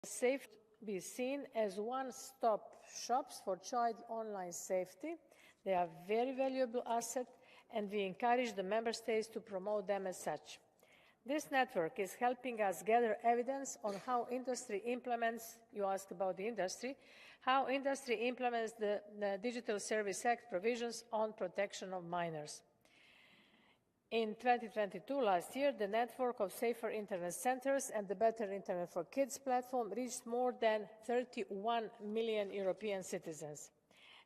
Safe be seen as one-stop shops for child online safety. They are a very valuable asset, and we encourage the Member States to promote them as such. This network is helping us gather evidence on how industry implements, you asked about the industry, how industry implements the Digital Service Act provisions on protection of minors. In 2022, last year, the network of Safer Internet Centers and the Better Internet for Kids platform reached more than 31 million European citizens.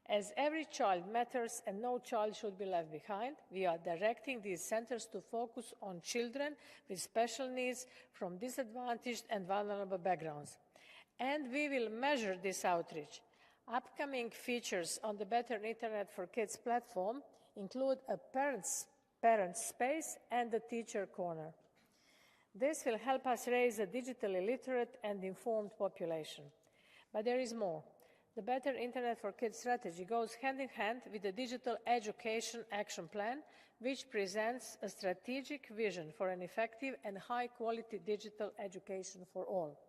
As every child matters and no child should be left behind, we are directing these centers to focus on children with special needs from disadvantaged and vulnerable backgrounds. And we will measure this outreach. Upcoming features on the Better Internet for Kids platform include a parent space and a teacher corner. This will help us raise a digitally literate and informed population. But there is more. The Better Internet for Kids strategy goes hand in hand with the Digital Education Action Plan, which presents a strategic vision for an effective and high-quality digital education for all.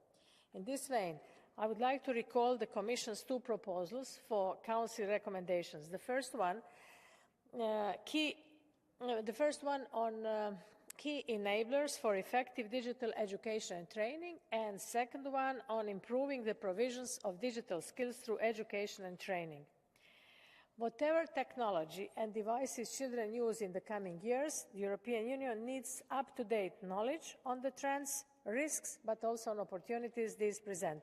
In this vein, I would like to recall the Commission's two proposals for Council recommendations. The first one on key enablers for effective digital education and training, and second one on improving the provisions of digital skills through education and training. Whatever technology and devices children use in the coming years, the European Union needs up-to-date knowledge on the trends, risks, but also on opportunities these present.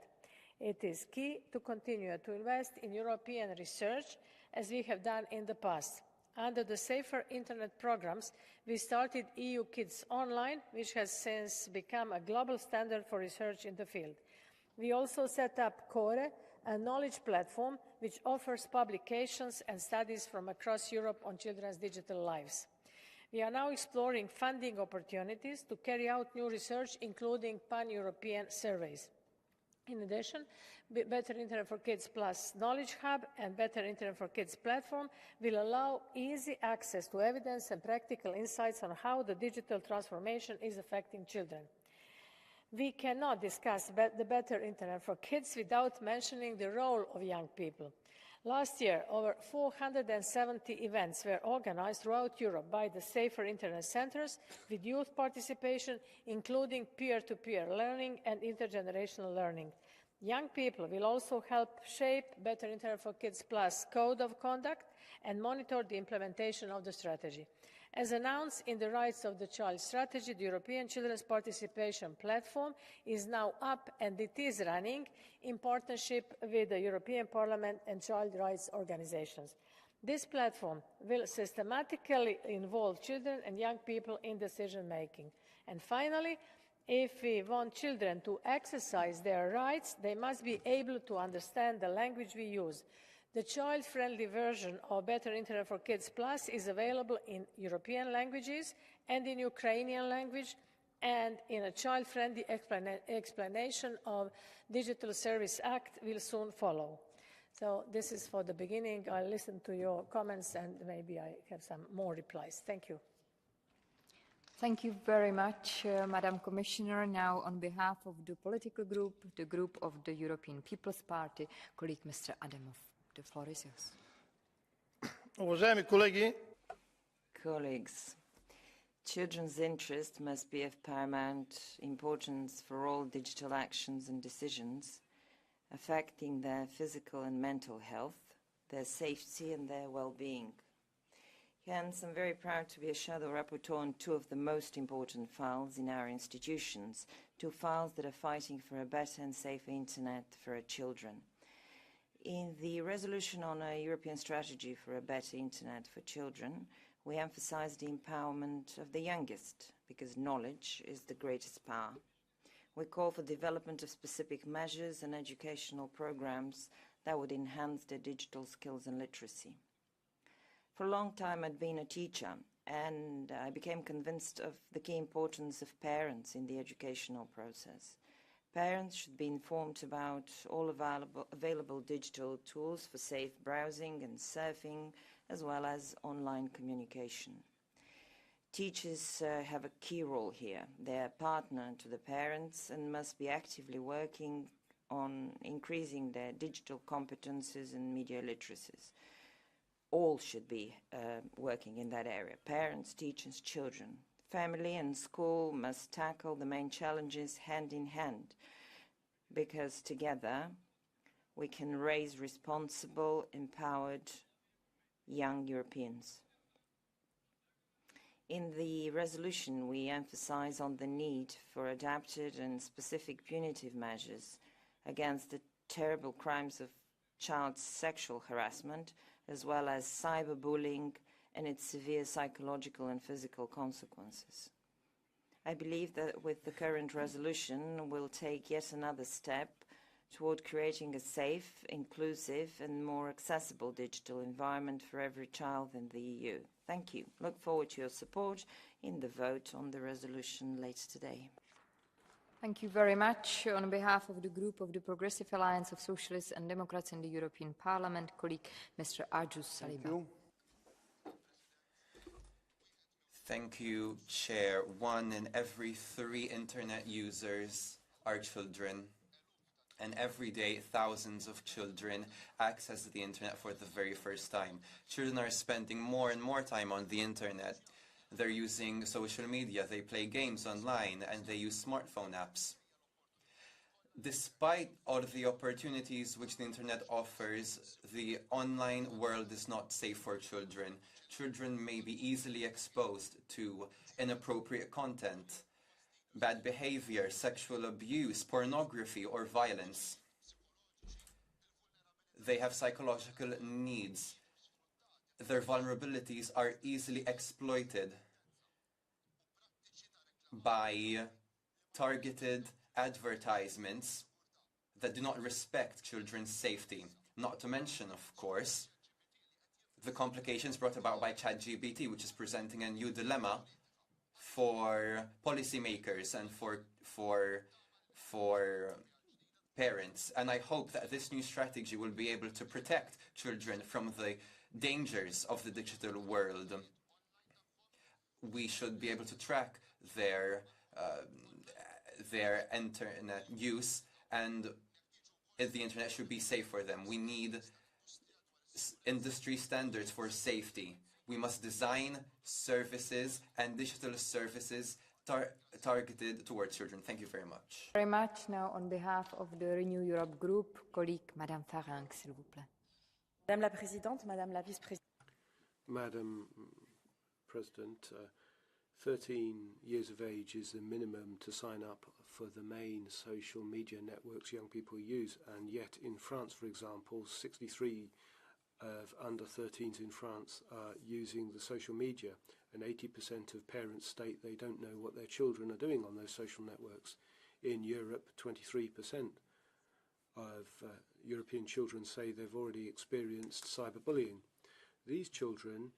It is key to continue to invest in European research as we have done in the past. Under the Safer Internet programs, we started EU Kids Online, which has since become a global standard for research in the field. We also set up CORE, a knowledge platform which offers publications and studies from across Europe on children's digital lives. We are now exploring funding opportunities to carry out new research, including pan-European surveys. In addition, Better Internet for Kids Plus Knowledge Hub and Better Internet for Kids platform will allow easy access to evidence and practical insights on how the digital transformation is affecting children. We cannot discuss the Better Internet for Kids without mentioning the role of young people. Last year, over 470 events were organized throughout Europe by the Safer Internet Centers with youth participation, including peer-to-peer learning and intergenerational learning. Young people will also help shape Better Internet for Kids Plus Code of Conduct and monitor the implementation of the strategy. As announced in the Rights of the Child strategy, the European Children's Participation Platform is now up and it is running in partnership with the European Parliament and child rights organizations. This platform will systematically involve children and young people in decision-making. And finally, if we want children to exercise their rights, they must be able to understand the language we use. The child-friendly version of Better Internet for Kids Plus is available in European languages and in Ukrainian language, and in a child-friendly explanation of Digital Service Act will soon follow. So this is for the beginning. I'll listen to your comments and maybe I have some more replies. Thank you. Thank you very much, Madam Commissioner. Now, on behalf of the political group, the group of the European People's Party, colleague Mr. Adamov. The floor is yours. Уважаеми колеги, colleagues, children's interest must be of paramount importance for all digital actions and decisions affecting their physical and mental health, their safety and their well-being. Hence, I'm very proud to be a shadow rapporteur on two of the most important files in our institutions, two files that are fighting for a better and safer internet for our children. In the resolution on a European strategy for a better internet for children, we emphasize the empowerment of the youngest, because knowledge is the greatest power. We call for development of specific measures and educational programs that would enhance their digital skills and literacy. For a long time I'd been a teacher, and I became convinced of the key importance of parents in the educational process. Parents should be informed about all available digital tools for safe browsing and surfing, as well as online communication. Teachers have a key role here. They are a partner to the parents and must be actively working on increasing their digital competences and media literacies. All should be working in that area. Parents, teachers, children. Family and school must tackle the main challenges hand in hand, because together we can raise responsible, empowered young Europeans. In the resolution, we emphasize on the need for adapted and specific punitive measures against the terrible crimes of child sexual harassment, as well as cyberbullying and its severe psychological and physical consequences. I believe that with the current resolution, we'll take yet another step toward creating a safe, inclusive and more accessible digital environment for every child in the EU. Thank you. Look forward to your support in the vote on the resolution later today. Thank you very much. On behalf of the group of the Progressive Alliance of Socialists and Democrats in the European Parliament, colleague Mr. Ajus Saliba. Thank you, Chair. 1 in every 3 internet users are children. And every day, thousands of children access the internet for the very first time. Children are spending more and more time on the internet. They're using social media, they play games online, and they use smartphone apps. Despite all of the opportunities which the internet offers, the online world is not safe for children. Children may be easily exposed to inappropriate content, bad behavior, sexual abuse, pornography, or violence. They have psychological needs. Their vulnerabilities are easily exploited by targeted advertisements that do not respect children's safety. Not to mention, of course, the complications brought about by ChatGPT, which is presenting a new dilemma for policymakers and for parents. And I hope that this new strategy will be able to protect children from the dangers of the digital world. We should be able to track their internet use, and the internet should be safe for them. We need industry standards for safety. We must design services and digital services targeted towards children. Thank you very much. Very much. Now, on behalf of the Renew Europe group, colleague Madame Farang, s'il vous plaît. Madame la Présidente, Madame la Vice-Présidente. Madam President, 13 years of age is the minimum to sign up for the main social media networks young people use, and yet in France, for example, 63 of under 13s in France are using the social media, and 80% of parents state they don't know what their children are doing on those social networks. In Europe, 23% of European children say they've already experienced cyberbullying. These children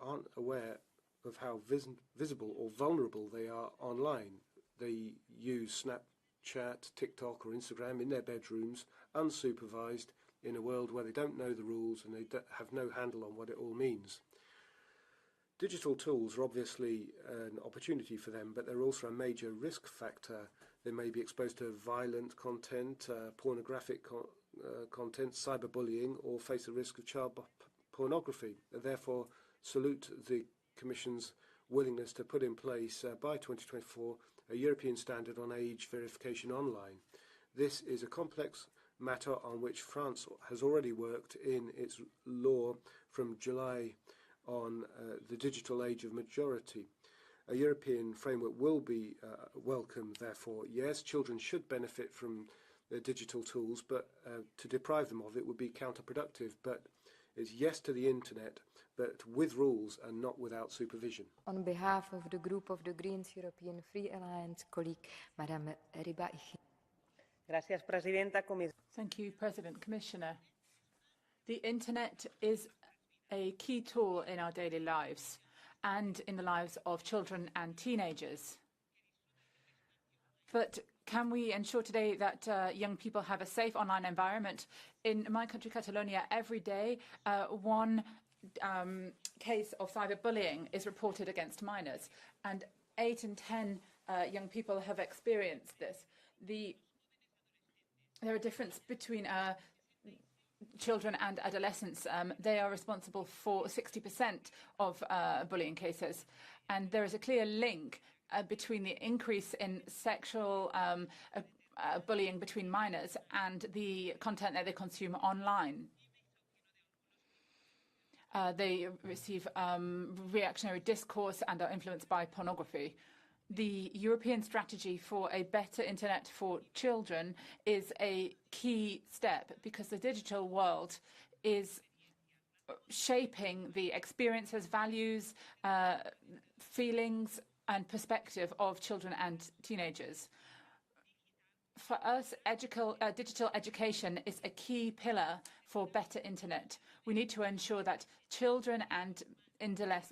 aren't aware of how visible or vulnerable they are online. They use Snapchat, TikTok or Instagram in their bedrooms, unsupervised, in a world where they don't know the rules and they have no handle on what it all means. Digital tools are obviously an opportunity for them, but they're also a major risk factor. They may be exposed to violent content, pornographic content, cyberbullying, or face the risk of child pornography. Therefore, salute the Commission's willingness to put in place by 2024 a European standard on age verification online. This is a complex matter on which France has already worked in its law from July on the digital age of majority. A European framework will be welcome, therefore. Yes, children should benefit from the digital tools, but to deprive them of it would be counterproductive. But it's yes to the internet, but with rules and not without supervision. On behalf of the group of the Greens European Free Alliance, colleague Madame Ribay. Gracias, Presidenta. Thank you, President, Commissioner. The internet is a key tool in our daily lives and in the lives of children and teenagers. But can we ensure today that young people have a safe online environment? In my country, Catalonia, every day one case of cyberbullying is reported against minors, and 8 in 10 young people have experienced this. The there are differences between children and adolescents. They are responsible for 60% of bullying cases. And there is a clear link between the increase in sexual bullying between minors and the content that they consume online. They receive reactionary discourse and are influenced by pornography. The European strategy for a better internet for children is a key step because the digital world is shaping the experiences, values, feelings and perspective of children and teenagers. For us, digital education is a key pillar for better internet. We need to ensure that children and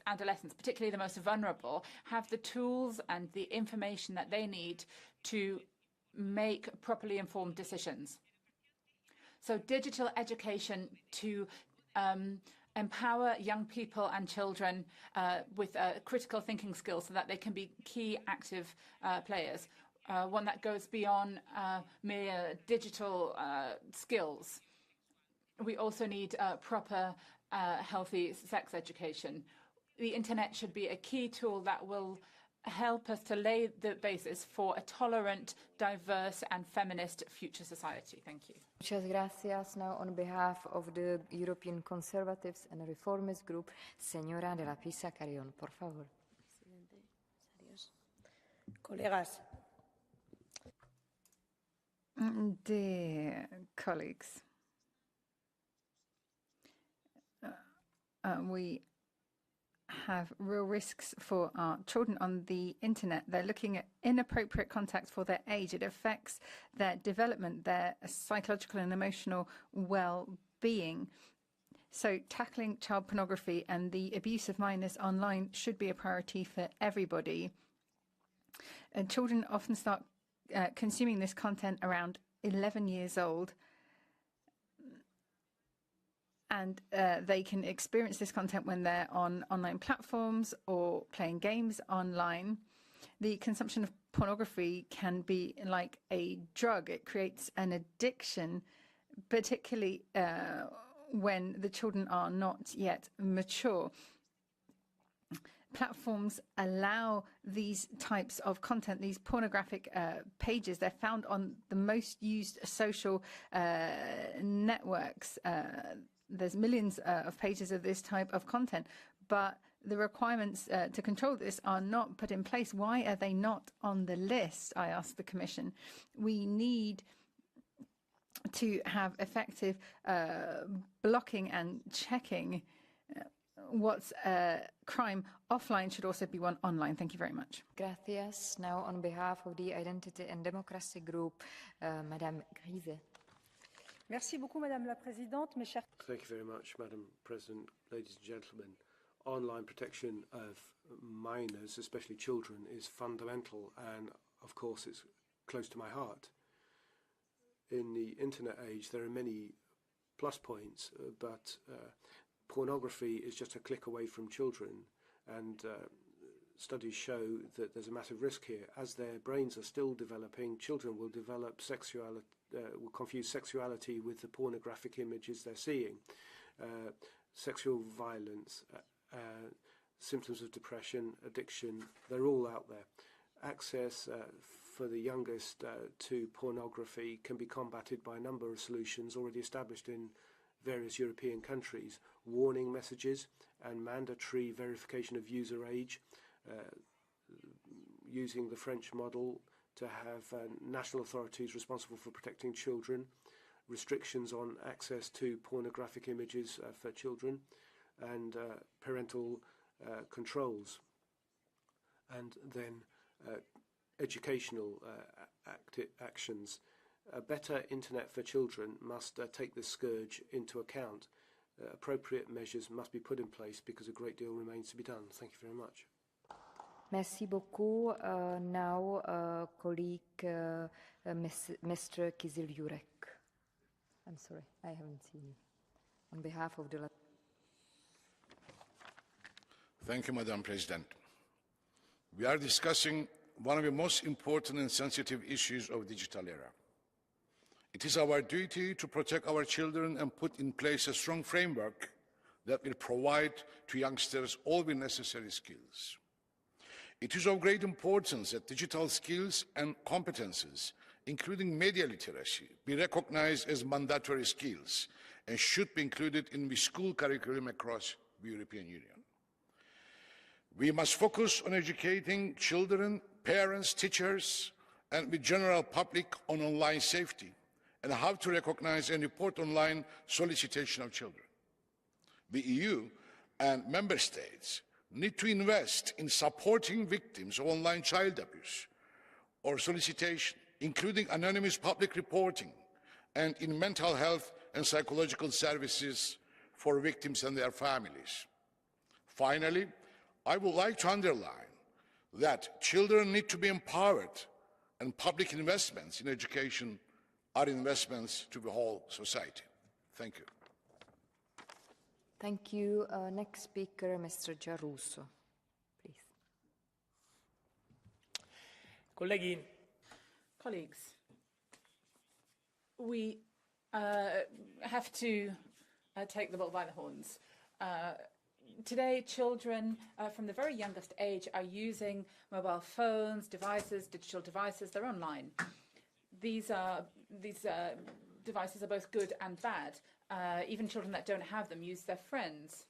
adolescents, particularly the most vulnerable, have the tools and the information that they need to make properly informed decisions. So digital education to empower young people and children with critical thinking skills so that they can be key active players. One that goes beyond mere digital skills. We also need proper healthy sex education. The internet should be a key tool that will help us to lay the basis for a tolerant, diverse and feminist future society. Thank you. Muchas gracias. Now on behalf of the European Conservatives and Reformists Group, Señora de la Pisa Carrión, por favor. Colegas. Dear colleagues, we have real risks for our children on the internet. They're looking at inappropriate content for their age. It affects their development, their psychological and emotional well-being. So tackling child pornography and the abuse of minors online should be a priority for everybody. And children often start consuming this content around 11 years old. And they can experience this content when they're on online platforms or playing games online. The consumption of pornography can be like a drug. It creates an addiction, particularly when the children are not yet mature. Platforms allow these types of content, these pornographic pages. They're found on the most used social networks. There's millions of pages of this type of content, but the requirements to control this are not put in place. Why are they not on the list? I ask the Commission. We need to have effective blocking and checking. What's a crime offline should also be one online. Thank you very much. Gracias. Now on behalf of the Identity and Democracy Group, Madame Grise. Merci beaucoup, Madame la Présidente. Mes chers... Thank you very much, Madam President, ladies and gentlemen. Online protection of minors, especially children, is fundamental, and of course it's close to my heart. In the internet age, there are many plus points, but pornography is just a click away from children, and studies show that there's a massive risk here. As their brains are still developing, children will develop sexuality, will confuse sexuality with the pornographic images they're seeing. Sexual violence, symptoms of depression, addiction, they're all out there. Access for the youngest to pornography can be combated by a number of solutions already established in various European countries. Warning messages and mandatory verification of user age, using the French model to have national authorities responsible for protecting children, restrictions on access to pornographic images for children, and parental controls. And then educational actions. A better internet for children must take this scourge into account. Appropriate measures must be put in place because a great deal remains to be done. Thank you very much. Merci beaucoup. Now, colleague Mr. Kizil-Jurek. I'm sorry, I haven't seen you. On behalf of the... Thank you, Madam President. We are discussing one of the most important and sensitive issues of the digital era. It is our duty to protect our children and put in place a strong framework that will provide to youngsters all the necessary skills. It is of great importance that digital skills and competences, including media literacy, be recognized as mandatory skills and should be included in the school curriculum across the European Union. We must focus on educating children, parents, teachers, and the general public on online safety and how to recognize and report online solicitation of children. The EU and member states need to invest in supporting victims of online child abuse or solicitation, including anonymous public reporting, and in mental health and psychological services for victims and their families. Finally, I would like to underline that children need to be empowered, and public investments in education are investments to the whole society. Thank you. Thank you. Next speaker, Mr. Giarrusso, please. Colleagues, we have to take the bull by the horns. Today, children from the very youngest age are using mobile phones, devices, digital devices. They're online. These devices are both good and bad. Even children that don't have them use their friends.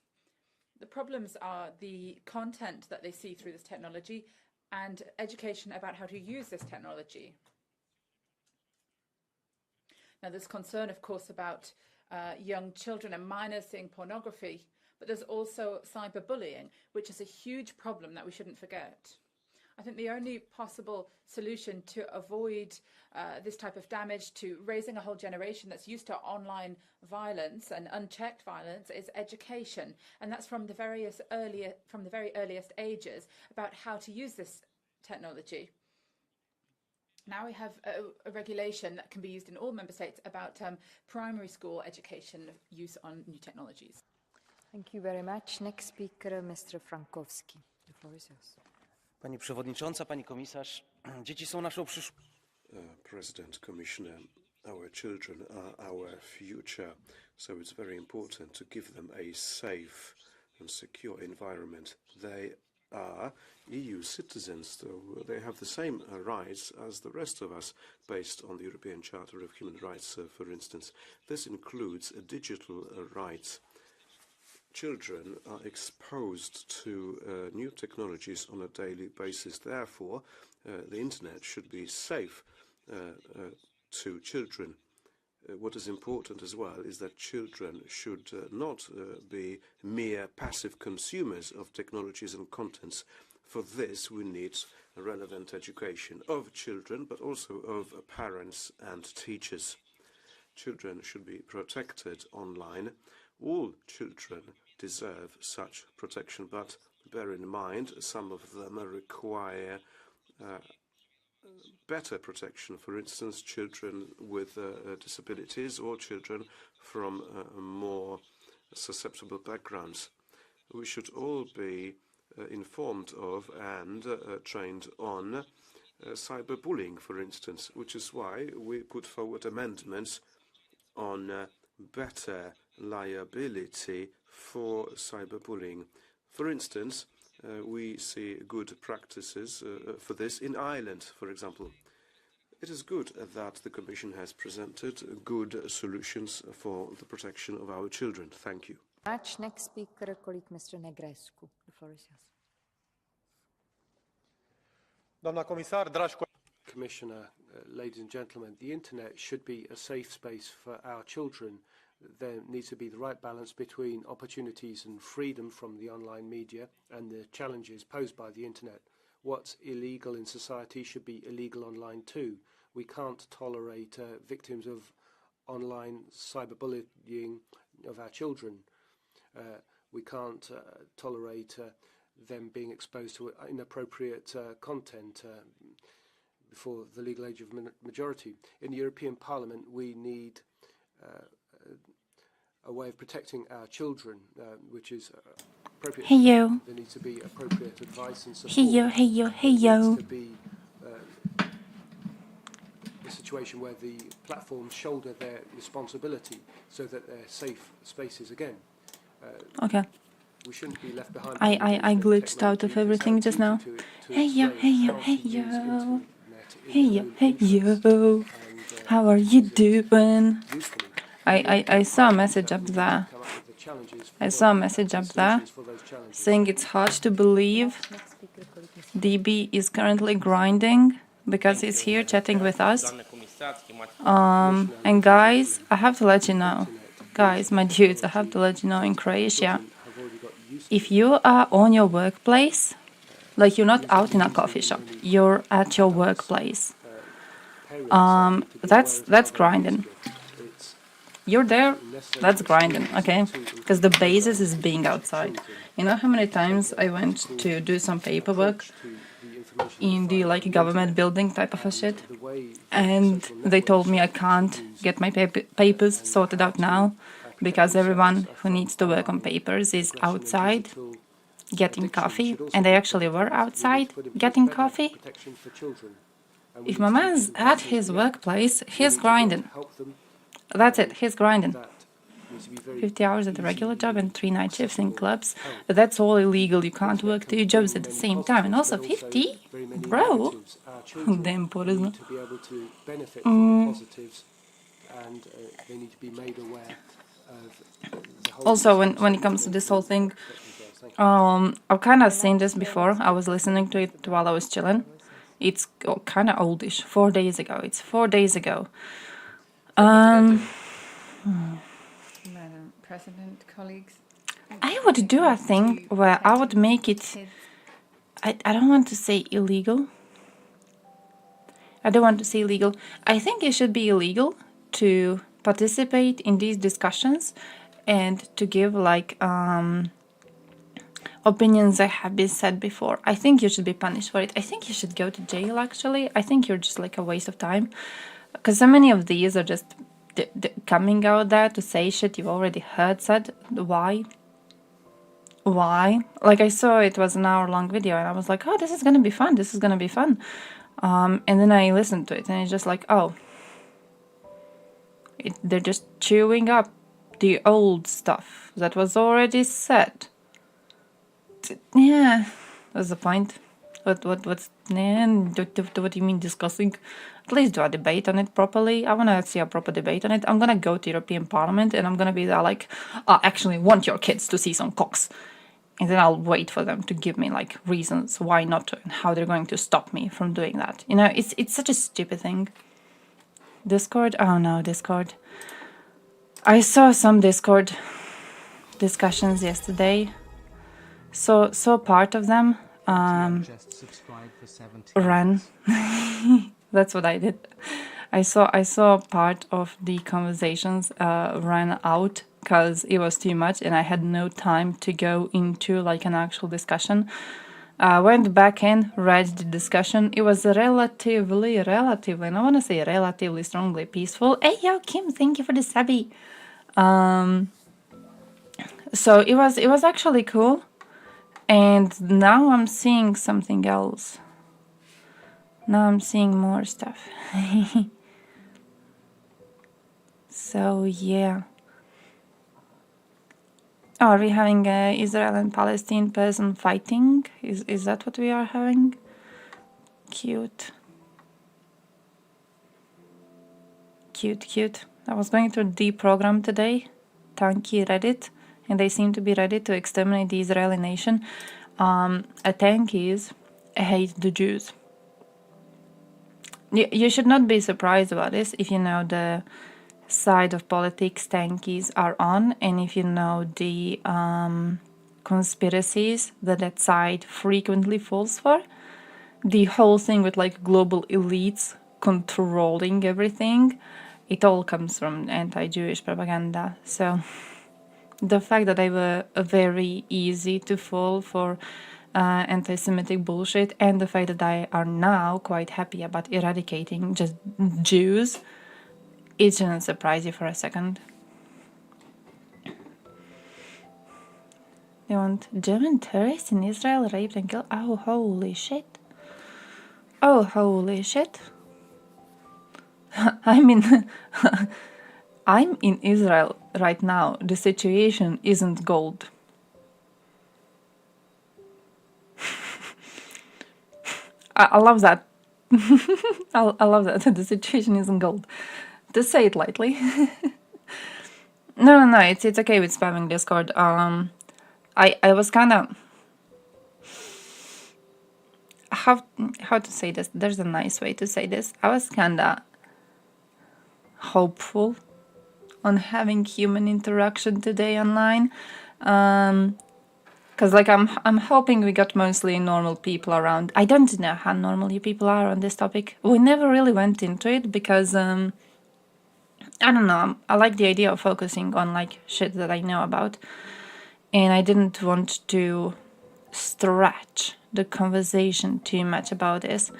The problems are the content that they see through this technology and education about how to use this technology. Now, there's concern, of course, about young children and minors seeing pornography, but there's also cyberbullying, which is a huge problem that we shouldn't forget. I think the only possible solution to avoid this type of damage, to raising a whole generation that's used to online violence and unchecked violence, is education, and that's from the very earliest ages about how to use this technology. Now we have a regulation that can be used in all member states about primary school education use on new technologies. Thank you very much. Next speaker, Mr. Frankowski. The floor is yours. Pani Przewodnicząca, Pani Komisarz, dzieci są naszą przyszłością. President, Commissioner, our children are our future, so it's very important to give them a safe and secure environment. They are EU citizens, so they have the same rights as the rest of us, based on the European Charter of Human Rights, for instance. This includes digital rights. Children are exposed to new technologies on a daily basis. Therefore, the internet should be safe to children. What is important as well is that children should not be mere passive consumers of technologies and contents. For this, we need a relevant education of children, but also of parents and teachers. Children should be protected online. All children deserve such protection, but bear in mind some of them require better protection. For instance, children with disabilities or children from more susceptible backgrounds. We should all be informed of and trained on cyberbullying, for instance, which is why we put forward amendments on better liability for cyberbullying. For instance, we see good practices for this in Ireland, for example. It is good that the Commission has presented good solutions for the protection of our children. Thank you. Next speaker, colleague Mr. Negrescu. The floor is yours. Doamna comisar, dragi colegi, Commissioner, ladies and gentlemen, the internet should be a safe space for our children. There needs to be the right balance between opportunities and freedom from the online media and the challenges posed by the internet. What's illegal in society should be illegal online too. We can't tolerate victims of online cyberbullying of our children. We can't tolerate them being exposed to inappropriate content before the legal age of majority. In the European Parliament, we need a way of protecting our children, which is appropriate. Hey yo. There needs to be appropriate advice and support. Hey yo, hey yo, hey yo. There needs to be situation where the platforms shoulder their responsibility so that they're safe spaces again. Okay. We shouldn't be left behind. I glitched out of everything just now. Hey yo, hey yo, hey yo. Hey yo, hey yo. How are you doing? I saw a message up there. I saw a message up there saying it's hard to believe DB is currently grinding because he's here chatting with us. And guys, I have to let you know, guys, my dudes, I have to let you know, in Croatia, if you are on your workplace, like you're not out in a coffee shop, you're at your workplace, that's grinding. You're there, that's grinding, okay? Because the basis is being outside. You know how many times I went to do some paperwork in the like government building type of a shit, and they told me I can't get my papers sorted out now because everyone who needs to work on papers is outside getting coffee, and they actually were outside getting coffee. If my man's at his workplace, he's grinding. That's it, he's grinding. 50 hours at a regular job and 3 night shifts in clubs. That's all illegal. You can't work 2 jobs at the same time. And also 50? Bro! Damn poor, isn't it? Also, when it comes to this whole thing, I've kind of seen this before. I was listening to it while I was chilling. It's kind of oldish. 4 days ago. It's 4 days ago. Madam President, colleagues. I would do a thing where I would make it, I don't want to say illegal. I don't want to say illegal. I think it should be illegal to participate in these discussions and to give like opinions that have been said before. I think you should be punished for it. I think you should go to jail actually. I think you're just like a waste of time. Because so many of these are just coming out there to say shit you've already heard said. Why? Why? Like I saw it was an hour-long video and I was like, oh, this is gonna be fun. This is gonna be fun. And then I listened to it and it's just like, oh, they're just chewing up the old stuff that was already said. Yeah, that's the point. What do you mean discussing? At least do a debate on it properly. I want to see a proper debate on it. I'm going to go to European Parliament and I'm going to be there like, I actually want your kids to see some cocks. And then I'll wait for them to give me like reasons why not to and how they're going to stop me from doing that. You know, it's such a stupid thing. Discord? Oh no, Discord. I saw some Discord discussions yesterday. So part of them ran. That's what I did. I saw part of the conversations ran out because it was too much and I had no time to go into like an actual discussion. Went back in, read the discussion. It was relatively, and I want to say relatively strongly peaceful. Hey yo, Kim, thank you for the subby. So it was actually cool. And now I'm seeing something else. Now I'm seeing more stuff. So yeah. Oh, are we having Israel and Palestine person fighting? Is that what we are having? Cute. Cute. I was going to deprogram today. Tanky Reddit. And they seem to be ready to exterminate the Israeli nation. Tankies hate the Jews. You should not be surprised about this if you know the side of politics tankies are on, and if you know the conspiracies that side frequently falls for. The whole thing with like global elites controlling everything, it all comes from anti-Jewish propaganda. So the fact that they were very easy to fall for anti-Semitic bullshit, and the fact that they are now quite happy about eradicating just Jews, it shouldn't surprise you for a second. They want German tourists in Israel raped and killed. Oh, holy shit. Oh, holy shit. I mean, I'm in Israel right now. The situation isn't gold. I love that. I love that. The situation isn't gold. To say it lightly. No, it's okay with spamming Discord. I was kind of how to say this? There's a nice way to say this. I was kind of hopeful on having human interaction today online, because like I'm hoping we got mostly normal people around. I don't know how normal you people are on this topic. We never really went into it because I don't know. I like the idea of focusing on like shit that I know about, and I didn't want to stretch the conversation too much about this.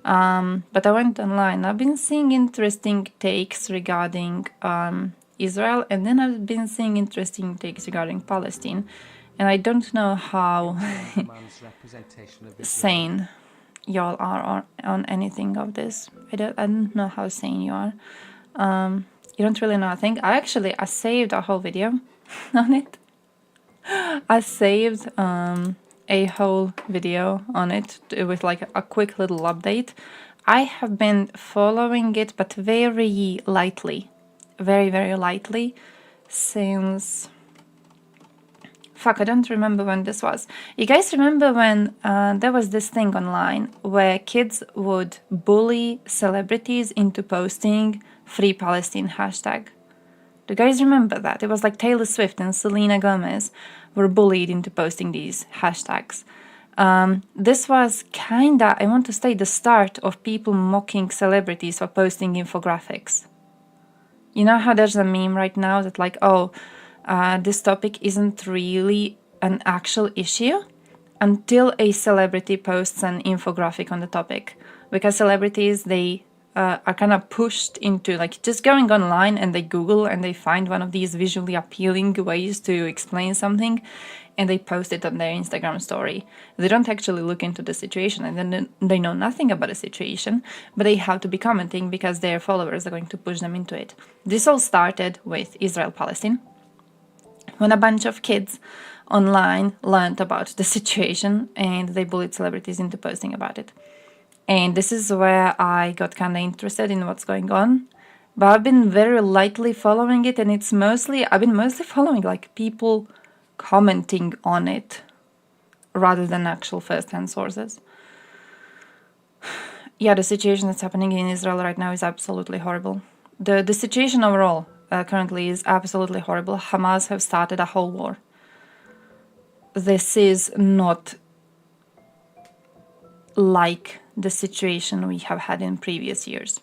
But I went online. I've been seeing interesting takes regarding Israel, and then I've been seeing interesting takes regarding Palestine, and I don't know how sane y'all are on anything of this. I don't know how sane you are. You don't really know a thing. I saved a whole video on it. I saved a whole video on it with like a quick little update. I have been following it, but very lightly, very, very lightly since... Fuck, I don't remember when this was. You guys remember when there was this thing online where kids would bully celebrities into posting Free Palestine hashtag? Do you guys remember that? It was like Taylor Swift and Selena Gomez were bullied into posting these hashtags. This was kinda, I want to say, the start of people mocking celebrities for posting infographics. You know how there's a meme right now that like, oh, this topic isn't really an actual issue until a celebrity posts an infographic on the topic. Because celebrities, they are kind of pushed into like just going online and they Google and they find one of these visually appealing ways to explain something and they post it on their Instagram story. They don't actually look into the situation and then they know nothing about the situation, but they have to be commenting because their followers are going to push them into it. This all started with Israel-Palestine, when a bunch of kids online learned about the situation and they bullied celebrities into posting about it. And this is where I got kind of interested in what's going on. But I've been very lightly following it, and I've been mostly following like people commenting on it rather than actual first-hand sources. Yeah, the situation that's happening in Israel right now is absolutely horrible. The situation overall currently is absolutely horrible. Hamas have started a whole war. This is not like the situation we have had in previous years.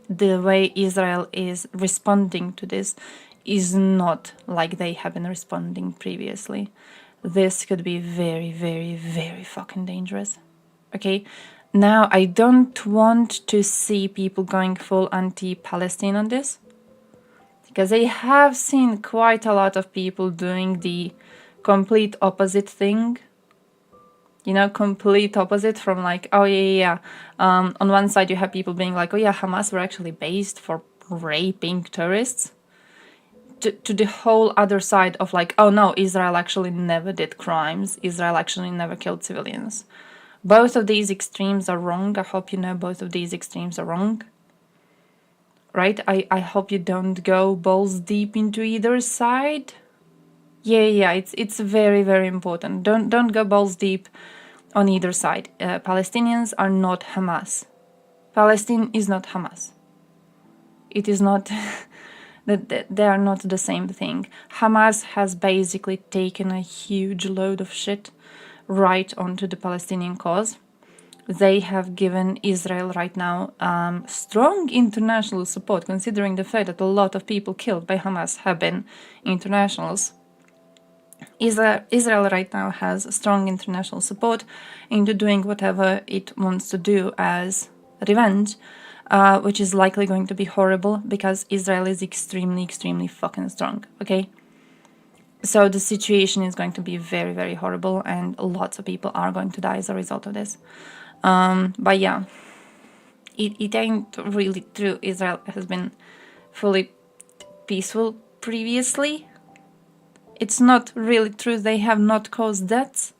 The way Israel is responding to this is not like they have been responding previously. This could be very, very, very fucking dangerous. Okay? Now, I don't want to see people going full anti-Palestine on this, because I have seen quite a lot of people doing the complete opposite thing. You know, complete opposite from like, oh yeah. On one side you have people being like, oh yeah, Hamas were actually based for raping tourists. To the whole other side of like, oh no, Israel actually never did crimes. Israel actually never killed civilians. Both of these extremes are wrong. I hope you know both of these extremes are wrong. Right? I hope you don't go balls deep into either side. Yeah, it's very, very important. Don't go balls deep on either side. Palestinians are not Hamas. Palestine is not Hamas. It is not... they are not the same thing. Hamas has basically taken a huge load of shit right onto the Palestinian cause. They have given Israel right now strong international support, considering the fact that a lot of people killed by Hamas have been internationals. Israel right now has strong international support into doing whatever it wants to do as revenge, which is likely going to be horrible because Israel is extremely, extremely fucking strong, okay? So the situation is going to be very, very horrible and lots of people are going to die as a result of this. But yeah, it ain't really true. Israel has been fully peaceful previously. It's not really true. They have not caused deaths.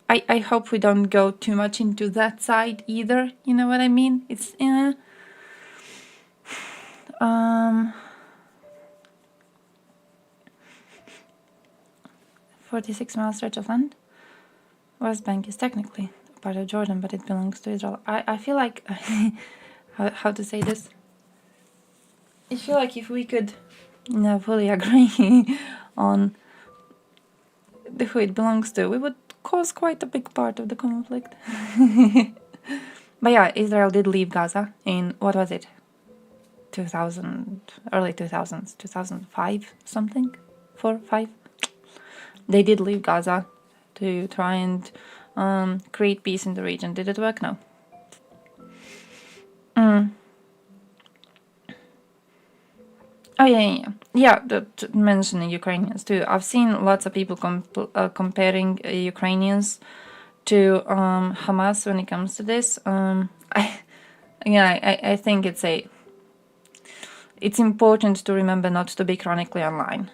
I hope we don't go too much into that side either. You know what I mean? It's 46-mile stretch of land. West Bank is technically part of Jordan, but it belongs to Israel. I feel like how to say this? I feel like if we could fully agree on who it belongs to, we would cause quite a big part of the conflict. But yeah, Israel did leave Gaza in, what was it? 2000, early 2000s, 2005, something? 4, 5? They did leave Gaza to try and create peace in the region. Did it work? No. Oh yeah. Mentioning Ukrainians too. I've seen lots of people comparing Ukrainians to Hamas when it comes to this. I think it's important to remember not to be chronically online.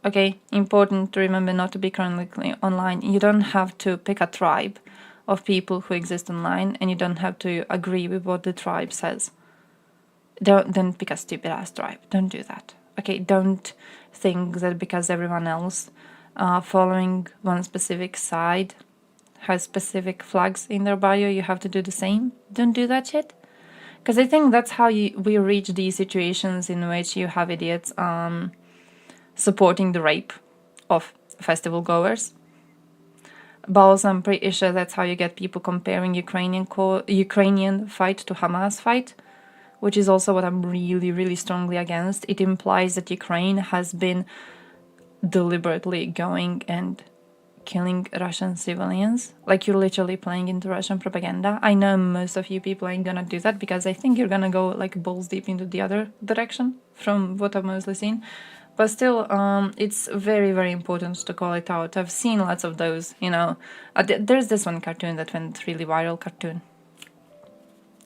Okay, important to remember not to be chronically online. You don't have to pick a tribe of people who exist online, and you don't have to agree with what the tribe says. Don't pick a stupid ass tribe. Don't do that. Okay, don't think that because everyone else following one specific side has specific flags in their bio, you have to do the same. Don't do that shit. Because I think that's how we reach these situations in which you have idiots supporting the rape of festival goers. But also I'm pretty sure that's how you get people comparing Ukrainian fight to Hamas fight, which is also what I'm really, really strongly against. It implies that Ukraine has been deliberately going and killing Russian civilians. Like, you're literally playing into Russian propaganda. I know most of you people ain't gonna do that because I think you're gonna go like balls deep into the other direction from what I've mostly seen. But still, it's very, very important to call it out. I've seen lots of those, you know. There's this one cartoon that went really viral, cartoon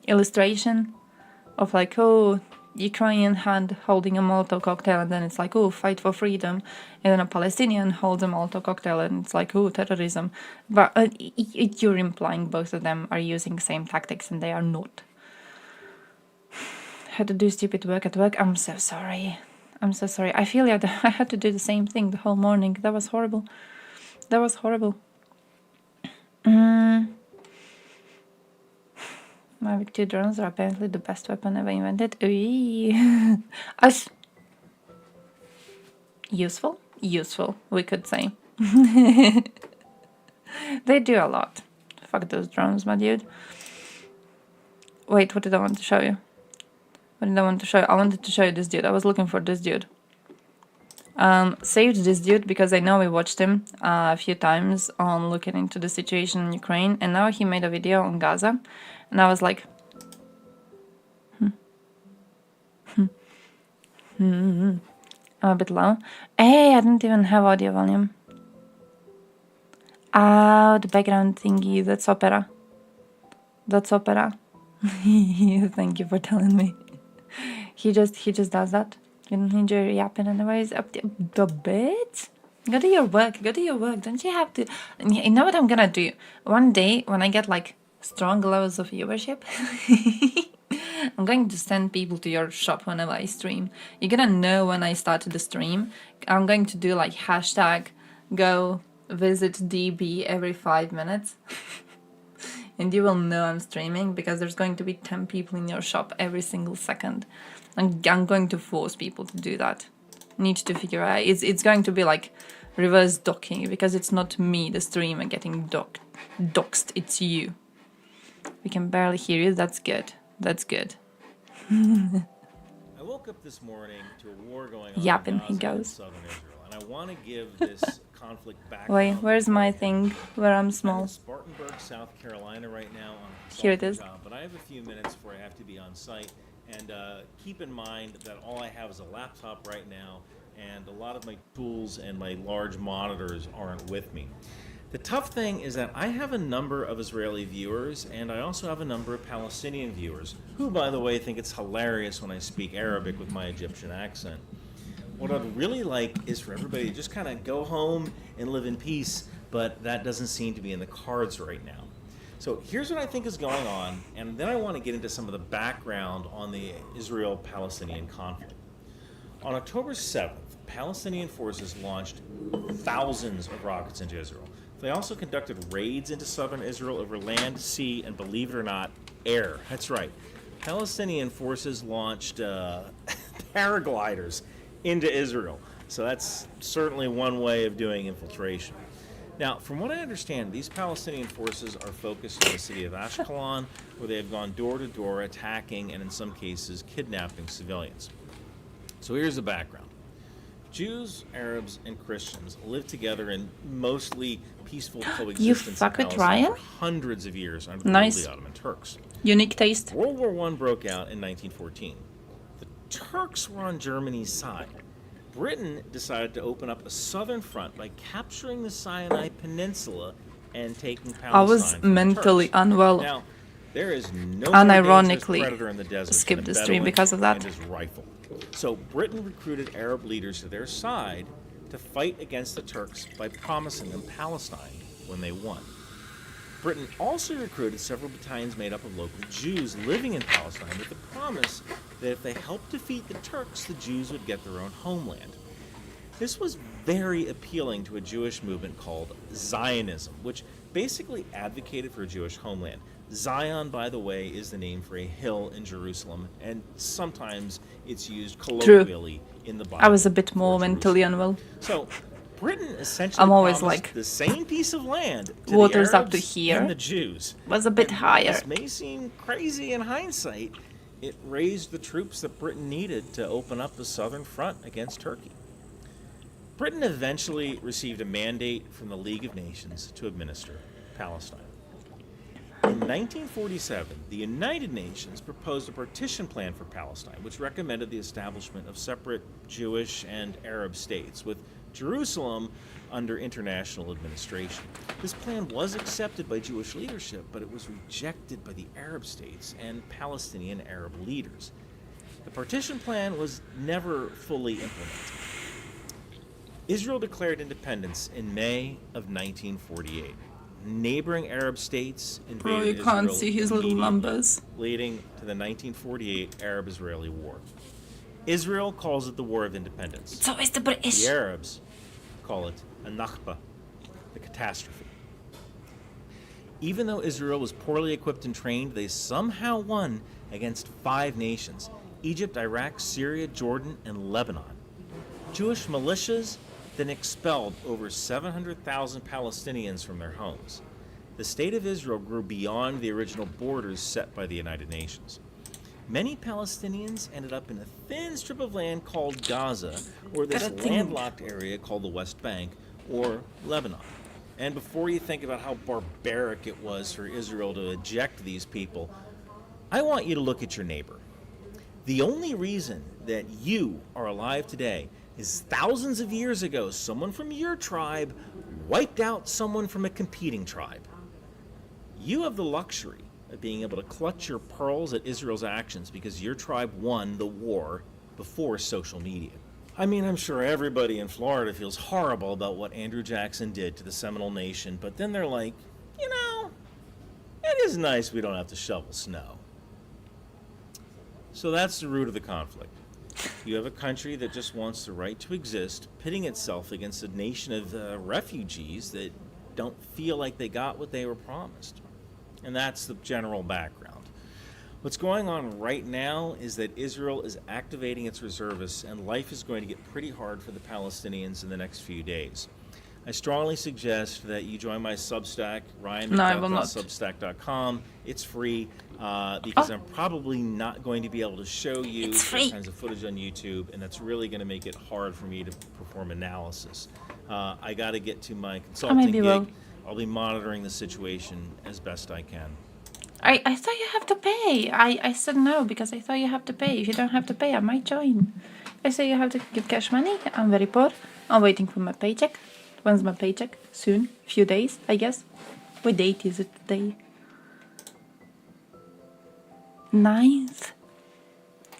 illustration of like, oh, Ukrainian hand holding a Molotov cocktail, and then it's like, oh, fight for freedom. And then a Palestinian holds a Molotov cocktail, and it's like, oh, terrorism. But you're implying both of them are using the same tactics, and they are not. Had to do stupid work at work. I'm so sorry. I'm so sorry. I feel like I had to do the same thing the whole morning. That was horrible. That was horrible. Mavic 2 drones are apparently the best weapon ever invented. Useful? Useful, we could say. They do a lot. Fuck those drones, my dude. Wait, what did I want to show you? What did I want to show you? I wanted to show you this dude. I was looking for this dude. Saved this dude because I know we watched him a few times on looking into the situation in Ukraine, and now he made a video on Gaza, and I was like, I'm a bit low. Hey, I didn't even have audio volume. Oh, the background thingy, that's Opera. That's Opera. Thank you for telling me. He just does that. Didn't enjoy yapping anyways. Up the bit. Go do your work. Go do your work. Don't you have to? You know what I'm gonna do? One day when I get like strong levels of viewership, I'm going to send people to your shop whenever I stream. You're gonna know when I started the stream. I'm going to do like hashtag go visit DB every 5 minutes. And you will know I'm streaming because there's going to be 10 people in your shop every single second. I'm going to force people to do that. Need to figure out. It's going to be like reverse docking because it's not me, the streamer, getting doxed. It's you. We can barely hear you. That's good. That's good. I woke up this morning to a war going on Yapping, he in goes. southern Israel, and I want to give this conflict back. Wait, where's my thing where I'm small? I'm in Spartanburg, South Carolina right now on a Here it is. job, but I have a few minutes before I have to be on site. And keep in mind that all I have is a laptop right now, and a lot of my tools and my large monitors aren't with me. The tough thing is that I have a number of Israeli viewers, and I also have a number of Palestinian viewers, who, by the way, think it's hilarious when I speak Arabic with my Egyptian accent. What I'd really like is for everybody to just kind of go home and live in peace, but that doesn't seem to be in the cards right now. So here's what I think is going on, and then I want to get into some of the background on the Israel-Palestinian conflict. On October 7th, Palestinian forces launched thousands of rockets into Israel. They also conducted raids into southern Israel over land, sea, and believe it or not, air. That's right. Palestinian forces launched paragliders into Israel. So that's certainly one way of doing infiltration. Now, from what I understand, these Palestinian forces are focused in the city of Ashkelon, where they have gone door to door attacking and in some cases kidnapping civilians. So here's the background. Jews, Arabs, and Christians live together in mostly peaceful coexistence You fuck in with Palestine Ryan? for hundreds of years under the Nice. Ottoman Turks. Unique taste. World War I broke out in 1914. The Turks were on Germany's side. Britain decided to open up a southern front by capturing the Sinai Peninsula and taking Palestine I was from the mentally Turks. unwell. Now, there is no more dangerous Unironically predator in the desert skipped than the a stream Bedouin because of that. and his rifle. So Britain recruited Arab leaders to their side to fight against the Turks by promising them Palestine when they won. Britain also recruited several battalions made up of local Jews living in Palestine with the promise that if they helped defeat the Turks, the Jews would get their own homeland. This was very appealing to a Jewish movement called Zionism, which basically advocated for a Jewish homeland. Zion, by the way, is the name for a hill in Jerusalem, and sometimes it's used colloquially in the Bible. I was a bit more mentally unwell. So Britain essentially I'm always promised like, the same piece of land to water's the up to Arabs here. and the Jews. Was a bit And higher. This may seem crazy in hindsight. It raised the troops that Britain needed to open up the southern front against Turkey. Britain eventually received a mandate from the League of Nations to administer Palestine. In 1947, the United Nations proposed a partition plan for Palestine, which recommended the establishment of separate Jewish and Arab states, with Jerusalem under international administration. This plan was accepted by Jewish leadership, but it was rejected by the Arab states and Palestinian Arab leaders. The partition plan was never fully implemented. Israel declared independence in May of 1948. Neighboring Arab states Bro, invaded you can't Israel see his little immediately, numbers. leading to the 1948 Arab-Israeli War. Israel calls it the War of Independence. So is the British. The Arabs call it a Nakba, the catastrophe. Even though Israel was poorly equipped and trained, they somehow won against 5 nations: Egypt, Iraq, Syria, Jordan, and Lebanon. Jewish militias then expelled over 700,000 Palestinians from their homes. The state of Israel grew beyond the original borders set by the United Nations. Many Palestinians ended up in a thin strip of land called Gaza, or this landlocked area called the West Bank, or Lebanon. And before you think about how barbaric it was for Israel to eject these people, I want you to look at your neighbor. The only reason that you are alive today is thousands of years ago, someone from your tribe wiped out someone from a competing tribe. You have the luxury of being able to clutch your pearls at Israel's actions because your tribe won the war before social media. I mean, I'm sure everybody in Florida feels horrible about what Andrew Jackson did to the Seminole Nation, but then they're like, you know, it is nice we don't have to shovel snow. So that's the root of the conflict. You have a country that just wants the right to exist, pitting itself against a nation of refugees that don't feel like they got what they were promised. And that's the general background. What's going on right now is that Israel is activating its reservists, and life is going to get pretty hard for the Palestinians in the next few days. I strongly suggest that you join my Substack, ryanmcduff.substack.com. It's free because I'm probably not going to be able to show you those kinds of footage on YouTube, and that's really going to make it hard for me to perform analysis. I got to get to my consulting gig. I'll be monitoring the situation as best I can. I thought you have to pay. I said no because I thought you have to pay. If you don't have to pay, I might join. I say you have to give cash money. I'm very poor. I'm waiting for my paycheck. When's my paycheck? Soon? Few days, I guess. What date is it today? 9th?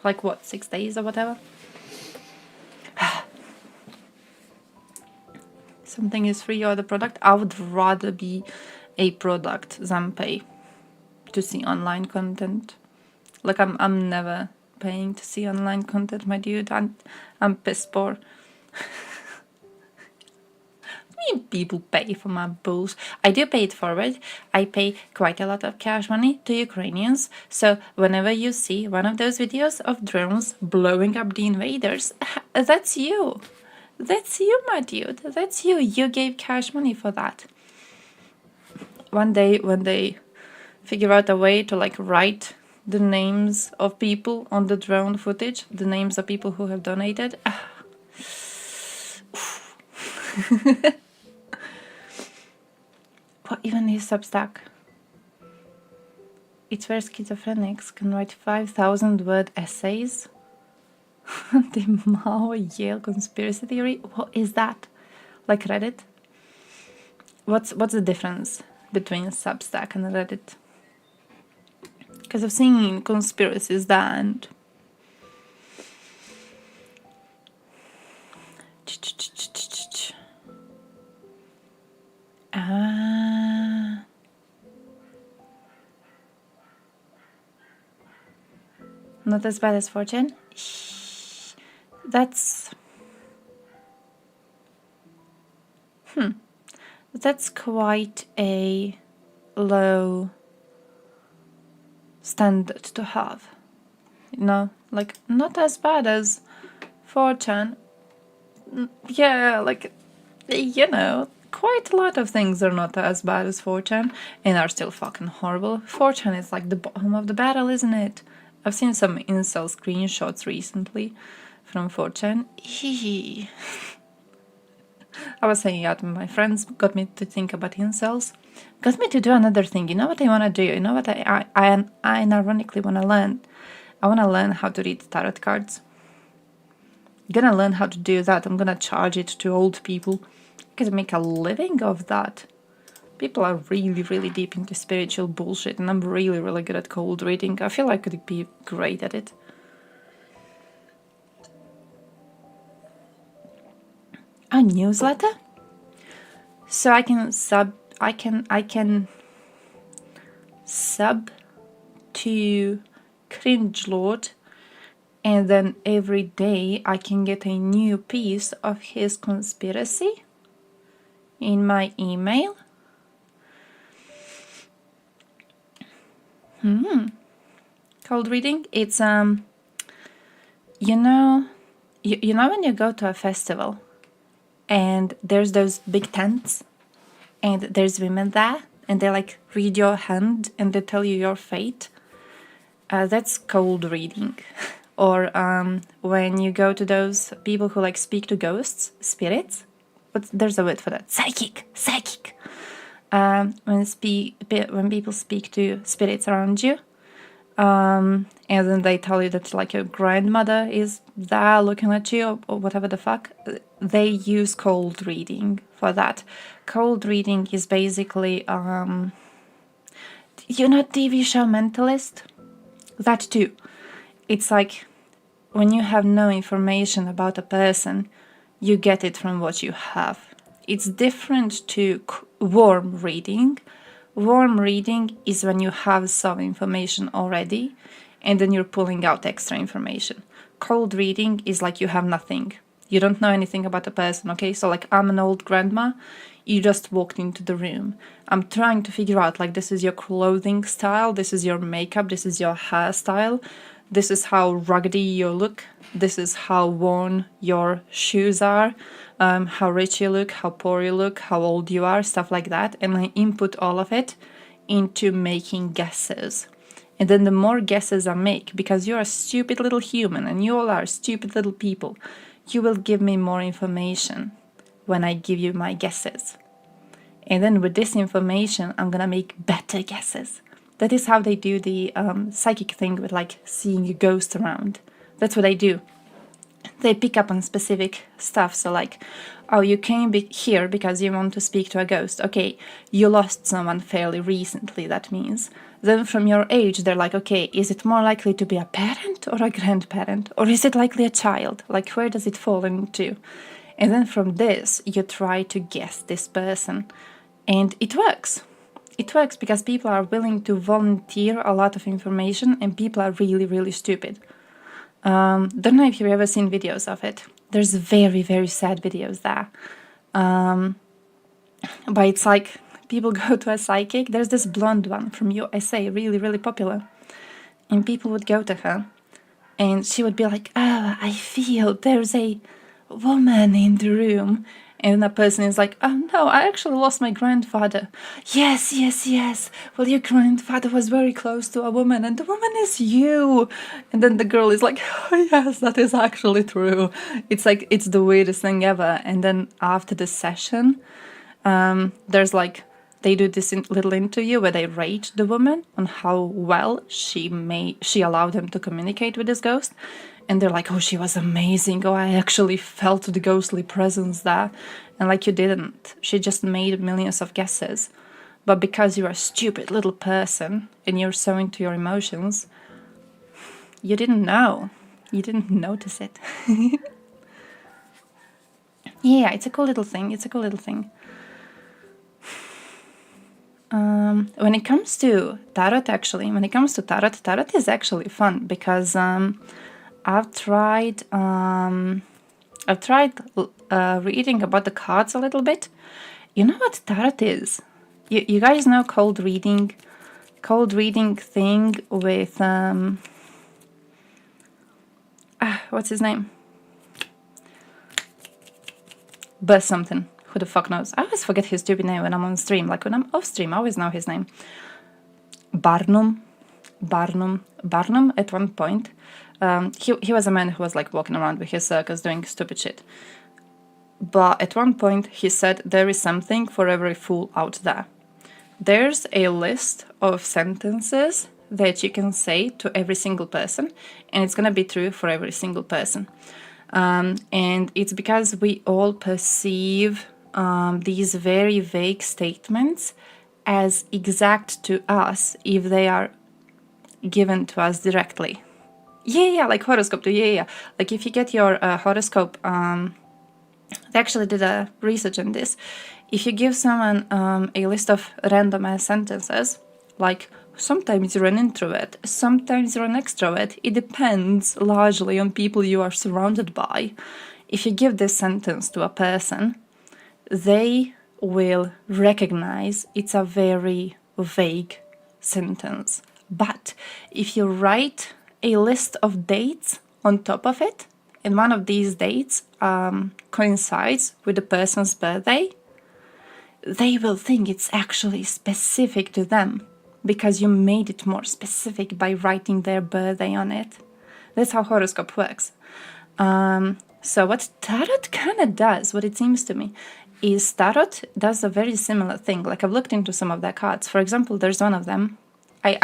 Like what, 6 days or whatever? Something is free or the product. I would rather be a product than pay to see online content. Like I'm never paying to see online content, my dude. I'm piss poor. People pay for my bulls. I do pay it forward. I pay quite a lot of cash money to Ukrainians. So whenever you see one of those videos of drones blowing up the invaders, that's you. That's you, my dude. That's you. You gave cash money for that. One day when they figure out a way to like write the names of people on the drone footage, the names of people who have donated. What even is Substack? It's where schizophrenics can write 5,000-word essays. The Mao Yale conspiracy theory. What is that? Like Reddit? What's the difference between Substack and Reddit? Because I've seen conspiracies that. Not as bad as 4chan. That's quite a low standard to have. You know, like not as bad as 4chan. Yeah, like, you know, quite a lot of things are not as bad as 4chan and are still fucking horrible. 4chan is like the bottom of the barrel, isn't it? I've seen some incel screenshots recently from 4chan. I was saying that my friends got me to think about incels. Got me to do another thing. You know what I want to do? You know what I ironically want to learn? I want to learn how to read tarot cards. I'm gonna learn how to do that. I'm gonna charge it to old people. I can make a living of that. People are really, really deep into spiritual bullshit, and I'm really, really good at cold reading. I feel I could be great at it. A newsletter? So I can sub to Cringelord, and then every day I can get a new piece of his conspiracy in my email. Cold reading. It's you know when you go to a festival and there's those big tents and there's women there and they like read your hand and they tell you your fate. That's cold reading. Or when you go to those people who like speak to ghosts, spirits. But there's a word for that. Psychic. When people speak to spirits around you, and then they tell you that like your grandmother is there looking at you or whatever the fuck, they use cold reading for that. Cold reading is basically, TV show Mentalist? That too. It's like when you have no information about a person, you get it from what you have. It's different to warm reading. Warm reading is when you have some information already and then you're pulling out extra information. Cold reading is like you have nothing. You don't know anything about a person, okay? So like I'm an old grandma, you just walked into the room. I'm trying to figure out like this is your clothing style, this is your makeup, this is your hairstyle, this is how ruggedy you look, this is how worn your shoes are, how rich you look, how poor you look, how old you are, stuff like that. And I input all of it into making guesses. And then the more guesses I make, because you're a stupid little human and you all are stupid little people, you will give me more information when I give you my guesses. And then with this information, I'm gonna make better guesses. That is how they do the psychic thing with like seeing a ghost around. That's what I do. they pick up on specific stuff. So like, oh, you came here because you want to speak to a ghost. Okay, you lost someone fairly recently, that means. Then from your age, they're like, okay, is it more likely to be a parent or a grandparent? Or is it likely a child? Like, where does it fall into? And then from this, you try to guess this person. And it works. It works because people are willing to volunteer a lot of information and people are really, really stupid. Don't know if you've ever seen videos of it. There's very, very sad videos there. But it's like people go to a psychic. There's this blonde one from USA, really, really popular. And people would go to her and she would be like, oh, I feel there's a woman in the room. And the person is like, oh no, I actually lost my grandfather. Yes, yes, yes. Well, your grandfather was very close to a woman and the woman is you. And then the girl is like, oh yes, that is actually true. It's like, it's the weirdest thing ever. And then after the session, there's like, they do this little interview where they rate the woman on how well she allowed them to communicate with this ghost. And they're like, oh, she was amazing. Oh, I actually felt the ghostly presence there. And like, you didn't. She just made millions of guesses. But because you're a stupid little person and you're so into your emotions, you didn't know. You didn't notice it. Yeah, it's a cool little thing. It's a cool little thing. When it comes to tarot, tarot is actually fun because I've tried reading about the cards a little bit. You know what tarot is? You guys know cold reading thing with what's his name? Buzz something. Who the fuck knows? I always forget his stupid name when I'm on stream. Like when I'm off stream, I always know his name. Barnum at one point. He was a man who was like walking around with his circus doing stupid shit. But at one point he said there is something for every fool out there. There's a list of sentences that you can say to every single person and it's gonna be true for every single person. And it's because we all perceive these very vague statements as exact to us if they are given to us directly. Yeah, like horoscope too. Yeah. Like if you get your horoscope, they actually did a research on this. If you give someone a list of random ass sentences, like sometimes you run an introvert, sometimes you're an extrovert, it depends largely on people you are surrounded by. If you give this sentence to a person, they will recognize it's a very vague sentence. But if you write a list of dates on top of it, and one of these dates coincides with the person's birthday, they will think it's actually specific to them because you made it more specific by writing their birthday on it. That's how horoscope works. So what tarot kind of does, what it seems to me, is tarot does a very similar thing. Like I've looked into some of their cards. For example, there's one of them. I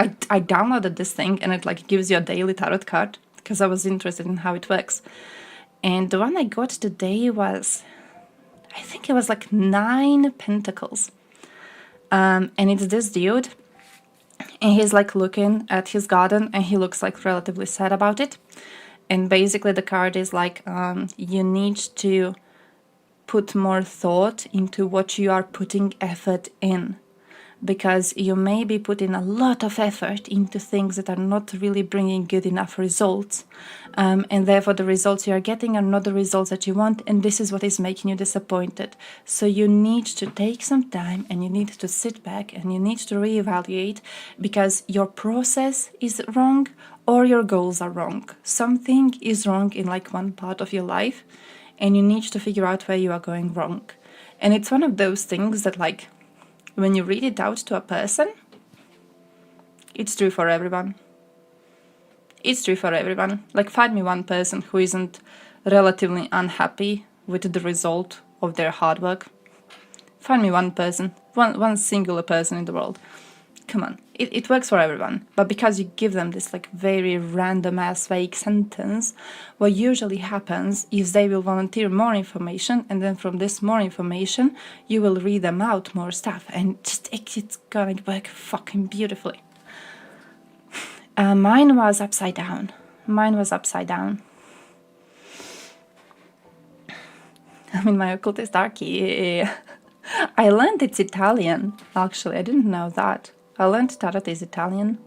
downloaded this thing and it like gives you a daily tarot card because I was interested in how it works. And the one I got today was, I think it was like 9 pentacles. And it's this dude and he's like looking at his garden and he looks like relatively sad about it. And basically the card is like, you need to put more thought into what you are putting effort in, because you may be putting a lot of effort into things that are not really bringing good enough results, and therefore the results you are getting are not the results that you want, and this is what is making you disappointed. So you need to take some time and you need to sit back and you need to reevaluate, because your process is wrong or your goals are wrong. Something is wrong in like one part of your life and you need to figure out where you are going wrong. And it's one of those things that like when you read it out to a person, it's true for everyone. It's true for everyone. Like find me one person who isn't relatively unhappy with the result of their hard work. Find me one person, one singular person in the world. come on, it works for everyone. But because you give them this like very random ass fake sentence, what usually happens is they will volunteer more information, and then from this more information, you will read them out more stuff, and just it's gonna work fucking beautifully. Mine was upside down. Mine was upside down. I mean, my occultist archie. I learned it's Italian, actually. I didn't know that. I learned Tarot is Italian.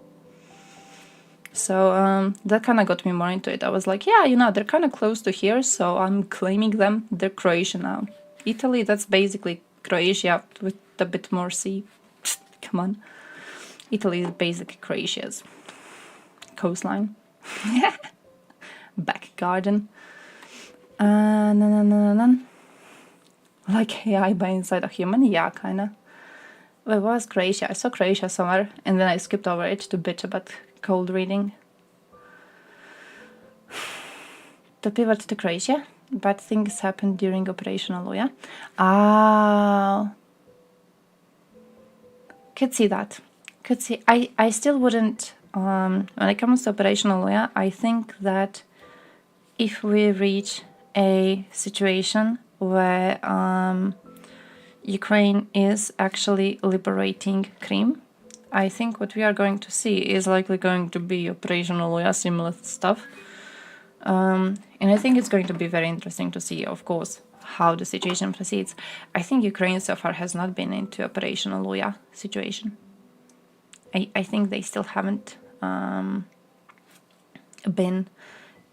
So that kind of got me more into it. I was like, yeah, you know, they're kind of close to here, so I'm claiming them. They're Croatian now. Italy, that's basically Croatia with a bit more sea. Come on. Italy is basically Croatia's coastline. Back garden. Like AI by inside a human? Yeah, kinda. Well, it was Croatia. I saw Croatia somewhere, and then I skipped over it to bitch about cold reading. To pivot to Croatia, bad things happened during Operation Oluya. Ah, could see that. Could see. I still wouldn't. When it comes to Operation Oluya, I think that if we reach a situation where Ukraine is actually liberating Crimea, I think what we are going to see is likely going to be operational or similar stuff. And I think it's going to be very interesting to see, of course, how the situation proceeds. I think Ukraine so far has not been into operational Luya situation. I think they still haven't been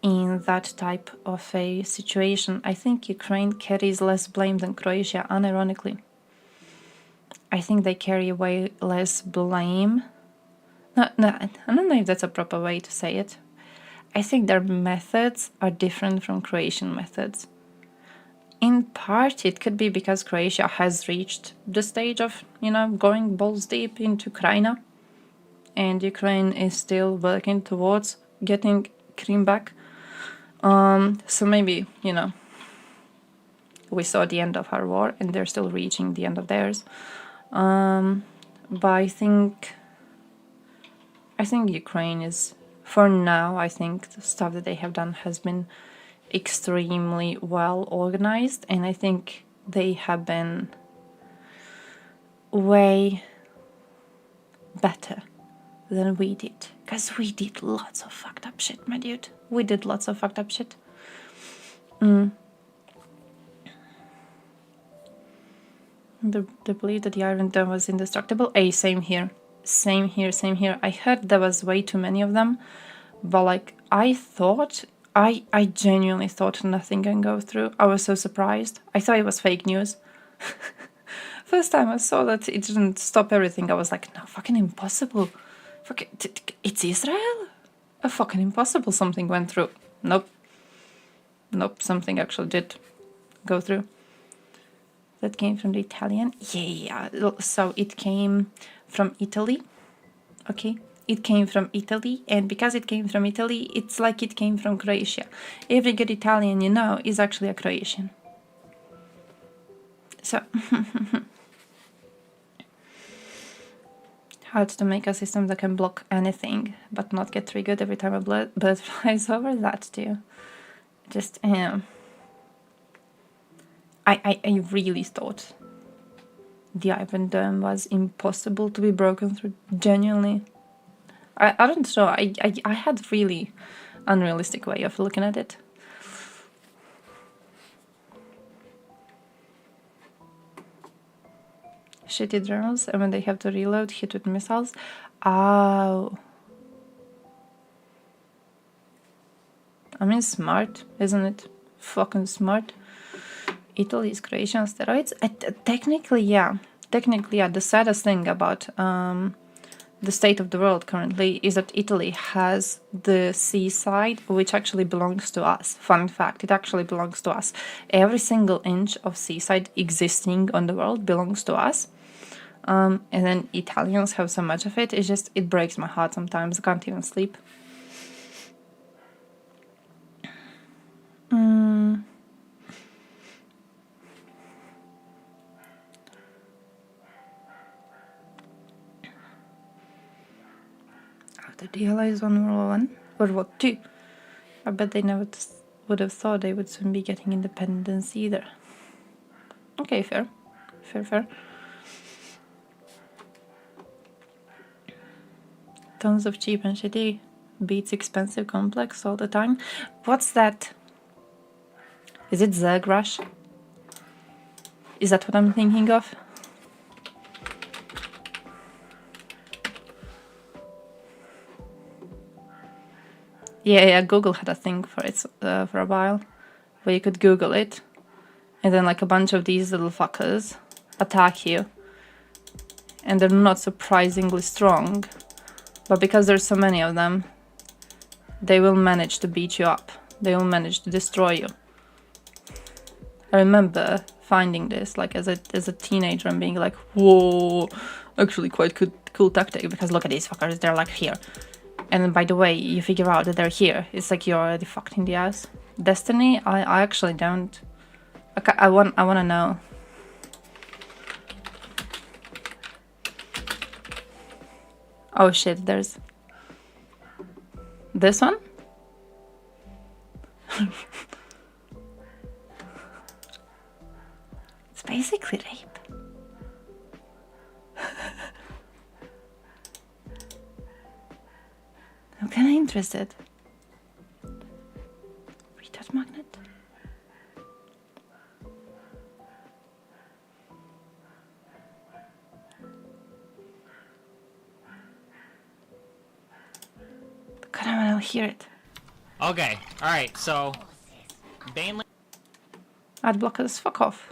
in that type of a situation. I think Ukraine carries less blame than Croatia, unironically. I think they carry way less blame. No, I don't know if that's a proper way to say it. I think their methods are different from Croatian methods. In part, it could be because Croatia has reached the stage of, you know, going balls deep into Crimea, and Ukraine is still working towards getting Crimea back. So maybe, you know, we saw the end of our war and they're still reaching the end of theirs. But I think Ukraine is, for now, I think the stuff that they have done has been extremely well organized, and I think they have been way better than we did. Because we did lots of fucked up shit, my dude. We did lots of fucked up shit. They believe that the Iron Dome was indestructible. Same here. Same here. I heard there was way too many of them. But like, I genuinely thought nothing can go through. I was so surprised. I thought it was fake news. First time I saw that it didn't stop everything, I was like, no, fucking impossible. It's Israel? Fucking impossible. Something went through. Nope, something actually did go through. That came from the Italian? Yeah. So it came from Italy. Okay. It came from Italy, and because it came from Italy, it's like it came from Croatia. Every good Italian you know is actually a Croatian. So, hard to make a system that can block anything, but not get triggered every time a bird flies over. That too. Just, I really thought the Iron Dome was impossible to be broken through, genuinely. I don't know, I had really unrealistic way of looking at it. Shitty drones, and when they have to reload, hit with missiles. Oh. I mean, smart, isn't it? Fucking smart. Italy is Croatian steroids? Technically, yeah. The saddest thing about the state of the world currently is that Italy has the seaside, which actually belongs to us. Fun fact, it actually belongs to us. Every single inch of seaside existing on the world belongs to us. And then Italians have so much of it, it breaks my heart sometimes. I can't even sleep. the DLIs on World War II. I bet they never would have thought they would soon be getting independence either. Okay, fair. Fair. Tons of cheap and shitty beats expensive complex all the time. What's that? Is it Zerg Rush? Is that what I'm thinking of? Yeah, Google had a thing for it for a while, where you could Google it, and then like a bunch of these little fuckers attack you, and they're not surprisingly strong, but because there's so many of them, they will manage to beat you up. They will manage to destroy you. I remember finding this like as a teenager and being like, whoa, actually quite cool tactic, because look at these fuckers, they're like here. And then by the way you figure out that they're here, it's like you're already fucked in the ass. Destiny, I actually don't. I want to know. Oh shit, there's this one. It's basically rape. I'm kind of interested. Retouch magnet. God, I want to hear it. Okay, alright, so Baneling. Ad blockers, fuck off.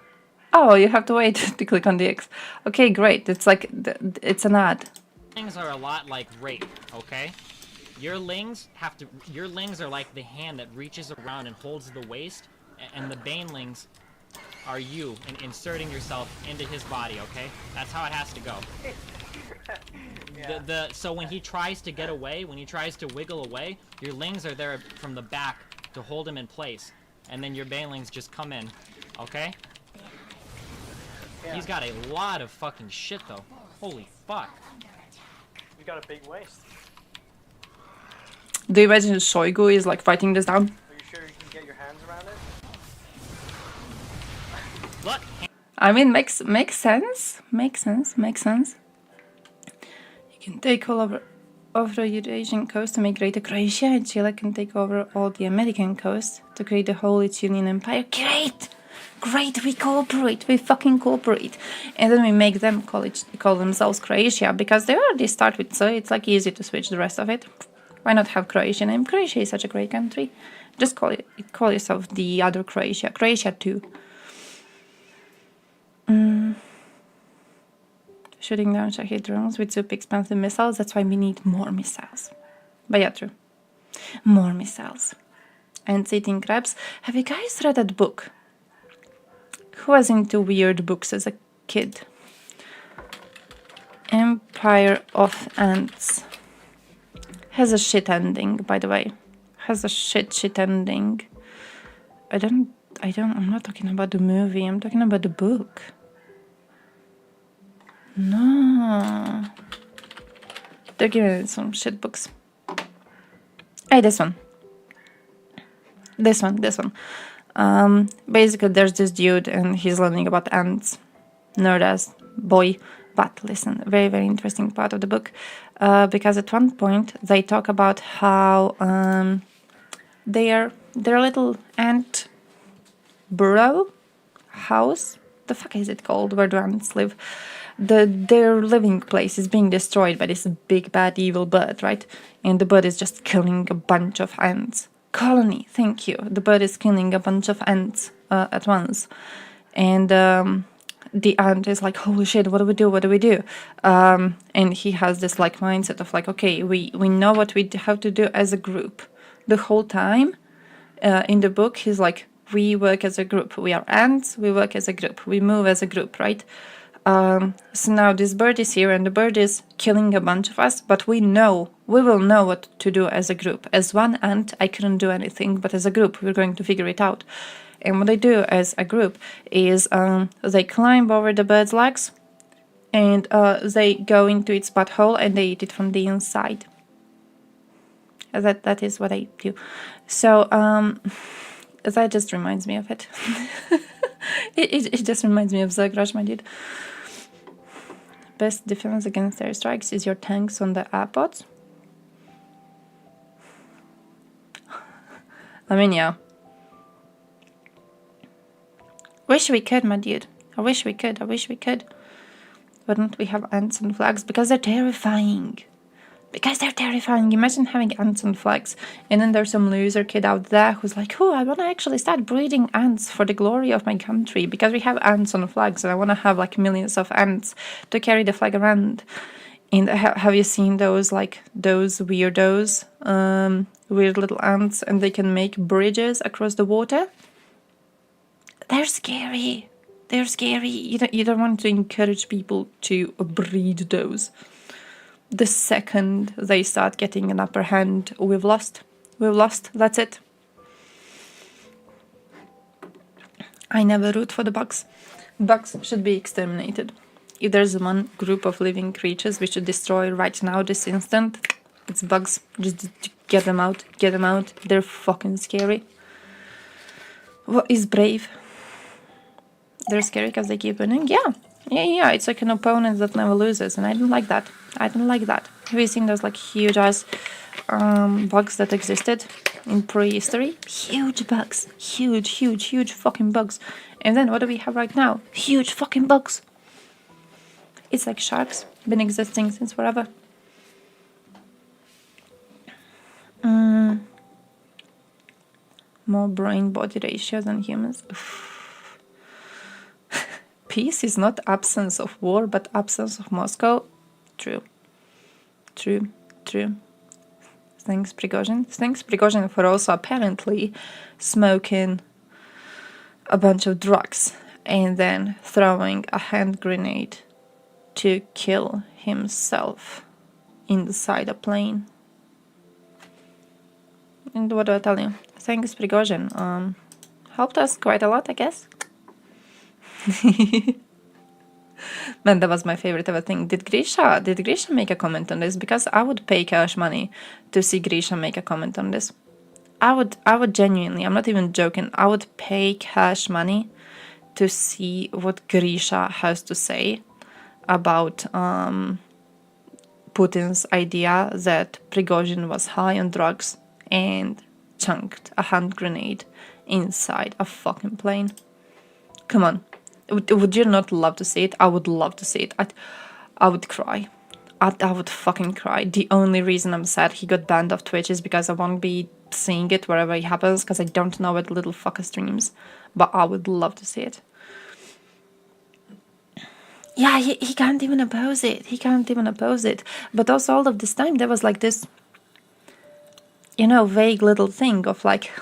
Oh, you have to wait to click on the X. Okay, great. It's like it's an ad. Lings are a lot like rape, okay? Your lings are like the hand that reaches around and holds the waist, and the banelings are you inserting yourself into his body, okay? That's how it has to go. Yeah. So when he tries to get away, when he tries to wiggle away, your lings are there from the back to hold him in place, and then your banelings just come in, okay? Yeah. He's got a lot of fucking shit though. Holy fuck. He's got a big waist. Do you imagine Shoigu is like fighting this down? Are you sure you can get your hands around it? Look. I mean, makes sense. Makes sense. You can take all over the Eurasian coast to make Greater Croatia, and Chile can take over all the American coast to create the whole Lithuanian Empire. Great, we cooperate, we fucking cooperate. And then we make them call themselves Croatia, because they already start with, so it's like easy to switch the rest of it. Why not have Croatian name? Croatia is such a great country. Just call yourself the other Croatia. Croatia 2. Shooting down Shahed drones with super expensive missiles. That's why we need more missiles. But yeah, true. More missiles. And eating crabs. Have you guys read that book? Who was into weird books as a kid? Empire of Ants. Has a shit ending, by the way. Has a shit ending. I'm not talking about the movie, I'm talking about the book. No. They're giving some shit books. Hey, this one. Basically, there's this dude and he's learning about ants. Nerd-ass boy. But listen, very, very interesting part of the book. Because at one point, they talk about how their little ant burrow house, the fuck is it called, where the ants live? Their living place is being destroyed by this big bad evil bird, right? And the bird is just killing a bunch of ants. Colony, thank you. The bird is killing a bunch of ants at once. And the ant is like, holy shit, what do we do? And he has this like mindset of like, okay, we know what we have to do as a group. The whole time in the book, he's like, we work as a group. We are ants, we work as a group. We move as a group, right? So now this bird is here and the bird is killing a bunch of us, but we will know what to do as a group. As one ant, I couldn't do anything, but as a group, we're going to figure it out. And what they do as a group is they climb over the bird's legs and they go into its butthole and they eat it from the inside. That is what I do. So that just reminds me of it. It just reminds me of Zagraj, my dude. Best defense against airstrikes is your tanks on the airports. I mean, yeah. Wish we could, my dude. I wish we could. I wish we could. Wouldn't we have ants and flags? Because they're terrifying. Because they're terrifying. Imagine having ants and flags. And then there's some loser kid out there who's like, oh, I want to actually start breeding ants for the glory of my country. Because we have ants on flags. And I want to have like millions of ants to carry the flag around. And have you seen those, like, those weirdos? Weird little ants. And they can make bridges across the water. They're scary. They're scary. You don't want to encourage people to breed those. The second they start getting an upper hand, we've lost. We've lost. That's it. I never root for the bugs. Bugs should be exterminated. If there's one group of living creatures we should destroy right now, this instant, it's bugs. Just get them out. Get them out. They're fucking scary. What is brave? They're scary because they keep winning? Yeah, it's like an opponent that never loses, and I don't like that. I don't like that. Have you seen those like huge ass bugs that existed in prehistory? Huge bugs. Huge fucking bugs. And then what do we have right now? Huge fucking bugs. It's like sharks. Been existing since forever. More brain-body ratio than humans. Peace is not absence of war, but absence of Moscow. True. Thanks, Prigozhin. Thanks, Prigozhin, for also apparently smoking a bunch of drugs and then throwing a hand grenade to kill himself inside a plane. And what do I tell you? Thanks, Prigozhin. Helped us quite a lot, I guess. Man, that was my favorite ever thing. Did Grisha make a comment on this? Because I would pay cash money to see Grisha make a comment on this. I would genuinely, I'm not even joking, I would pay cash money to see what Grisha has to say about Putin's idea that Prigozhin was high on drugs and chunked a hand grenade inside a fucking plane. Come on. Would you not love to see it? I would love to see it. I would cry. I would fucking cry. The only reason I'm sad he got banned off Twitch is because I won't be seeing it wherever it happens because I don't know what little fucker streams. But I would love to see it. Yeah, he can't even oppose it. He can't even oppose it. But also all of this time there was like this, vague little thing of like,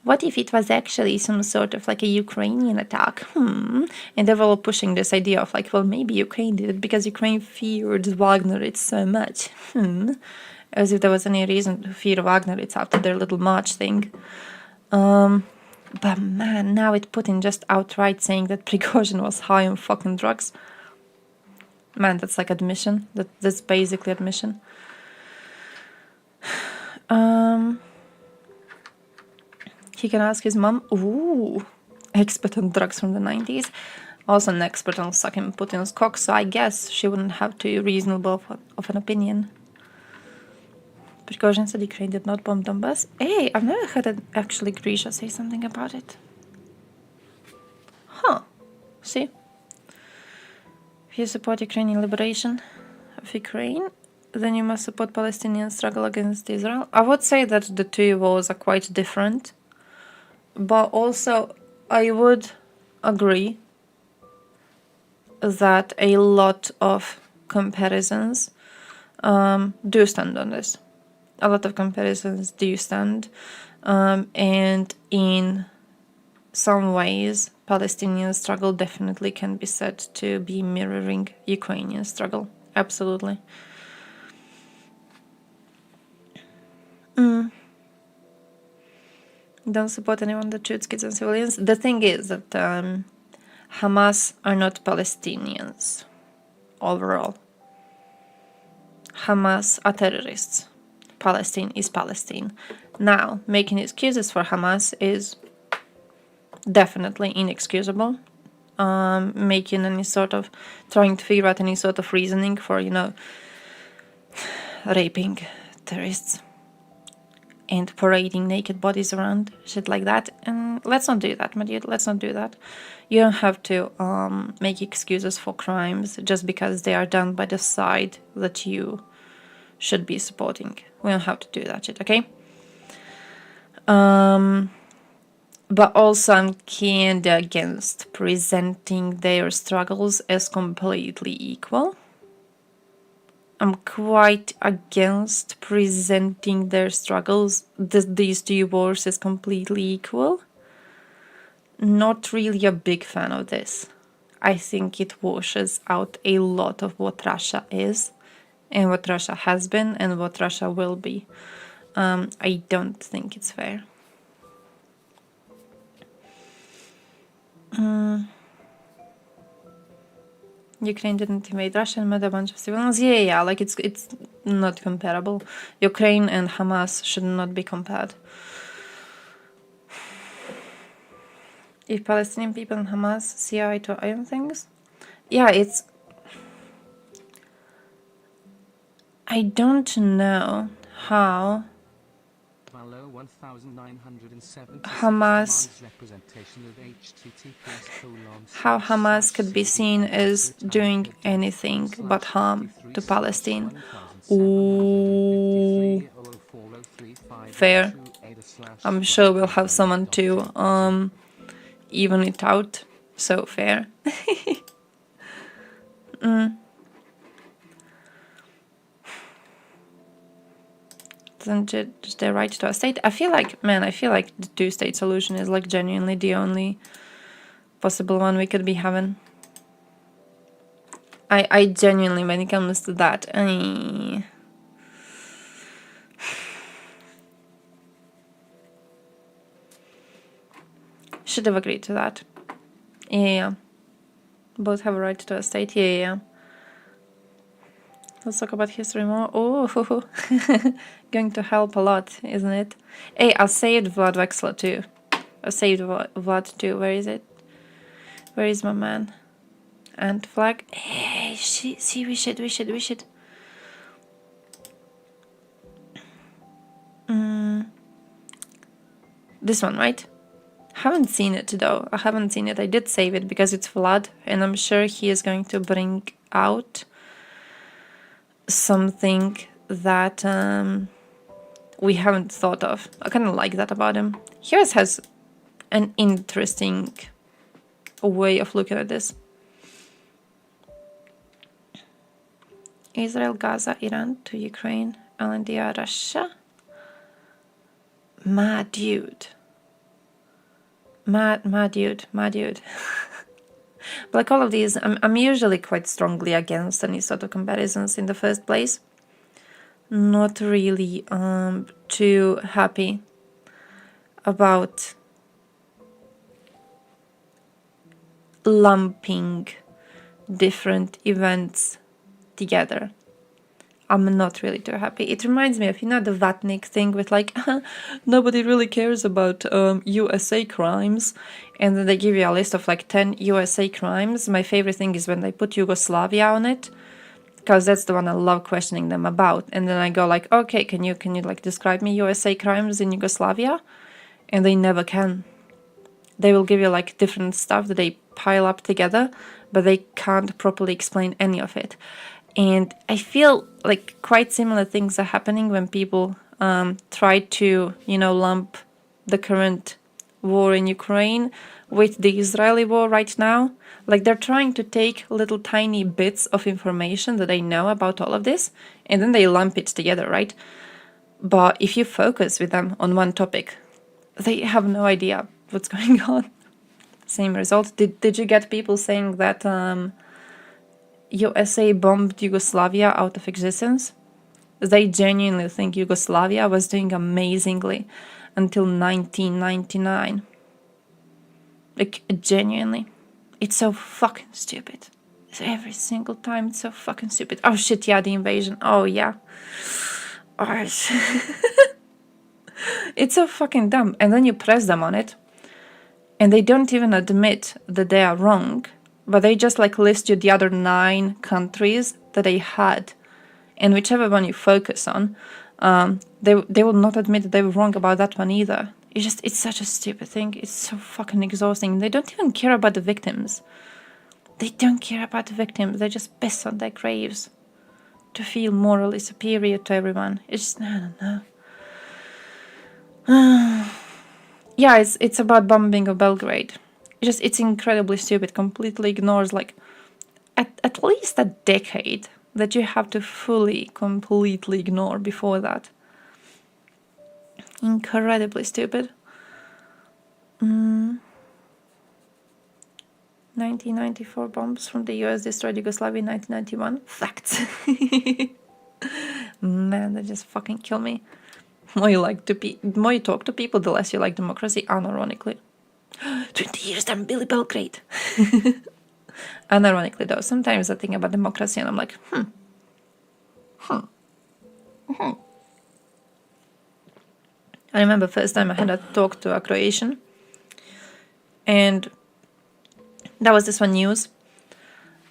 what if it was actually some sort of like a Ukrainian attack? And they were all pushing this idea of like, well, maybe Ukraine did it because Ukraine feared Wagner so much. As if there was any reason to fear Wagner. It's after their little march thing. But man, now it Putin just outright saying that Prigozhin was high on fucking drugs. Man, that's like admission. That's basically admission. He can ask his mom. Ooh, expert on drugs from the 90s. Also an expert on sucking Putin's cock, so I guess she wouldn't have too reasonable of an opinion. Prigozhin said Ukraine did not bomb Donbass. Hey, I've never heard actually Grisha say something about it. Huh. See? If you support Ukrainian liberation of Ukraine, then you must support Palestinian struggle against Israel. I would say that the two wars are quite different. But also, I would agree that a lot of comparisons do stand on this. A lot of comparisons do stand. And in some ways, Palestinian struggle definitely can be said to be mirroring Ukrainian struggle. Absolutely. Don't support anyone that shoots kids and civilians. The thing is that Hamas are not Palestinians overall. Hamas are terrorists. Palestine is Palestine. Now, making excuses for Hamas is definitely inexcusable. Making any sort of, trying to figure out any sort of reasoning for, you know, raping terrorists and parading naked bodies around, shit like that. And let's not do that, my dude, let's not do that. You don't have to make excuses for crimes just because they are done by the side that you should be supporting. We don't have to do that shit, okay? But also I'm kinda against presenting their struggles as completely equal. I'm quite against presenting their struggles, these two wars, as completely equal. Not really a big fan of this. I think it washes out a lot of what Russia is, and what Russia has been, and what Russia will be. I don't think it's fair. Ukraine didn't invade Russia and murder a bunch of civilians. Yeah, like it's not comparable. Ukraine and Hamas should not be compared. If Palestinian people and Hamas see eye to eye on things, yeah, it's. I don't know how Hamas could be seen as doing anything but harm to Palestine. Ooh, fair. I'm sure we'll have someone to even it out. So fair. Isn't it just the right to a state? I feel like the two-state solution is like genuinely the only possible one we could be having. I genuinely, when it comes to that, should have agreed to that. Yeah. Both have a right to a state. Yeah. Let's talk about history more. Oh, going to help a lot, isn't it? Hey, I saved Vlad Vexler too. I saved Vlad too. Where is it? Where is my man? And flag. Hey, see, we should. This one, right? Haven't seen it though. I haven't seen it. I did save it because it's Vlad, and I'm sure he is going to bring out something that we haven't thought of. I kind of like that about him. He always has an interesting way of looking at this. Israel, Gaza, Iran to Ukraine, India, Russia. Mad dude. Mad dude. But like all of these, I'm usually quite strongly against any sort of comparisons in the first place. Not really too happy about lumping different events together. I'm not really too happy. It reminds me of, you know, the Vatnik thing with like, nobody really cares about USA crimes. And then they give you a list of like 10 USA crimes. My favorite thing is when they put Yugoslavia on it, because that's the one I love questioning them about. And then I go like, okay, can you like describe me USA crimes in Yugoslavia? And they never can. They will give you like different stuff that they pile up together, but they can't properly explain any of it. And I feel like quite similar things are happening when people try to, you know, lump the current war in Ukraine with the Israeli war right now. Like they're trying to take little tiny bits of information that they know about all of this, and then they lump it together, right? But if you focus with them on one topic, they have no idea what's going on. Same result. Did you get people saying that USA bombed Yugoslavia out of existence? They genuinely think Yugoslavia was doing amazingly until 1999. Like, genuinely. It's so fucking stupid. Every single time it's so fucking stupid. Oh shit, yeah, the invasion. Oh yeah. It's so fucking dumb. And then you press them on it, and they don't even admit that they are wrong, but they just like list you the other 9 countries that they had, and whichever one you focus on, they will not admit that they were wrong about that one either. It's such a stupid thing. It's so fucking exhausting. They don't even care about the victims. They don't care about the victims. They just piss on their graves to feel morally superior to everyone. It's just, I don't know. Yeah, it's about bombing of Belgrade. It's incredibly stupid. Completely ignores like at least a decade that you have to completely ignore before that. Incredibly stupid. 1994 bombs from the US destroyed Yugoslavia in 1991. Facts. Man, they just fucking kill me. The more you talk to people, the less you like democracy, unironically. 20 years damn Billy Belgrade. Unironically though, sometimes I think about democracy and I'm like, I remember first time I had a talk to a Croatian, and that was this one news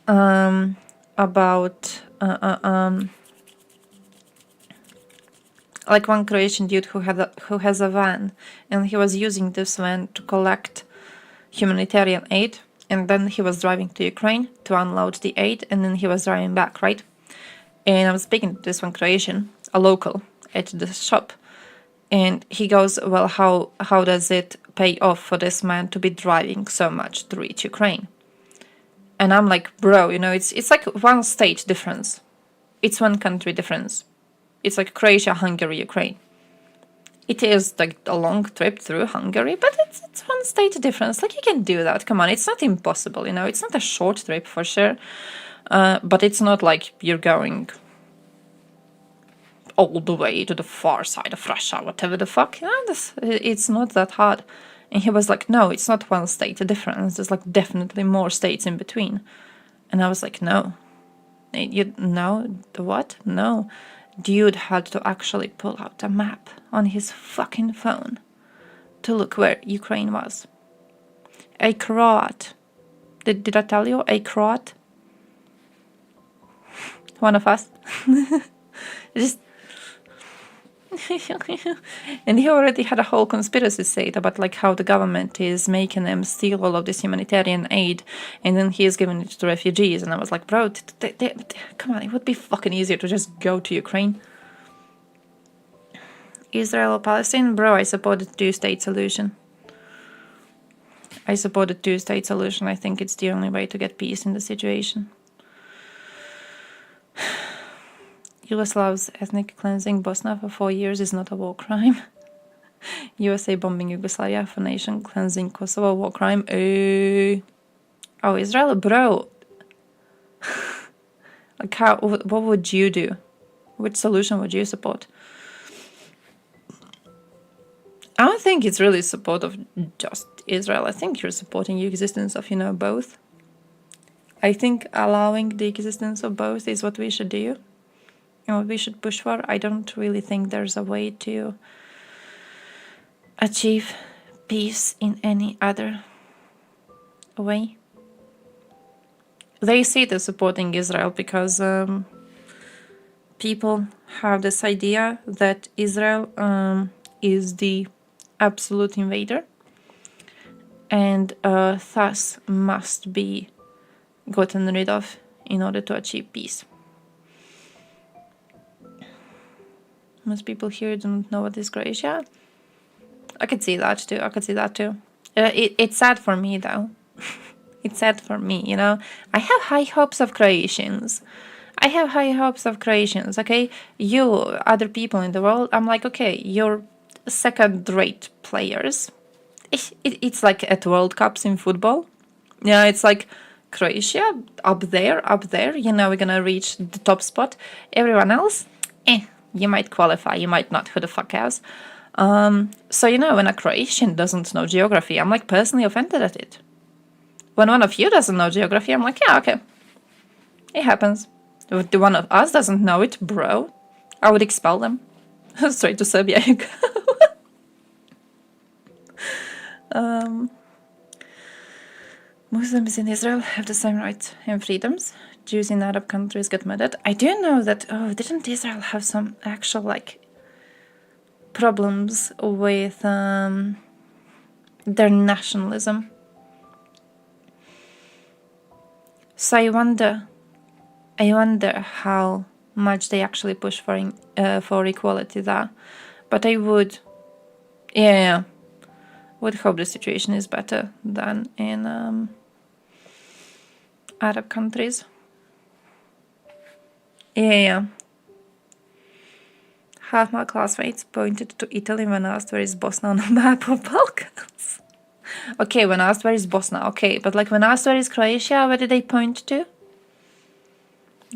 about like one Croatian dude who has a van, and he was using this van to collect humanitarian aid, and then he was driving to Ukraine to unload the aid, and then he was driving back, right? And I was speaking to this one Croatian, a local, at the shop, and he goes, well, how does it pay off for this man to be driving so much to reach Ukraine? And I'm like, bro, you know, it's like one state difference. It's one country difference. It's like Croatia, Hungary, Ukraine. It is like a long trip through Hungary, but it's one state difference. Like, you can do that. Come on, it's not impossible, you know. It's not a short trip for sure, but it's not like you're going all the way to the far side of Russia, whatever the fuck. You know, it's not that hard. And he was like, no, it's not one state difference. There's like definitely more states in between. And I was like, no. What? No. Dude had to actually pull out a map on his fucking phone to look where Ukraine was. A Croat. Did I tell you? A Croat? One of us. Just... And he already had a whole conspiracy state about like how the government is making them steal all of this humanitarian aid, and then he is giving it to refugees. And I was like, bro, come on, it would be fucking easier to just go to Ukraine. Israel or Palestine? Bro, I support the two-state solution. I support the two-state solution. I think it's the only way to get peace in the situation. Yugoslav's ethnic cleansing Bosnia for 4 years is not a war crime. USA bombing Yugoslavia for nation cleansing Kosovo, war crime. Oh, Israel, bro. Like, what would you do? Which solution would you support? I don't think it's really support of just Israel. I think you're supporting the existence of, both. I think allowing the existence of both is what we should do. And what we should push for. I don't really think there's a way to achieve peace in any other way. They see it as supporting Israel because people have this idea that Israel is the absolute invader and thus must be gotten rid of in order to achieve peace. Most people here don't know what is Croatia. I could see that too. It's sad for me though. It's sad for me, I have high hopes of Croatians. Okay? You, other people in the world, I'm like, okay, you're second-rate players. It's like at World Cups in football. Yeah, it's like Croatia, up there, we're gonna reach the top spot. Everyone else, you might qualify, you might not, who the fuck cares? So, when a Croatian doesn't know geography, I'm like personally offended at it. When one of you doesn't know geography, I'm like, yeah, okay. It happens. If the one of us doesn't know it, bro, I would expel them. Straight to Serbia you go. Muslims in Israel have the same rights and freedoms. Jews in Arab countries get murdered. I do know that, didn't Israel have some actual, like, problems with their nationalism? So I wonder how much they actually push for equality there. But I would hope the situation is better than in Arab countries. Half my classmates pointed to Italy when asked where is Bosnia on the map of Balkans. Okay, when asked where is Bosnia, okay, but like when asked where is Croatia, where did they point to?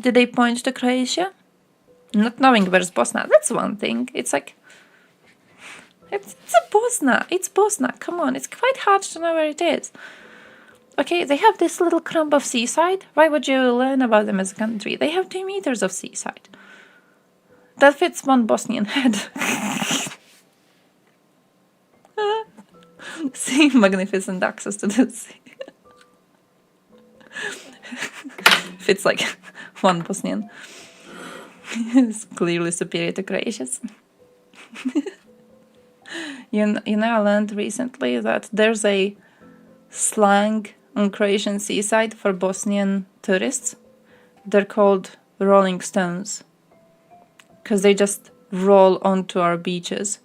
Did they point to Croatia? Not knowing where's Bosnia, that's one thing. It's like, it's a Bosnia, it's Bosnia, come on, it's quite hard to know where it is. Okay, they have this little crumb of seaside. Why would you learn about them as a country? They have 2 meters of seaside. That fits one Bosnian head. See, magnificent access to the sea. Fits like one Bosnian. It's clearly superior to Croatia's. You know, I learned recently that there's a slang on Croatian seaside for Bosnian tourists. They're called rolling stones because they just roll onto our beaches,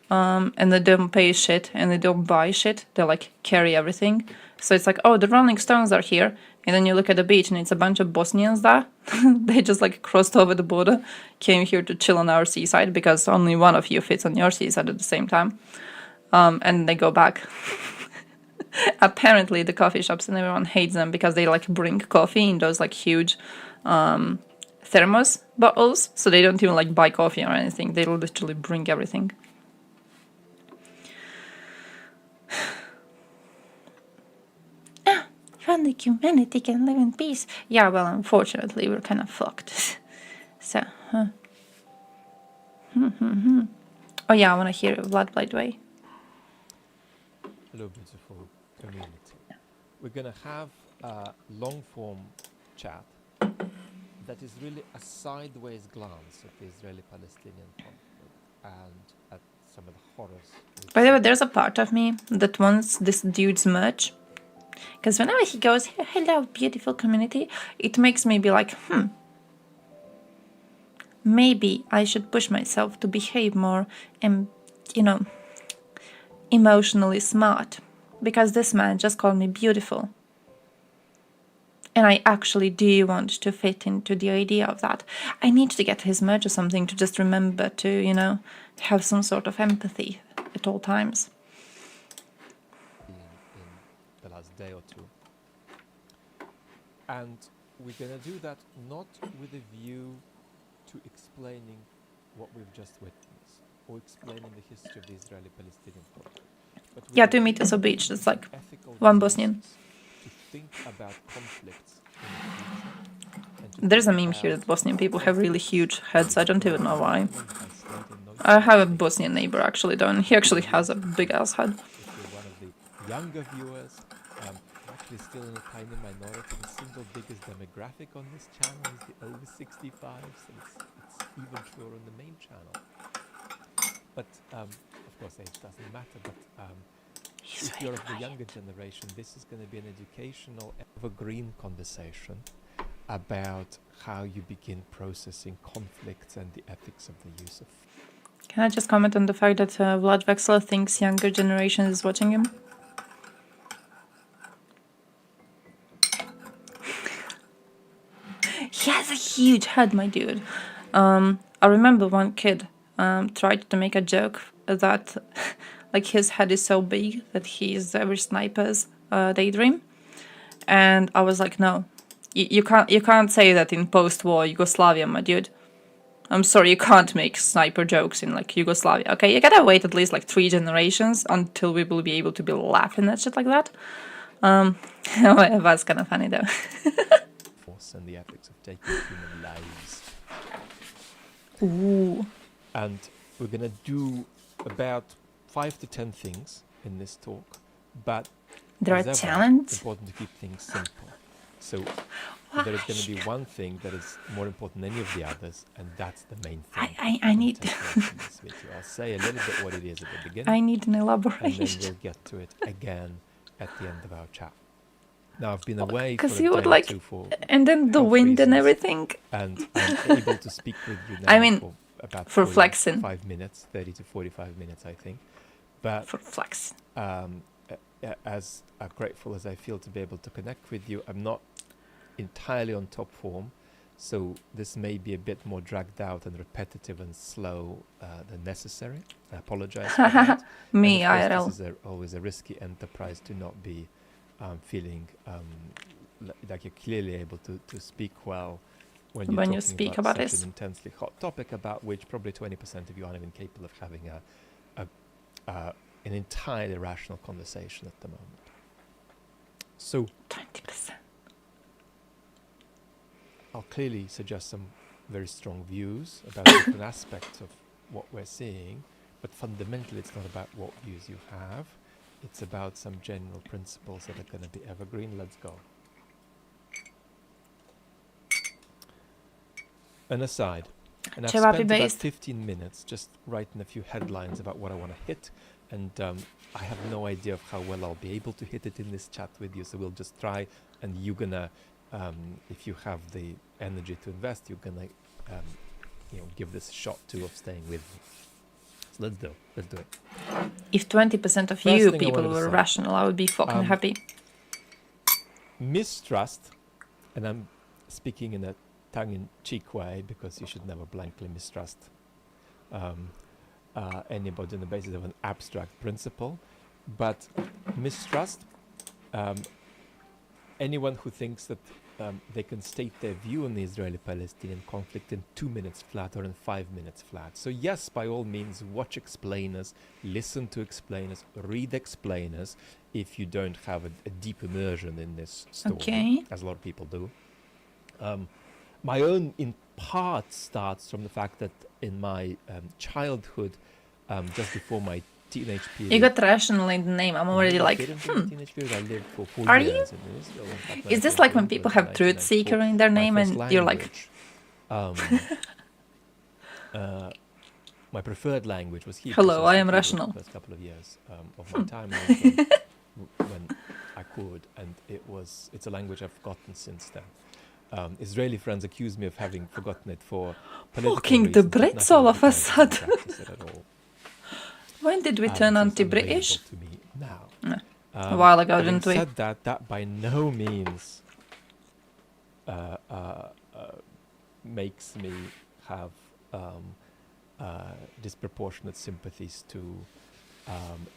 and they don't pay shit and they don't buy shit. They like carry everything. So it's like, oh, the Rolling Stones are here, and then you look at the beach and it's a bunch of Bosnians there. They just like crossed over the border, came here to chill on our seaside because only one of you fits on your seaside at the same time, and they go back. Apparently the coffee shops and everyone hates them because they like bring coffee in those like huge thermos bottles, so they don't even like buy coffee or anything. They literally bring everything. If only humanity can live in peace. Yeah, well, unfortunately we're kind of fucked. So oh yeah, I want to hear Vlad Blightway. Hello, beautiful community. We're going to have a long-form chat that is really a sideways glance at the Israeli-Palestinian conflict and at some of the horrors. By the way, there's a part of me that wants this dude's merch. Because whenever he goes, hello, beautiful community, it makes me be like, maybe I should push myself to behave more and, you know, emotionally smart. Because this man just called me beautiful. And I actually do want to fit into the idea of that. I need to get his merch or something to just remember to, you know, have some sort of empathy at all times. In the last day or two. And we're going to do that not with a view to explaining what we've just witnessed or explaining the history of the Israeli-Palestinian conflict. Yeah, 2 meters of beach, that's like one Bosnian. To think about conflicts There's a meme here that Bosnian people have really huge heads. I don't even know why. I have a Bosnian neighbor actually, though, and he actually has a big ass head. If you're one of the younger viewers, actually still in a tiny minority. The single biggest demographic on this channel is the over 65, so it's even truer on the main channel. But of course age doesn't matter, but if you're of the younger generation, this is going to be an educational evergreen conversation about how you begin processing conflicts and the ethics of the use of. Can I just comment on the fact that Vlad Vexler thinks younger generation is watching him? He has a huge head, my dude. I remember one kid tried to make a joke that like his head is so big that he is every sniper's daydream, and I was like, no, you can't say that in post-war Yugoslavia, my dude. I'm sorry, you can't make sniper jokes in like Yugoslavia. Okay, you gotta wait at least like 3 generations until we will be able to be laughing at shit like that. That's kind of funny though. Force and the ethics of taking human lives. Ooh. And we're going to do about 5 to 10 things in this talk, but There are as ever, talents. it's important to keep things simple. So there is going to be one thing that is more important than any of the others, and that's the main thing. I need. This video. I'll say a little bit what it is at the beginning. I need an And then elaboration. we'll get to it again at the end of our chat. Now, I've been away for Because a you day would or like, two for and then the health wind and reasons, everything. and I'm able to speak with you now I mean, for about for flexing. 45 minutes, 30 to 45 minutes, I think. But for flex. As grateful as I feel to be able to connect with you, I'm not entirely on top form, so this may be a bit more dragged out and repetitive and slow than necessary. I apologize for that. Me, and of IRL. course, this is always a risky enterprise to not be feeling like you're clearly able to speak well when you're When talking you speak about such this. an intensely hot topic about which probably 20% of you aren't even capable of having an entirely rational conversation at the moment. So 20%. I'll clearly suggest some very strong views about different aspects of what we're seeing, but fundamentally it's not about what views you have, it's about some general principles that are going to be evergreen. Let's go. An aside, and I've Cevapy spent about based. 15 minutes just writing a few headlines about what I want to hit, and I have no idea of how well I'll be able to hit it in this chat with you, so we'll just try, and you're gonna, if you have the energy to invest, you're gonna, give this a shot too of staying with me. So let's do it. If 20% of First you thing I people wanted to were say, rational, I would be fucking happy. Mistrust, and I'm speaking in a tongue-in-cheek way because you should never blankly mistrust anybody on the basis of an abstract principle, but mistrust anyone who thinks that they can state their view on the Israeli-Palestinian conflict in 2 minutes flat or in 5 minutes flat. So yes, by all means, watch explainers, listen to explainers, read explainers if you don't have a deep immersion in this story, Okay. as a lot of people do. My own, in part, starts from the fact that in my childhood, just before my teenage period... You got rational in the name. I'm already like, Teenage period, I lived for 4 Are years you? in Israel. In fact, Is this 1940 like when people have truth seeker in their my name first and you're like, language, my preferred language was Hebrew. Hello, so I am spoke Hebrew rational. for the first couple of years of my time when I could, and it's a language I've forgotten since then. Israeli friends accuse me of having forgotten it for political fucking the reasons, but Brits nothing all of a I didn't sudden. practice it at all. When did we So turn it's anti-British? unavailable to me now. No. A while ago, Having didn't we? said that, that by no means makes me have disproportionate sympathies to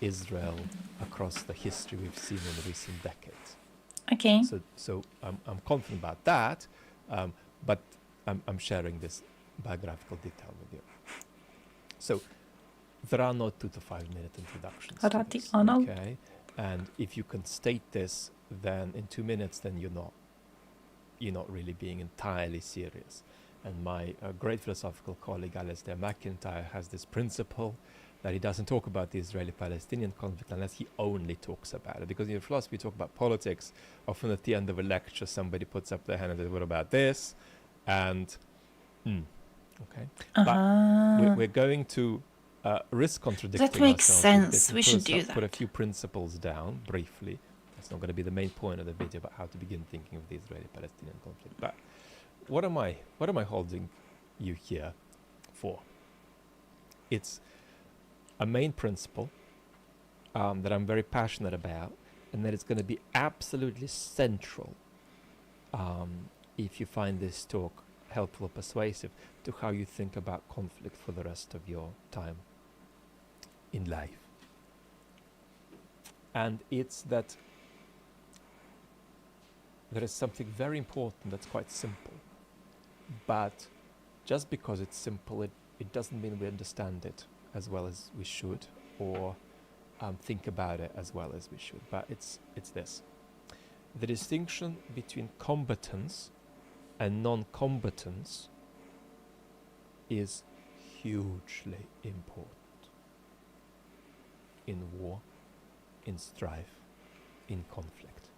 Israel across the history we've seen in the recent decades. Okay. So I'm confident about that, but I'm sharing this biographical detail with you. So there are no 2 to 5 minute introductions. to Rati this, Anal. okay? And if you can state this, then in 2 minutes, then you're not really being entirely serious. And my great philosophical colleague Alistair McIntyre has this principle that he doesn't talk about the Israeli-Palestinian conflict unless he only talks about it. Because in philosophy, you talk about politics. Often at the end of a lecture, somebody puts up their hand and says, what about this? And, okay. But we're going to risk contradicting That makes ourselves with this sense. and We should do put a that. few principles down briefly. That's not going to be the main point of the video about how to begin thinking of the Israeli-Palestinian conflict. But what am I holding you here for? It's a main principle that I'm very passionate about, and that it's going to be absolutely central if you find this talk helpful or persuasive to how you think about conflict for the rest of your time in life. And it's that there is something very important that's quite simple, but just because it's simple, it doesn't mean we understand it as well as we should, or think about it as well as we should. But it's this: the distinction between combatants and non-combatants is hugely important in war, in strife, in conflict.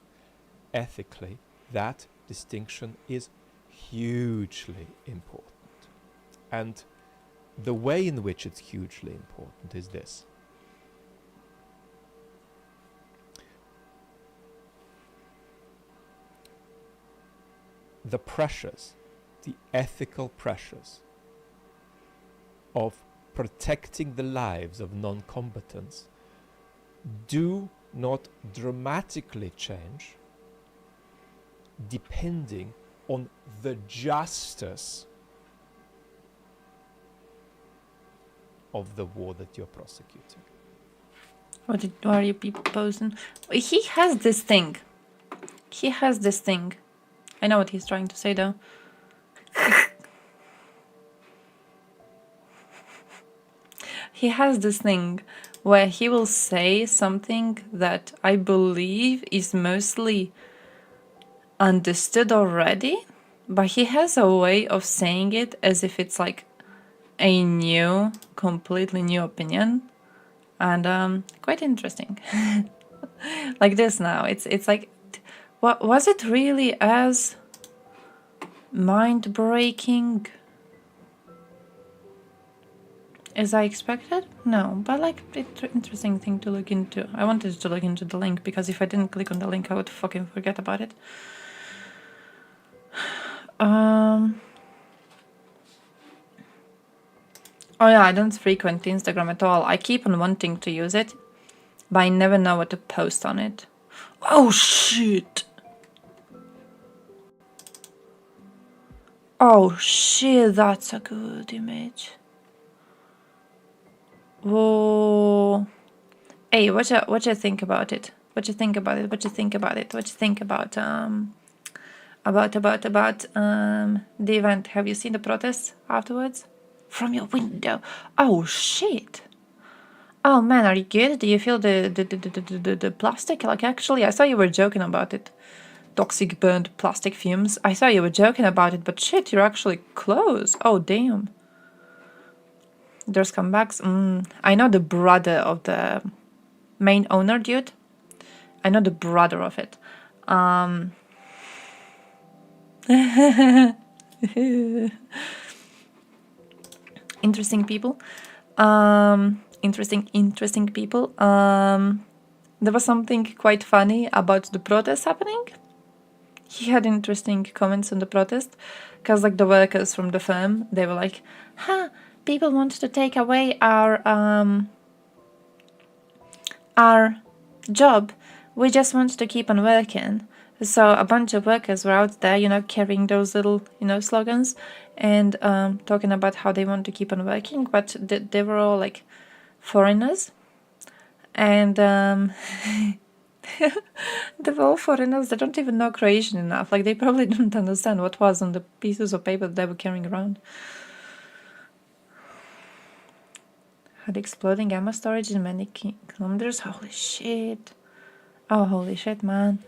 Ethically, that distinction is hugely important. And the way in which it's hugely important is this. The pressures, the ethical pressures of protecting the lives of non-combatants do not dramatically change depending on the justice of the war that you're prosecuting. What are you people posing? He has this thing. He has this thing. I know what he's trying to say though. He has this thing where he will say something that I believe is mostly understood already, but he has a way of saying it as if it's like a new, completely new opinion, and quite interesting. Like this now, it's like, what was it really as mind-breaking as I expected? No, but like, it's an interesting thing to look into. I wanted to look into the link, because if I didn't click on the link, I would fucking forget about it. Oh yeah, I don't frequent Instagram at all. I keep on wanting to use it, but I never know what to post on it. Oh shit! Oh shit, that's a good image. Whoa. Hey, what you think about it? What you think about it? What you think about it? What you think about the event? Have you seen the protests afterwards? From your window. Oh shit. Oh man, are you good? Do you feel the plastic? Like, actually, I saw you were joking about it. Toxic burned plastic fumes. I saw you were joking about it, but shit, you're actually close. Oh damn. There's comebacks. I know the brother of the main owner, dude. I know the brother of it. Interesting people. Interesting people. There was something quite funny about the protest happening. He had interesting comments on the protest, because like the workers from the firm, they were like, people want to take away our job. We just want to keep on working. So a bunch of workers were out there, you know, carrying those little, you know, slogans and talking about how they want to keep on working, but they were all like foreigners. And they were all foreigners. They don't even know Croatian enough. Like, they probably don't understand what was on the pieces of paper they were carrying around. Had exploding ammo storage in many kilometers. Holy shit. Oh, holy shit, man.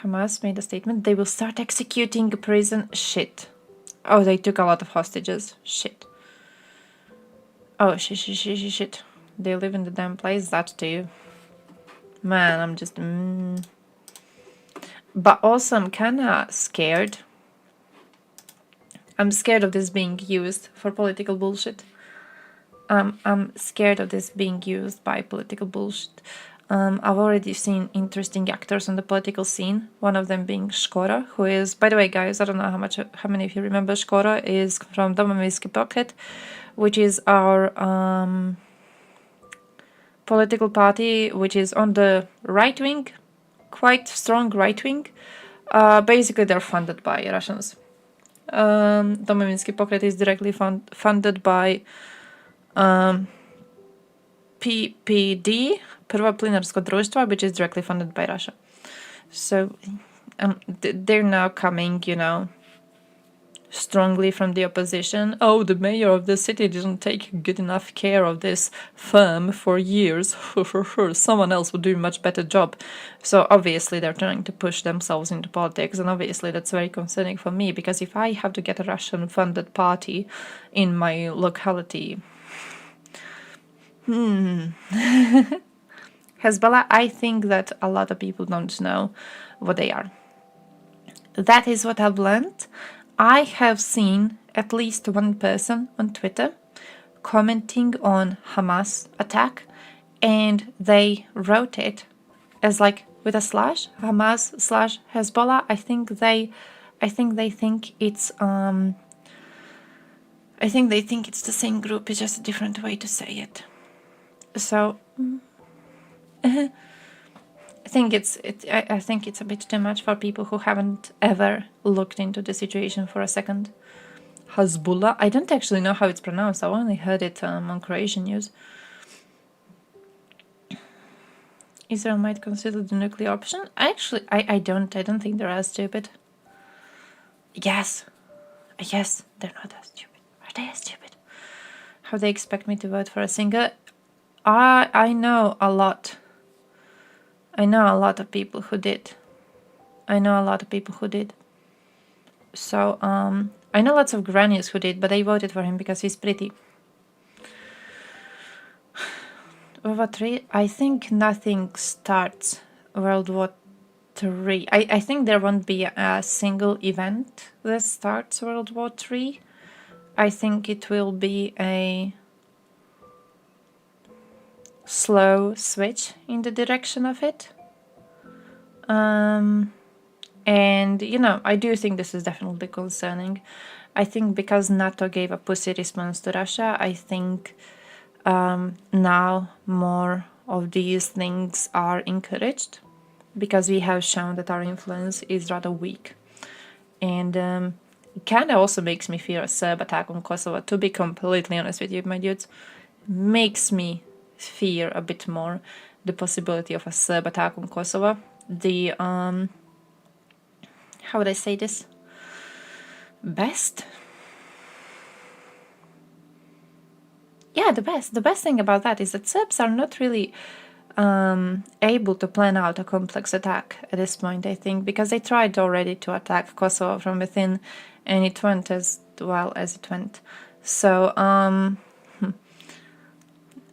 Hamas made a statement. They will start executing prison. Shit. Oh, they took a lot of hostages. Shit. Oh, shit. They live in the damn place. That too. Man, I'm just... But also, I'm kinda scared. I'm scared of this being used for political bullshit. I'm scared of this being used by political bullshit. I've already seen interesting actors on the political scene. One of them being Škora, who is, by the way, guys, I don't know how many of you remember Škora, is from Domovinski Pokret, which is our political party, which is on the right wing, quite strong right wing. Basically, they're funded by Russians. Domovinski Pokret is directly funded by PPD, Prvo Plinarsko Društvo, which is directly funded by Russia. So they're now coming, you know, strongly from the opposition. Oh, the mayor of the city didn't take good enough care of this firm for years. Someone else would do a much better job. So obviously they're trying to push themselves into politics, and obviously that's very concerning for me, because if I have to get a Russian-funded party in my locality, Hezbollah, I think that a lot of people don't know what they are. That is what I've learned. I have seen at least one person on Twitter commenting on Hamas attack, and they wrote it as like with a slash, Hamas/Hezbollah. I think they think it's the same group. It's just a different way to say it. So I think it's a bit too much for people who haven't ever looked into the situation for a second. Hezbollah, I don't actually know how it's pronounced. I only heard it on Croatian news. Israel might consider the nuclear option. Actually, I don't think they're as stupid. Yes, they're not as stupid. Are they as stupid? How they expect me to vote for a singer? I know a lot. I know a lot of people who did. So, I know lots of grannies who did, but they voted for him because he's pretty. World War III, I think nothing starts World War III. I think there won't be a single event that starts World War III. I think it will be a slow switch in the direction of it. And, you know, I do think this is definitely concerning. I think because NATO gave a pussy response to Russia, I think now more of these things are encouraged, because we have shown that our influence is rather weak. And it kind of also makes me fear a Serb attack on Kosovo, to be completely honest with you, my dudes. Makes me fear a bit more the possibility of a Serb attack on Kosovo. The, how would I say this? Best? Yeah, the best thing about that is that Serbs are not really able to plan out a complex attack at this point, I think, because they tried already to attack Kosovo from within, and it went as well as it went. So,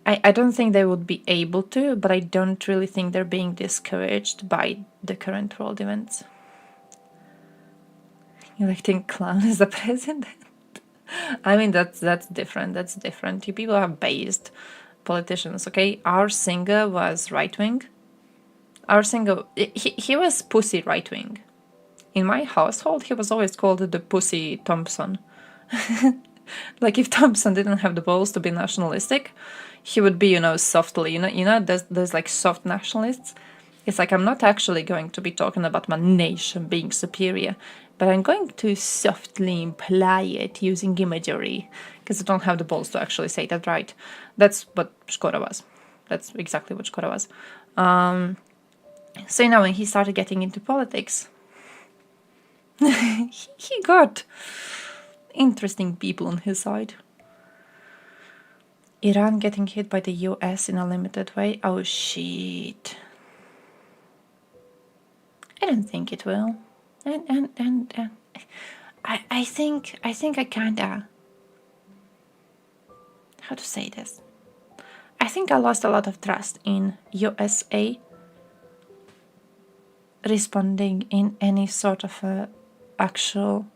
I don't think they would be able to, but I don't really think they're being discouraged by the current world events. Electing clown as the president? I mean, that's different. That's different. You people have based politicians, okay? Our singer was right-wing. Our singer, he was pussy right-wing. In my household, he was always called the Pussy Thompson. Like, if Thompson didn't have the balls to be nationalistic, he would be, you know, softly, you know, there's like soft nationalists. It's like, I'm not actually going to be talking about my nation being superior, but I'm going to softly imply it using imagery, because I don't have the balls to actually say that right. That's what Škoda was. That's exactly what Škoda was. So, you know, when he started getting into politics, he got interesting people on his side. Iran getting hit by the US in a limited way. Oh, shit. I don't think it will. And I think I kinda, how to say this? I think I lost a lot of trust in USA responding in any sort of a actual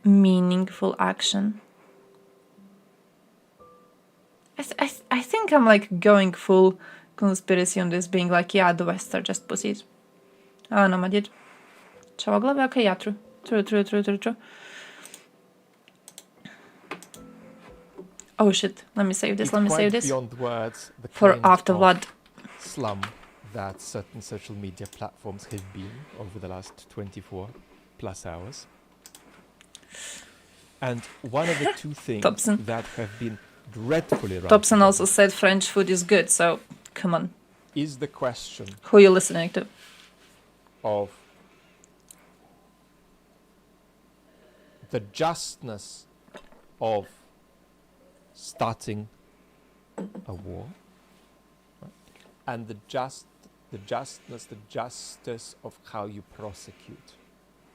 meaningful action. I think I'm like going full conspiracy on this, being like, yeah, the West are just pussies. Oh no, my dude. Čavoglave? Okay, yeah, true. True. Oh shit, let me save this, Beyond words, the for kind afterward. Of slum that certain social media platforms have been over the last 24 plus hours. And one of the two things that have been dreadfully wrong. Thompson also said French food is good, so come on. Is the question who are you listening to? Of the justness of starting a war, right? And the justice of how you prosecute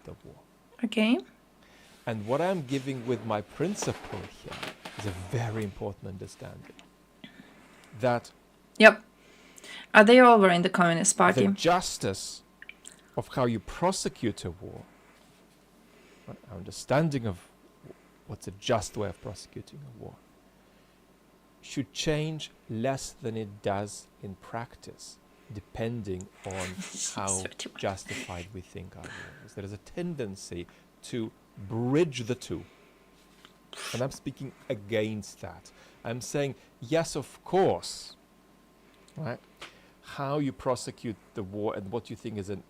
the war. Okay. And what I'm giving with my principle here is a very important understanding. That Yep. They all were in the Communist Party. the justice of how you prosecute a war, right, our understanding of what's a just way of prosecuting a war, should change less than it does in practice, depending on how justified we think our war is. There is a tendency to bridge the two. And I'm speaking against that. I'm saying, yes, of course, right? How you prosecute the war and what you think is an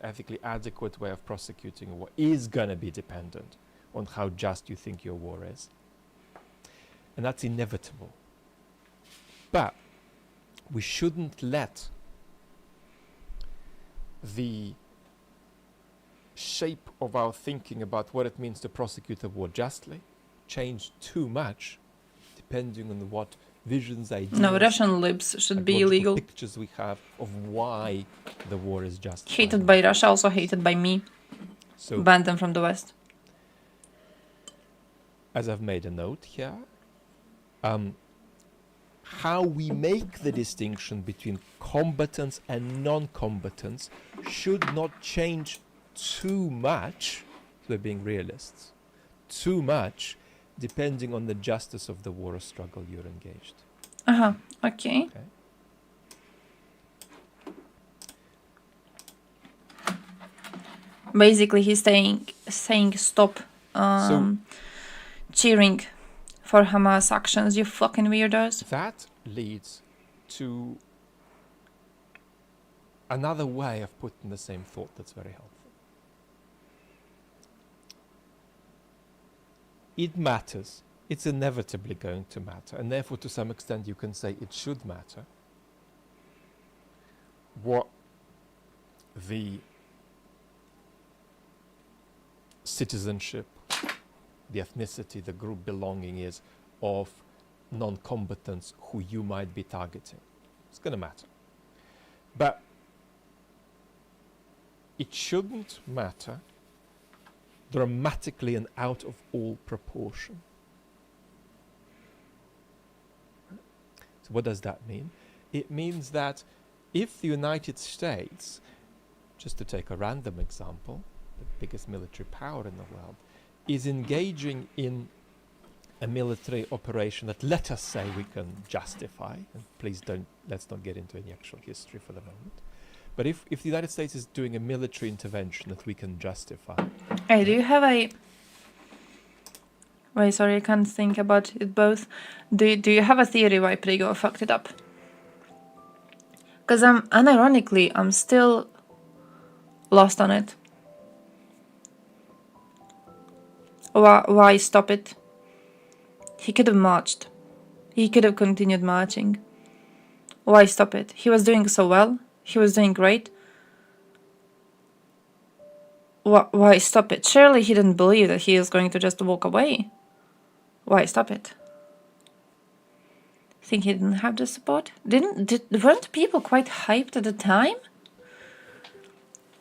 ethically adequate way of prosecuting a war is going to be dependent on how just you think your war is. And that's inevitable. But we shouldn't let the shape of our thinking about what it means to prosecute a war justly change too much, depending on what visions, ideas, No, Russian libs should be illegal. pictures we have of why the war is just. Hated by Russia, also hated by me. So, Banned them from the West. as I've made a note here, how we make the distinction between combatants and non-combatants should not change too much, we're being realists, too much, depending on the justice of the war or struggle you're engaged. Okay. Basically, he's saying stop cheering for Hamas actions, you fucking weirdos. That leads to another way of putting the same thought that's very helpful. It matters. It's inevitably going to matter. And therefore, to some extent, you can say it should matter what the citizenship, the ethnicity, the group belonging is of non-combatants who you might be targeting. It's going to matter. But it shouldn't matter dramatically and out of all proportion. So what does that mean? It means that if the United States, just to take a random example, the biggest military power in the world, is engaging in a military operation that, let us say, we can justify, and please let's not get into any actual history for the moment. But if the United States is doing a military intervention that we can justify. Hey, do you have a... Wait, sorry, I can't think about it both. Do you have a theory why Prigozhin fucked it up? Because unironically, I'm still lost on it. Why stop it? He could have marched. He could have continued marching. Why stop it? He was doing so well. He was doing great. Why stop it? Surely he didn't believe that he was going to just walk away. Why stop it? Think he didn't have the support? Weren't people quite hyped at the time?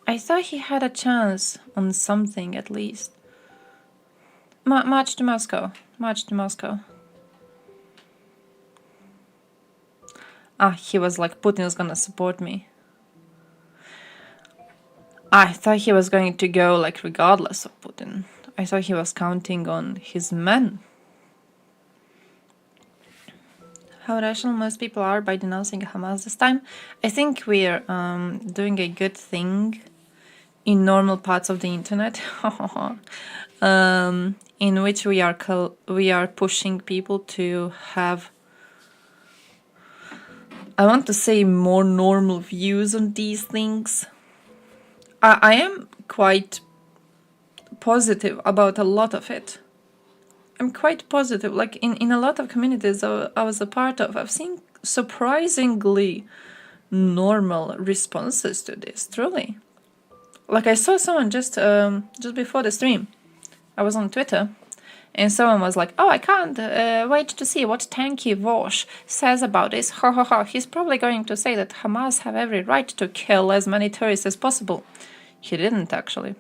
I thought he had a chance on something at least. March to Moscow. March to Moscow. He was like, Putin is gonna support me. I thought he was going to go like regardless of Putin. I thought he was counting on his men. How rational most people are by denouncing Hamas this time. I think we're doing a good thing in normal parts of the internet, in which we are pushing people to have, I want to say, more normal views on these things. I am quite positive about a lot of it. I'm quite positive. Like in a lot of communities I was a part of, I've seen surprisingly normal responses to this, truly. Like I saw someone just before the stream I was on Twitter, and someone was like, "Oh, I can't wait to see what Tanky Vosh says about this. Ha ha ha. He's probably going to say that Hamas have every right to kill as many terrorists as possible." He didn't, actually.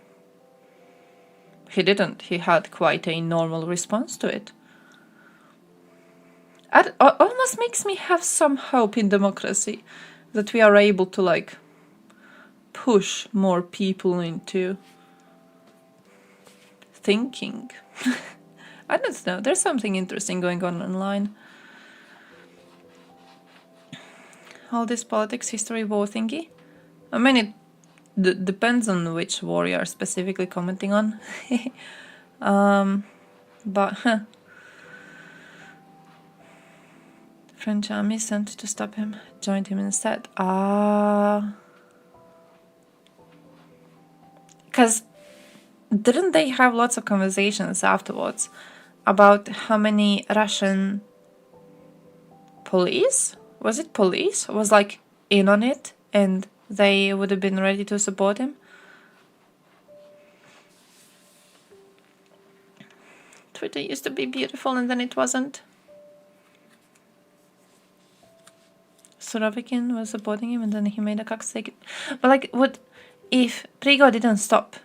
He didn't. He had quite a normal response to it. It almost makes me have some hope in democracy that we are able to, like, push more people into thinking. I don't know. There's something interesting going on online. All this politics, history, war thingy. I mean, it depends on which war you are specifically commenting on. But French army sent to stop him, joined him instead. Because didn't they have lots of conversations afterwards about how many Russian police, was it police, was like in on it and they would have been ready to support him? Twitter used to be beautiful and then it wasn't. Surovikin was supporting him and then he made a cockstake. But like, what if Prigozhin didn't stop?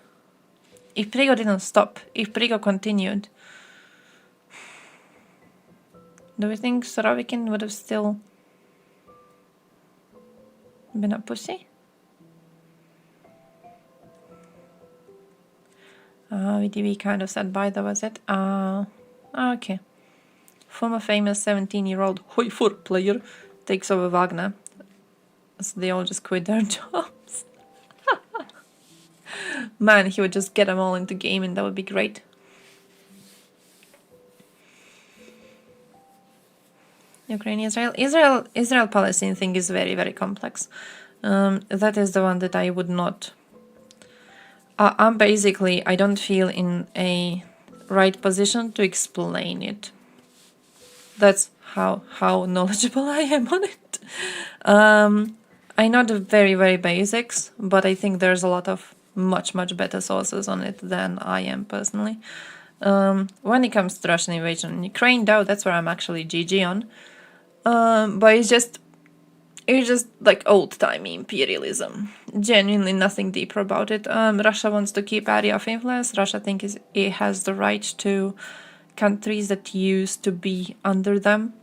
If Prigozhin didn't stop, if Prigozhin continued, do we think Surovikin would have still been a pussy? VTV kind of said bye, that was it. Okay. Former famous 17-year-old Hoi4 player takes over Wagner. So they all just quit their jobs. Man, he would just get them all into gaming, that would be great. Ukraine, Israel-Palestine thing is very, very complex. That is the one that I would not... I'm basically, I don't feel in a right position to explain it. That's how knowledgeable I am on it. I know the very, very basics, but I think there's a lot of much better sources on it than I am personally. When it comes to Russian invasion in Ukraine, though, that's where I'm actually GG on. But it's just like old-timey imperialism. Genuinely nothing deeper about it. Russia wants to keep area of influence. Russia thinks it has the right to countries that used to be under them,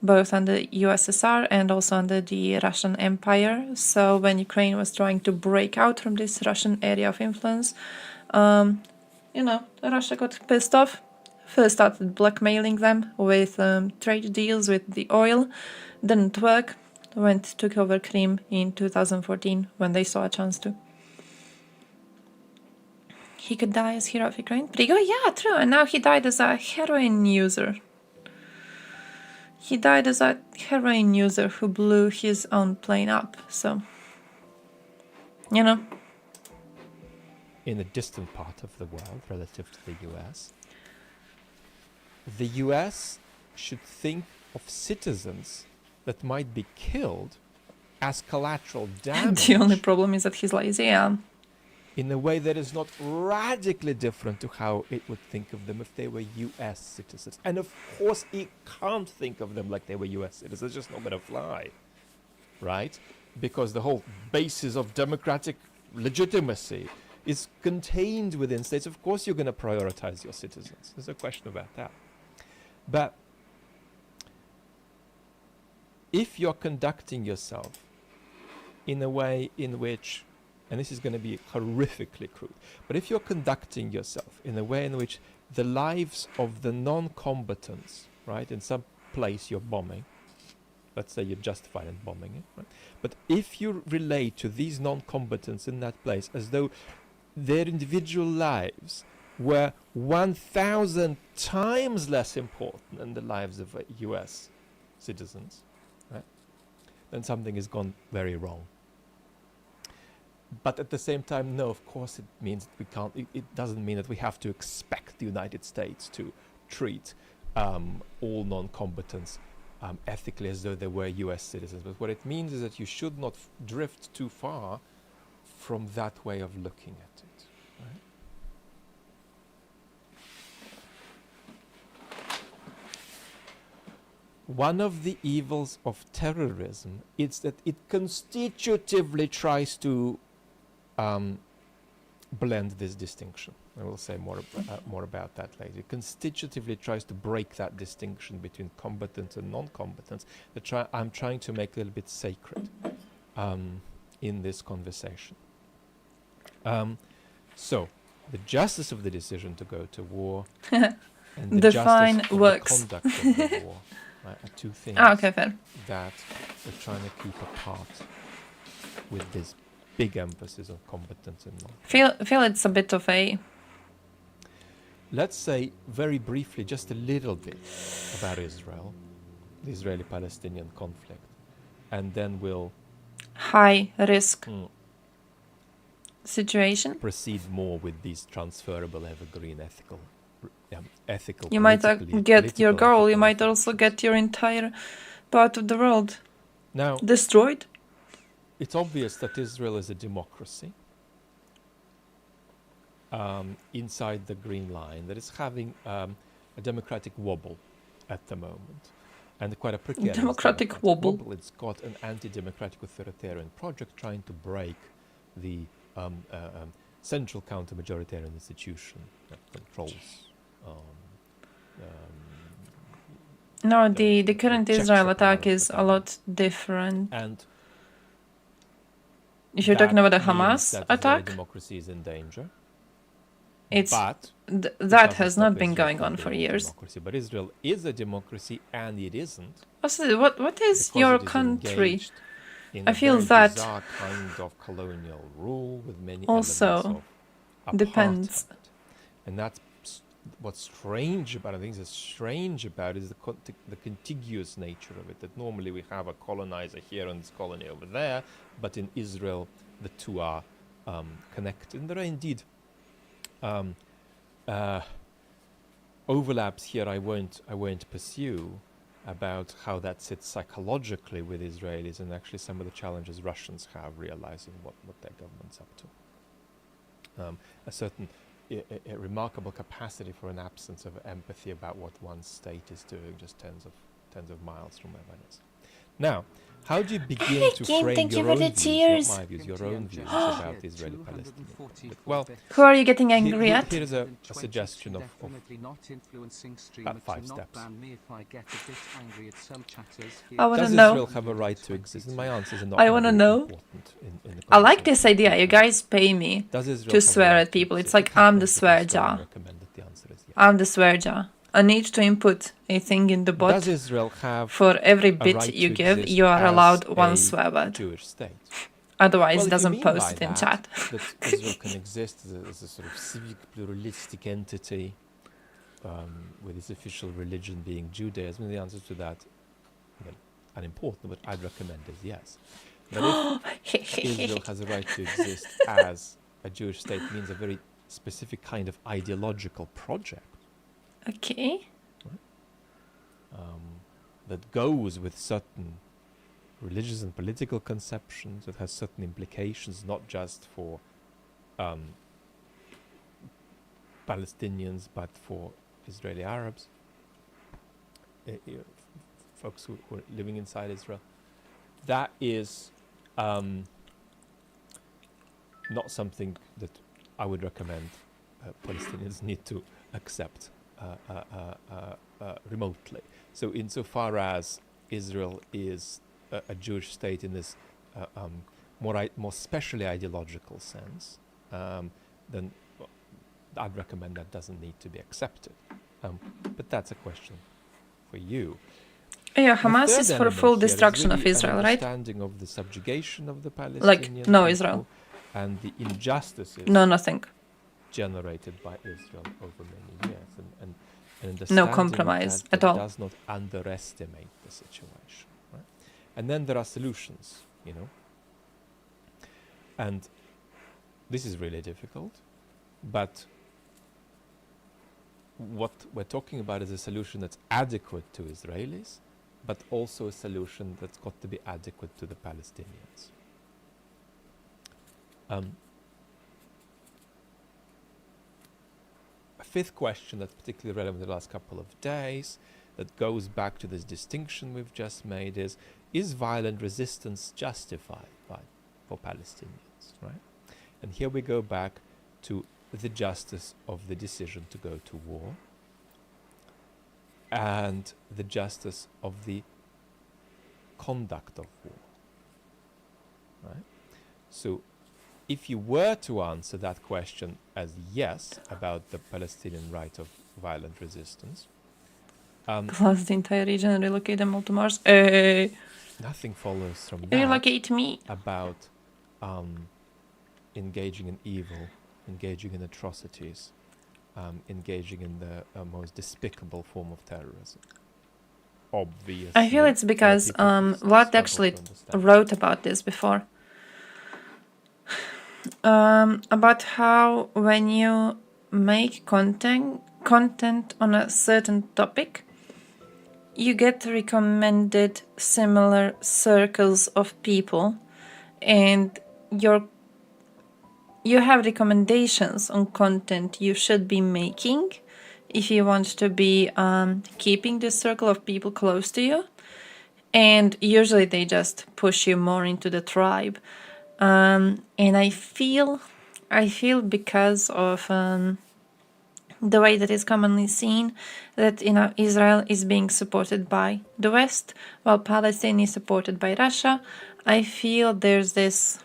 both under USSR and also under the Russian Empire. So when Ukraine was trying to break out from this Russian area of influence, Russia got pissed off. First started blackmailing them with trade deals with the oil. Didn't work. Took over Crimea in 2014 when they saw a chance to. He could die as hero of Ukraine. Prigozhin, yeah, true. And now he died as a heroin user. He died as a heroin user who blew his own plane up. So, In a distant part of the world relative to the US should think of citizens that might be killed as collateral damage. The only problem is that he's lazy, yeah. In a way that is not radically different to how it would think of them if they were US citizens. And of course, it can't think of them like they were US citizens. It's just not going to fly, right? Because the whole basis of democratic legitimacy is contained within states. Of course, you're going to prioritize your citizens. There's no question about that. But if you're conducting yourself in a way in which, and this is going to be horrifically crude, but if you're conducting yourself in a way in which the lives of the non-combatants, right, in some place you're bombing, let's say you're justified in bombing it, right? But if you relate to these non-combatants in that place as though their individual lives were 1,000 times less important than the lives of US citizens, right, then something has gone very wrong. But at the same time, no, of course it means we can't, it doesn't mean that we have to expect the United States to treat all non-combatants ethically as though they were US citizens. But what it means is that you should not drift too far from that way of looking at it. Right? one of the evils of terrorism is that it constitutively tries to blend this distinction. I will say more about that later. It constitutively tries to break that distinction between combatants and non-combatants that I'm trying to make a little bit sacred in this conversation. So, the justice of the decision to go to war and the Define justice of works. the conduct of the war are two things Okay, fair. that we're trying to keep apart with this big emphasis on competence and non. Feel it's a bit of a... Let's say very briefly, just a little bit about Israel, the Israeli-Palestinian conflict, and then we'll high risk situation. Proceed more with these transferable evergreen ethical. You might get your goal. You might also get your entire part of the world now destroyed. It's obvious that Israel is a democracy inside the Green Line that is having a democratic wobble at the moment, and quite a precarious democratic wobble. It's got an anti-democratic authoritarian project trying to break the central counter-majoritarian institution that controls. No, the current Israel attack is a lot different. And if you're talking about the Hamas attack, democracy is in danger. It's but that has not been going on for years. But Israel is a democracy, and it isn't. Also, what is your country? In I feel a that bizarre kind of colonial rule with many also depends. And that's what's strange about it. I think that's strange about it is the contiguous nature of it. That normally we have a colonizer here and this colony over there, but in Israel the two are connected. And there are indeed overlaps here. I won't pursue about how that sits psychologically with Israelis and actually some of the challenges Russians have realizing what their government's up to. A certain a remarkable capacity for an absence of empathy about what one state is doing just tens of miles from where one is. Now, how do you begin to frame your own views, not my views, your own views about the Israeli-Palestinian conflict? Well, who are you getting angry at? Here's a suggestion of 5 steps. I want to Does know. Israel have a right to exist? And my answers are not I want to know. in the I like this idea. You guys pay me Does Israel to have a swear right at people. It's like I'm the swear jar. The answer is yes. I'm the swear jar. I need to input a thing in the bot. Does Israel have For every a bit right you to give, exist you are as allowed one a swear word. Jewish state? Otherwise, Well, it if you doesn't mean post by in that, chat. that Israel can exist as a sort of civic pluralistic entity with its official religion being Judaism, the answer to that, well, unimportant, but I'd recommend is yes. But if Israel has a right to exist as a Jewish state means a very specific kind of ideological project. Okay. That goes with certain religious and political conceptions, that has certain implications, not just for Palestinians, but for Israeli Arabs, folks who are living inside Israel. That is not something that I would recommend Palestinians need to accept remotely. So insofar as Israel is a Jewish state in this more specially ideological sense, then I'd recommend that doesn't need to be accepted. But that's a question for you. Yeah, The Hamas third is for element full here is destruction of really an Israel, right? understanding of the subjugation of the Palestinian Like, no people Israel. and the injustices No, nothing. generated by Israel over many years, and No understanding compromise that at all. does not underestimate the situation. Right? And then there are solutions, and this is really difficult, but what we're talking about is a solution that's adequate to Israelis, but also a solution that's got to be adequate to the Palestinians. A fifth question that's particularly relevant in the last couple of days, that goes back to this distinction we've just made is violent resistance justified for Palestinians, right? And here we go back to the justice of the decision to go to war and the justice of the conduct of war, right? So if you were to answer that question as yes about the Palestinian right of violent resistance, Close the entire region and relocate them all to Mars. nothing follows from that Relocate me. about engaging in evil, engaging in atrocities, engaging in the most despicable form of terrorism. Obviously. I feel it's because Vlad actually wrote about this before. About how when you make content on a certain topic, you get recommended similar circles of people, and you have recommendations on content you should be making if you want to be keeping this circle of people close to you, and usually they just push you more into the tribe. And I feel because of the way that is commonly seen that Israel is being supported by the West while Palestine is supported by Russia. I feel there's this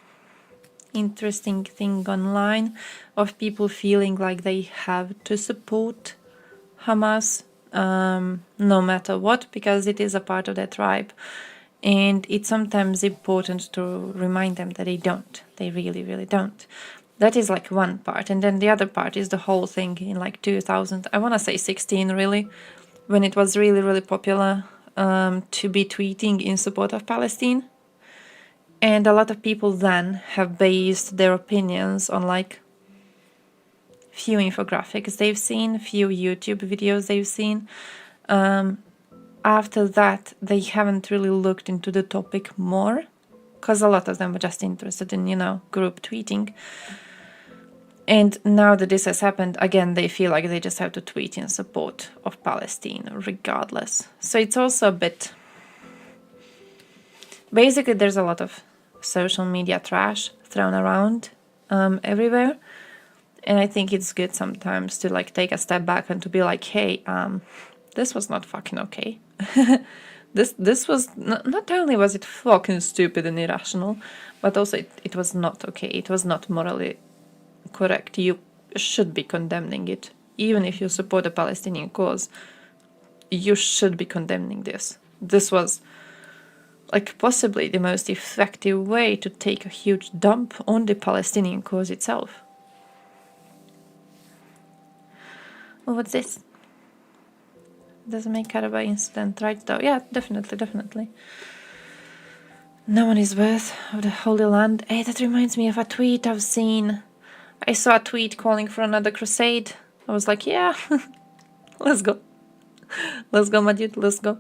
interesting thing online of people feeling like they have to support Hamas no matter what, because it is a part of their tribe. And it's sometimes important to remind them that they don't. They really, really don't. That is like one part. And then the other part is the whole thing in like 2000, I want to say 16 really, when it was really, really popular to be tweeting in support of Palestine. And a lot of people then have based their opinions on like few infographics they've seen, few YouTube videos they've seen. After that, they haven't really looked into the topic more, because a lot of them were just interested in, group tweeting. And now that this has happened, again, they feel like they just have to tweet in support of Palestine, regardless. So it's also a bit... Basically, there's a lot of social media trash thrown around everywhere. And I think it's good sometimes to like take a step back and to be like, hey, this was not fucking okay. This was not only was it fucking stupid and irrational, but also it was not okay. It was not morally correct. You should be condemning it. Even if you support the Palestinian cause, you should be condemning this. This was like possibly the most effective way to take a huge dump on the Palestinian cause itself. Well, what's this? Doesn't make Karabakh incident right though. Yeah, definitely. No one is worth of the Holy Land. Hey, that reminds me of a tweet I've seen. I saw a tweet calling for another crusade. I was like, yeah, let's go. Let's go, my dude, let's go.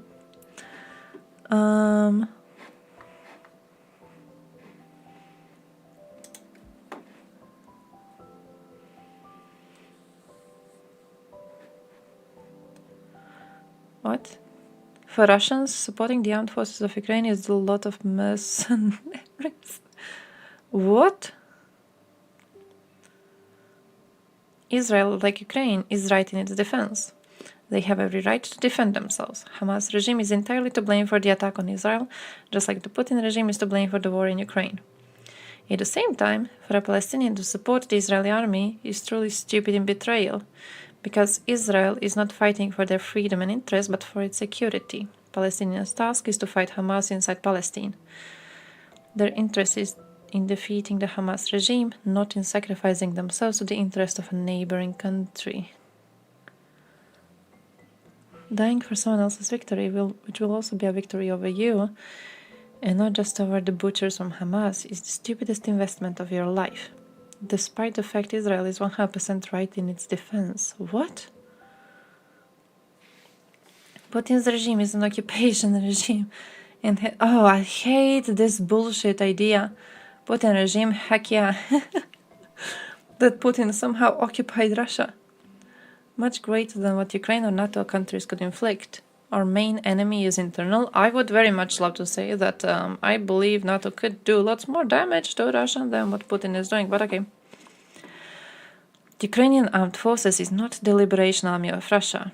What? For Russians, supporting the armed forces of Ukraine is a lot of mercenaries. What? Israel, like Ukraine, is right in its defense. They have every right to defend themselves. Hamas regime is entirely to blame for the attack on Israel, just like the Putin regime is to blame for the war in Ukraine. At the same time, for a Palestinian to support the Israeli army is truly stupid and betrayal, because Israel is not fighting for their freedom and interest, but for its security. Palestinians' task is to fight Hamas inside Palestine. Their interest is in defeating the Hamas regime, not in sacrificing themselves to the interest of a neighboring country. Dying for someone else's victory, which will also be a victory over you, and not just over the butchers from Hamas, is the stupidest investment of your life. Despite the fact Israel is 100% right in its defense. What? Putin's regime is an occupation regime. And I hate this bullshit idea. Putin regime, heck yeah. That Putin somehow occupied Russia. Much greater than what Ukraine or NATO countries could inflict. our main enemy is internal. I would very much love to say that I believe NATO could do lots more damage to Russia than what Putin is doing, but okay. The Ukrainian armed forces is not the liberation army of Russia.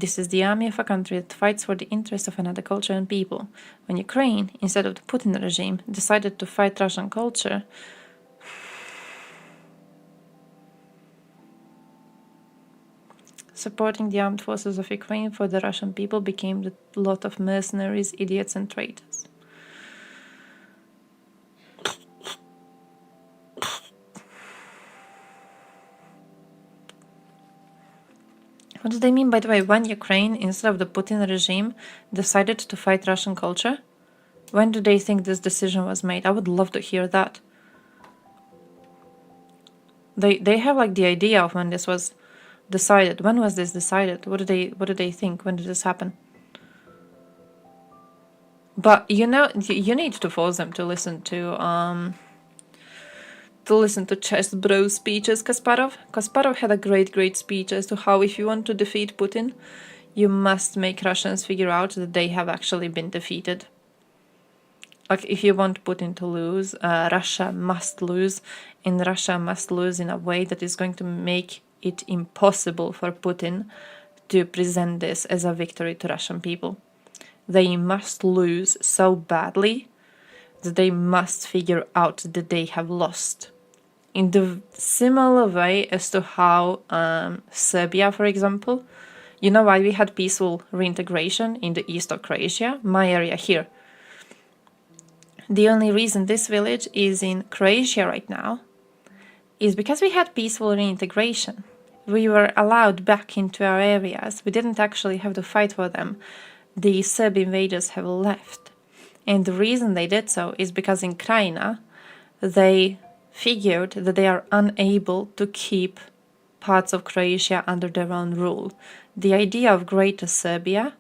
This is the army of a country that fights for the interests of another culture and people. When Ukraine, instead of the Putin regime, decided to fight Russian culture, supporting the armed forces of Ukraine for the Russian people became the lot of mercenaries, idiots and traitors. What do they mean, by the way, when Ukraine, instead of the Putin regime, decided to fight Russian culture? When do they think this decision was made? I would love to hear that. They have like the idea of when this was decided. When was this decided? What do they think? When did this happen? But you know, you need to force them to listen to chess bro speeches. Kasparov had a great speech as to how if you want to defeat Putin, you must make Russians figure out that they have actually been defeated. Like, if you want Putin to lose, Russia must lose, and Russia must lose in a way that is going to make it impossible for Putin to present this as a victory to Russian people. They must lose so badly that they must figure out that they have lost. In the similar way as to how Serbia, for example, you know why we had peaceful reintegration in the east of Croatia, my area here. The only reason this village is in Croatia right now is because we had peaceful reintegration. We were allowed back into our areas. We didn't actually have to fight for them. The Serb invaders have left. And the reason they did so is because in Krajina, they figured that they are unable to keep parts of Croatia under their own rule. The idea of Greater Serbia,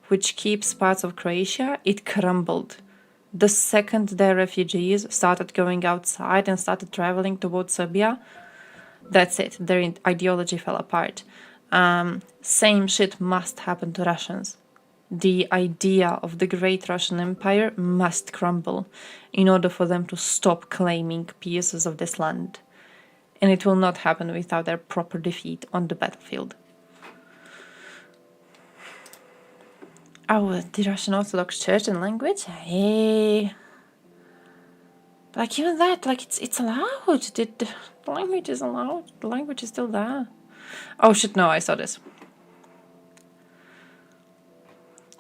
which keeps parts of Croatia, it crumbled. The second their refugees started going outside and started traveling towards Serbia, that's it. Their ideology fell apart. Same shit must happen to Russians. The idea of the great Russian Empire must crumble in order for them to stop claiming pieces of this land. And it will not happen without their proper defeat on the battlefield. Oh, the Russian Orthodox Church and language? Hey. Like, even that, like, it's allowed. The language is allowed. The language is still there. Oh shit, no, I saw this.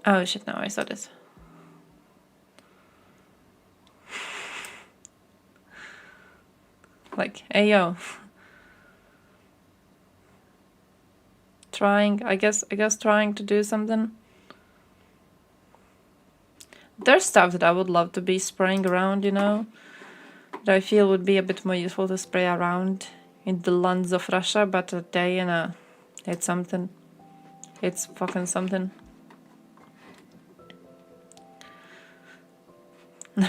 Oh shit, no, I saw this. Like, hey yo. I guess trying to do something. There's stuff that I would love to be spraying around, you know, that I feel would be a bit more useful to spray around in the lands of Russia, but they, you know, it's something. It's fucking something.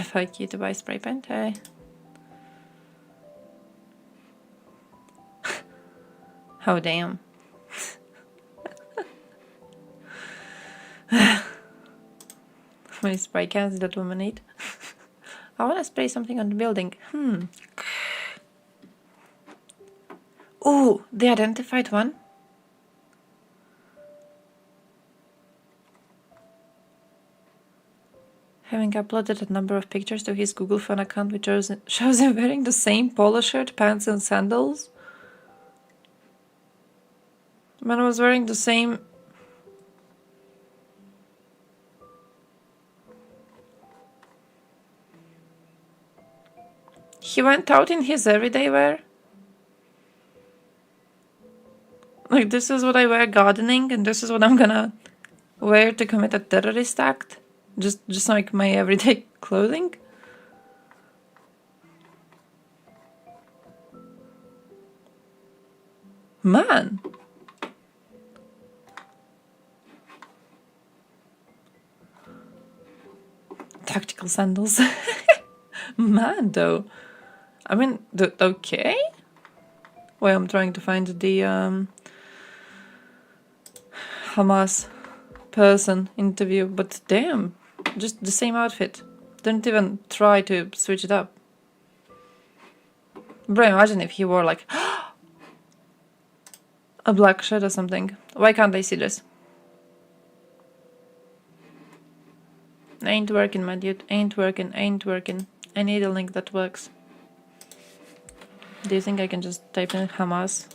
Fuck you to buy spray paint, hey. Oh damn. How many spray cans did that woman need? I want to spray something on the building. Ooh, the identified one. Having uploaded a number of pictures to his Google Phone account, which shows him wearing the same polo shirt, pants and sandals. The man was wearing the same... He went out in his everyday wear. Like, this is what I wear gardening, and this is what I'm gonna wear to commit a terrorist act. Just like my everyday clothing. Man. Tactical sandals. Man, though. I mean, okay? Well, I'm trying to find the Hamas person interview, but damn, just the same outfit. Didn't even try to switch it up. Bro, imagine if he wore like a black shirt or something. Why can't I see this? Ain't working, my dude. Ain't working, ain't working. I need a link that works. Do you think I can just type in Hamas?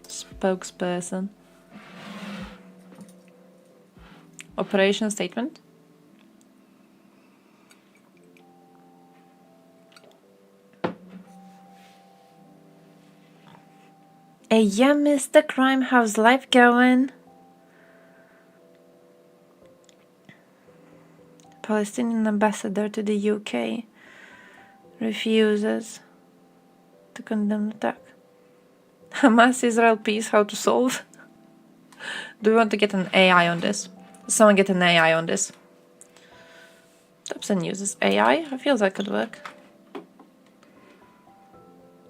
Spokesperson. Operation statement. Hey, yeah, Mr. Crime, how's life going? Palestinian ambassador to the UK refuses to condemn attack. Hamas-Israel peace, how to solve? Do we want to get an AI on this? Someone get an AI on this. Dobson uses AI. I feel that could work.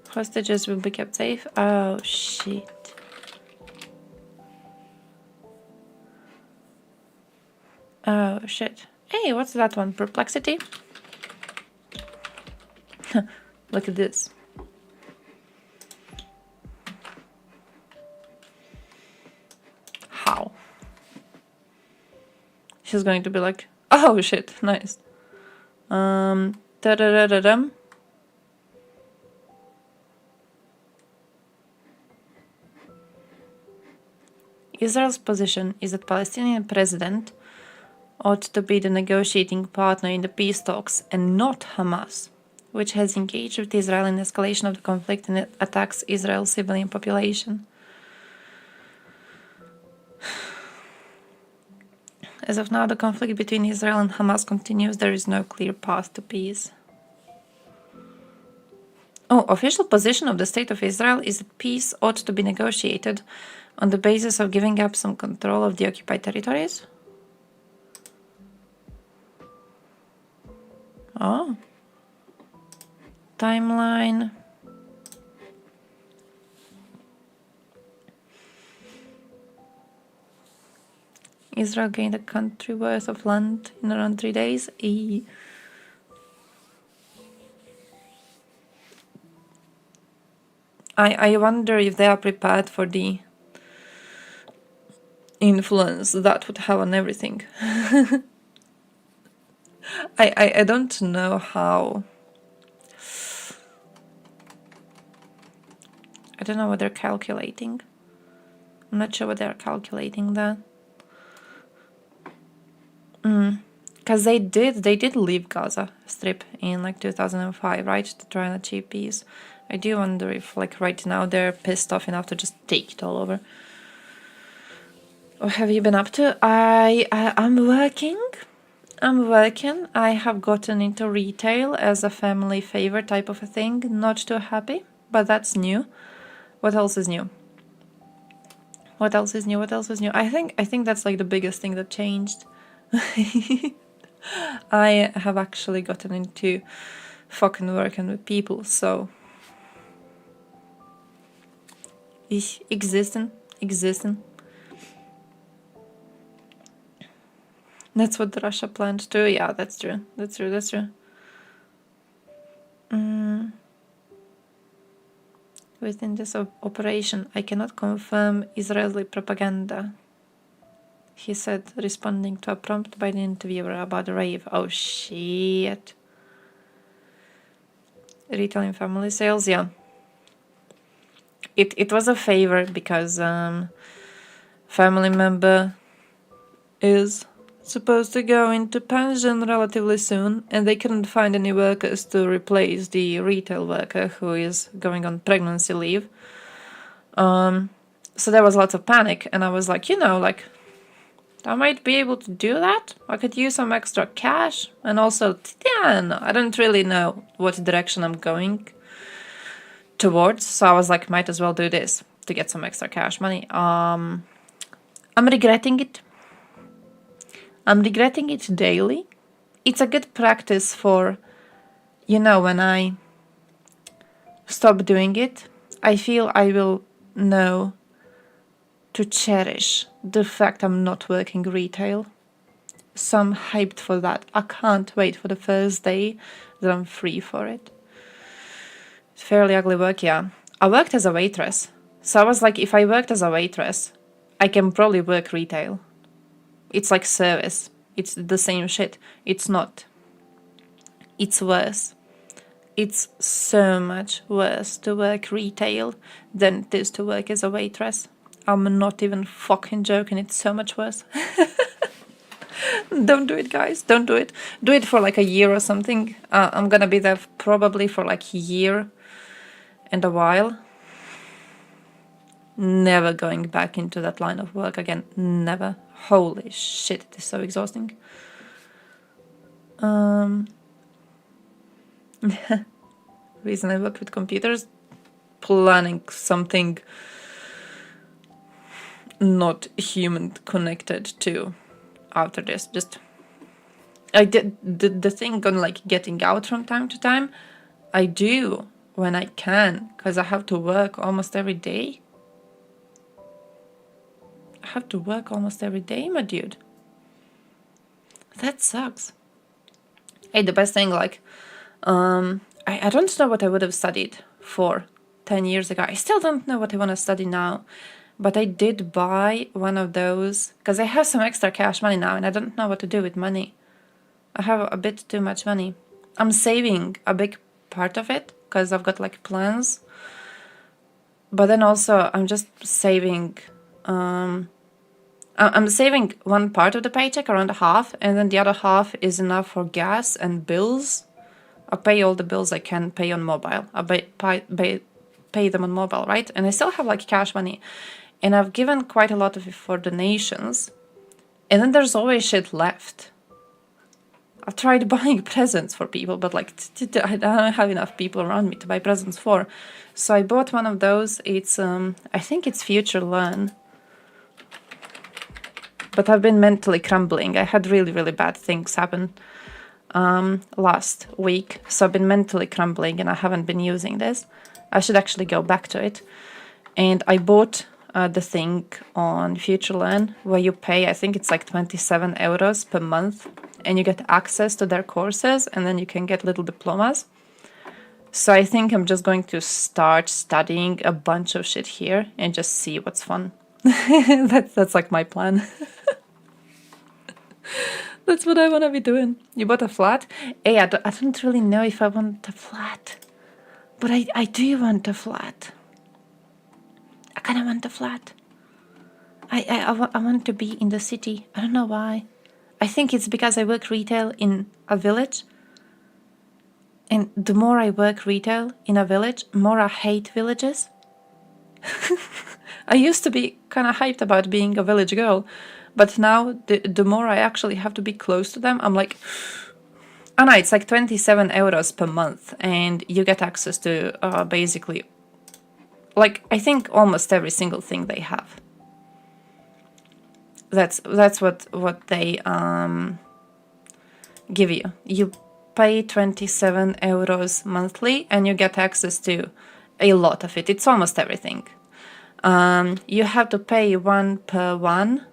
Hostages will be kept safe. Oh, shit. Oh, shit. Hey, what's that one? Perplexity? Look at this. How? She's going to be like, oh shit, nice. Da-da-da-da-dum. Israel's position is that Palestinian president ought to be the negotiating partner in the peace talks and not Hamas, which has engaged with Israel in escalation of the conflict and it attacks Israel's civilian population. As of now, the conflict between Israel and Hamas continues. There is no clear path to peace. Oh, official position of the State of Israel is that peace ought to be negotiated on the basis of giving up some control of the occupied territories. Oh. Timeline. Israel gained a country worth of land in around 3 days. I wonder if they are prepared for the influence that would have on everything. I don't know how. I don't know what they're calculating. I'm not sure what they're calculating there. Because they did leave Gaza Strip in like 2005, right, to try and achieve peace. I do wonder if like right now they're pissed off enough to just take it all over. What have you been up to? I'm working. I have gotten into retail as a family favor type of a thing. Not too happy, but that's new. What else is new? What else is new? What else is new? I think that's like the biggest thing that changed. I have actually gotten into fucking working with people, so existing. That's what Russia planned to do. Yeah, that's true. Within this operation, I cannot confirm Israeli propaganda, he said, responding to a prompt by the interviewer about the rave. Oh shit. Retail and family sales, yeah. It was a favor because family member is supposed to go into pension relatively soon, and they couldn't find any workers to replace the retail worker who is going on pregnancy leave. So there was lots of panic, and I was like, I might be able to do that. I could use some extra cash, and also, I don't really know what direction I'm going towards, so I was like, might as well do this to get some extra cash money. I'm regretting it. I'm regretting it daily. It's a good practice for, when I stop doing it, I feel I will know to cherish the fact I'm not working retail. So I'm hyped for that. I can't wait for the first day that I'm free for it. It's fairly ugly work, yeah. I worked as a waitress. So I was like, if I worked as a waitress, I can probably work retail. It's like service. It's the same shit. It's not. It's worse. It's so much worse to work retail than it is to work as a waitress. I'm not even fucking joking. It's so much worse. Don't do it, guys. Don't do it. Do it for like a year or something. I'm gonna be there probably for like a year and a while. Never going back into that line of work again. Never. Holy shit, it is so exhausting. Reason I work with computers, planning something not human connected to after this. Just I did the thing on like getting out from time to time. I do when I can, because I have to work almost every day. I have to work almost every day, my dude. That sucks. Hey, the best thing, like, I don't know what I would have studied for 10 years ago. I still don't know what I want to study now. But I did buy one of those, because I have some extra cash money now, and I don't know what to do with money. I have a bit too much money. I'm saving a big part of it, because I've got, like, plans. But then also, I'm just saving... I'm saving one part of the paycheck, around half, and then the other half is enough for gas and bills. I pay all the bills I can pay on mobile. I pay them on mobile, right? And I still have like cash money. And I've given quite a lot of it for donations. And then there's always shit left. I've tried buying presents for people, but like I don't have enough people around me to buy presents for. So I bought one of those. It's I think it's Future Learn. But I've been mentally crumbling. I had really, really bad things happen last week. So I've been mentally crumbling and I haven't been using this. I should actually go back to it. And I bought the thing on FutureLearn where you pay, I think it's like 27 euros per month. And you get access to their courses and then you can get little diplomas. So I think I'm just going to start studying a bunch of shit here and just see what's fun. That's like my plan. That's what I want to be doing. You bought a flat? Hey, I don't really know if I want a flat. But I do want a flat. I kind of want a flat. I want to be in the city. I don't know why. I think it's because I work retail in a village. And the more I work retail in a village, more I hate villages. I used to be kind of hyped about being a village girl. But now, the more I actually have to be close to them, I'm like... Oh no, it's like 27 euros per month. And you get access to basically... Like, I think almost every single thing they have. That's what they give you. You pay 27 euros monthly and you get access to a lot of it. It's almost everything. You have to pay 1 per 1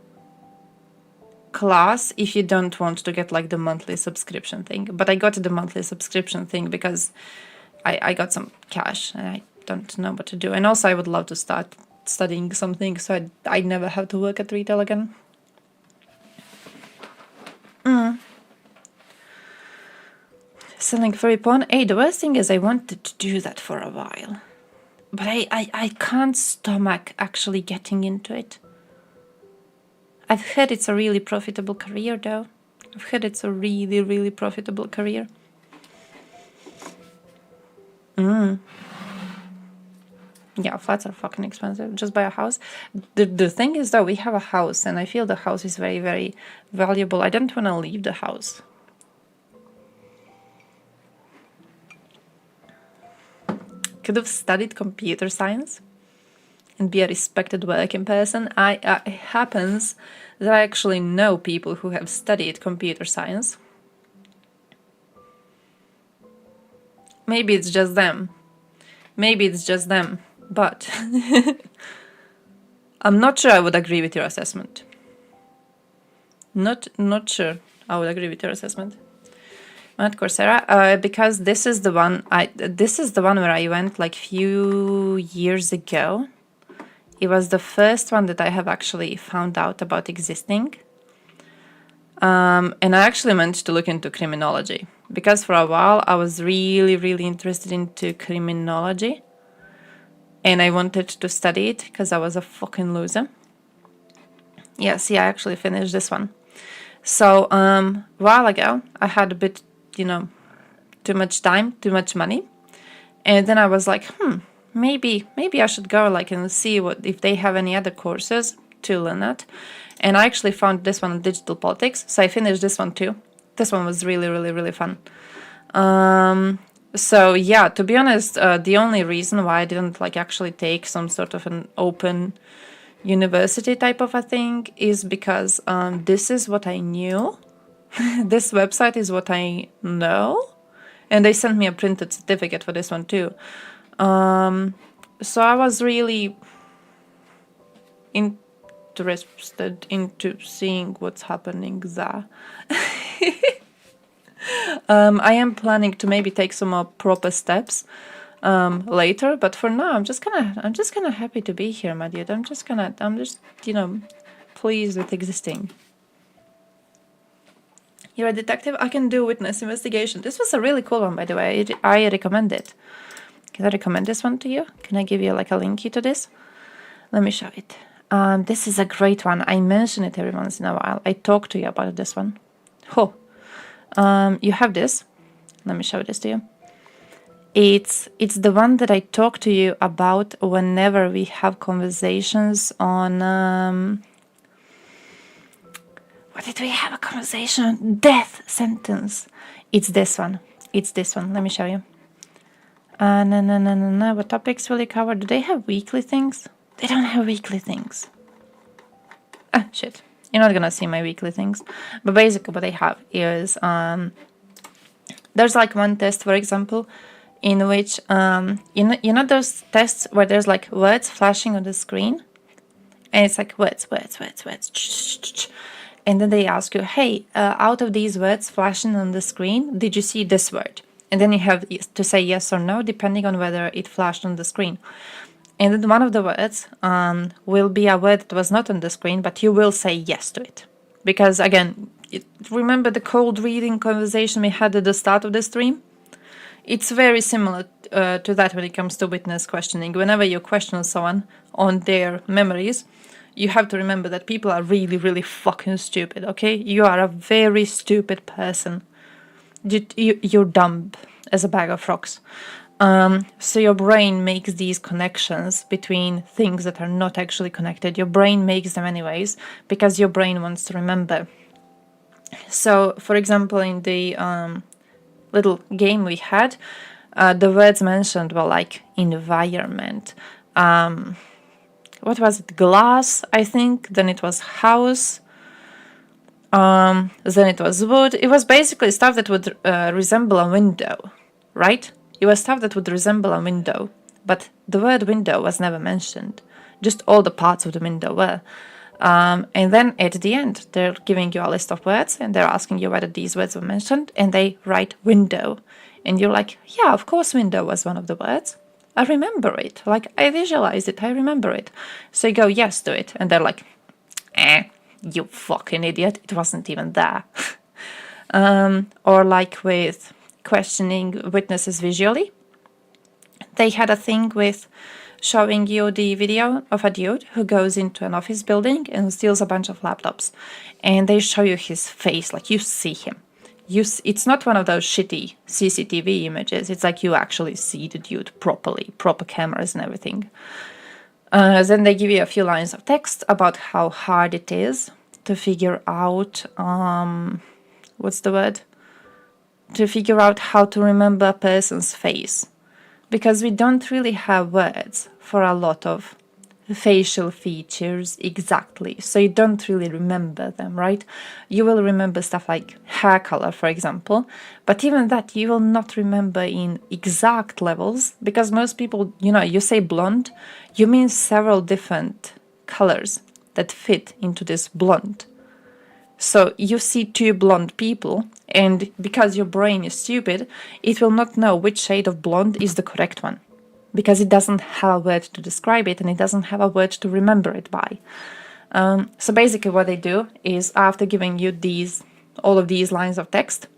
class if you don't want to get like the monthly subscription thing. But I got the monthly subscription thing because I got some cash and I don't know what to do. And also I would love to start studying something so I never have to work at retail again. Selling furry porn. Hey, the worst thing is I wanted to do that for a while. But I can't stomach actually getting into it. I've heard it's a really profitable career though. I've heard it's a really, really profitable career. Yeah, flats are fucking expensive. Just buy a house. The thing is though, we have a house and I feel the house is very, very valuable. I don't want to leave the house. Could have studied computer science and be a respected working person. It happens that I actually know people who have studied computer science. Maybe it's just them. Maybe it's just them. But I'm not sure I would agree with your assessment. Not sure I would agree with your assessment. At Coursera, because this is the one where I went like few years ago. It was the first one that I have actually found out about existing. And I actually meant to look into criminology because for a while I was really interested into criminology. And I wanted to study it because I was a fucking loser. Yeah, see, I actually finished this one. So, a while ago, I had a bit, too much time, too much money. And then I was like, maybe I should go and see if they have any other courses to learn that. And I actually found this one on digital politics. So I finished this one too. This one was really fun. So yeah, to be honest, the only reason why I didn't actually take some sort of an open university type of a thing is because this is what I knew. This website is what I know. And they sent me a printed certificate for this one too. So I was really interested into seeing what's happening there. I am planning to maybe take some more proper steps later, but for now I'm just kind of happy to be here, my dude. I'm just pleased with existing. You're a detective? I can do witness investigation. This was a really cool one, by the way. I recommend it. Can I recommend this one to you? Can I give you a linky to this? Let me show it. This is a great one. I mention it every once in a while. I talk to you about this one. Oh. You have this. Let me show this to you. It's the one that I talk to you about whenever we have conversations on what did we have a conversation? Death sentence. It's this one. It's this one. Let me show you. No. What topics will you cover? Do they have weekly things? They don't have weekly things. Ah, shit. You're not gonna see my weekly things. But basically what they have is there's one test, for example, in which you know those tests where there's words flashing on the screen? And it's words. And then they ask you, hey, out of these words flashing on the screen, did you see this word? And then you have to say yes or no, depending on whether it flashed on the screen. And then one of the words will be a word that was not on the screen, but you will say yes to it. Because again, remember the cold reading conversation we had at the start of the stream? It's very similar to that when it comes to witness questioning. Whenever you question someone on their memories, you have to remember that people are really fucking stupid, okay? You are a very stupid person. You're dumb as a bag of rocks. So your brain makes these connections between things that are not actually connected. Your brain makes them anyways, because your brain wants to remember. So, for example, in the little game we had, the words mentioned were environment. What was it? Glass, I think. Then it was house. Then it was wood. It was basically stuff that would resemble a window, right? It was stuff that would resemble a window, but the word window was never mentioned. Just all the parts of the window were. And then at the end, they're giving you a list of words and they're asking you whether these words were mentioned, and they write window. And you're like, yeah, of course window was one of the words. I remember it. I visualized it. I remember it. So you go yes to it. And they're like, you fucking idiot. It wasn't even there. Or with questioning witnesses visually. They had a thing with showing you the video of a dude who goes into an office building and steals a bunch of laptops. And they show you his face, you see him. It's not one of those shitty CCTV images. It's you actually see the dude properly, proper cameras and everything. Then they give you a few lines of text about how hard it is to figure out, what's the word? To figure out how to remember a person's face. Because we don't really have words for a lot of facial features exactly. So you don't really remember them, right? You will remember stuff like hair color, for example. But even that you will not remember in exact levels. Because most people, you say blonde, you mean several different colors that fit into this blonde. So you see two blonde people, and because your brain is stupid, it will not know which shade of blonde is the correct one, because it doesn't have a word to describe it and it doesn't have a word to remember it by. So basically what they do is, after giving you all of these lines of text,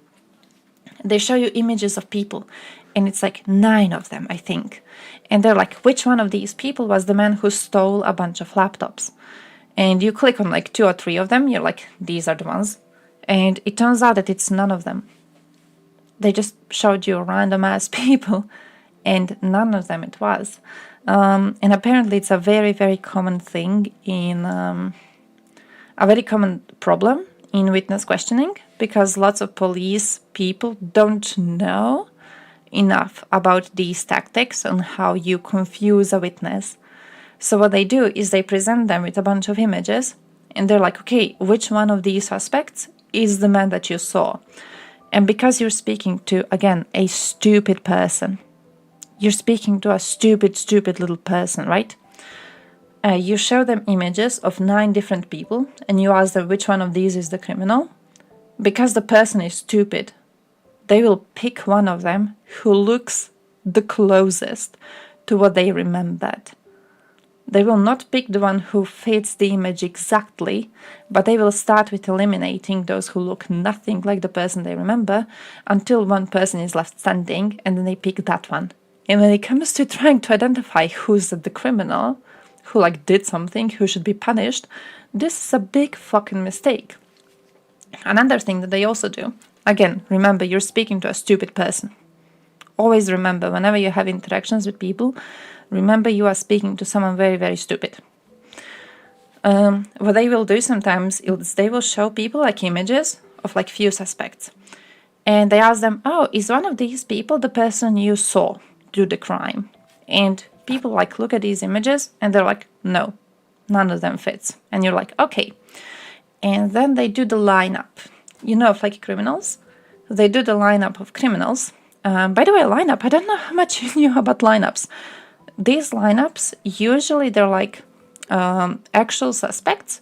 they show you images of people, and it's like 9 of them, I think. And they're like, which one of these people was the man who stole a bunch of laptops? And you click on like 2 or 3 of them, you're like, these are the ones. And it turns out that it's none of them. They just showed you random ass people, and none of them it was. And apparently it's a very, very common thing a very common problem in witness questioning, because lots of police people don't know enough about these tactics on how you confuse a witness. So what they do is they present them with a bunch of images, and they're like, okay, which one of these suspects is the man that you saw? And because you're speaking to, again, a stupid person, you're speaking to a stupid little person, right? You show them images of 9 different people, and you ask them which one of these is the criminal. Because the person is stupid, they will pick one of them who looks the closest to what they remembered. They will not pick the one who fits the image exactly, but they will start with eliminating those who look nothing like the person they remember, until one person is left standing, and then they pick that one. And when it comes to trying to identify who's the criminal, who like did something, who should be punished, this is a big fucking mistake. Another thing that they also do, again, remember, you're speaking to a stupid person. Always remember, whenever you have interactions with people, remember you are speaking to someone very, very stupid. What they will do sometimes is they will show people like images of like few suspects. And they ask them, oh, is one of these people the person you saw do the crime? And people like look at these images and they're like, no, none of them fits. And you're like, okay. And then they do the lineup. You know, of like criminals, they do the lineup of criminals. By the way, lineup, I don't know how much you knew about lineups. These lineups, usually they're like actual suspects,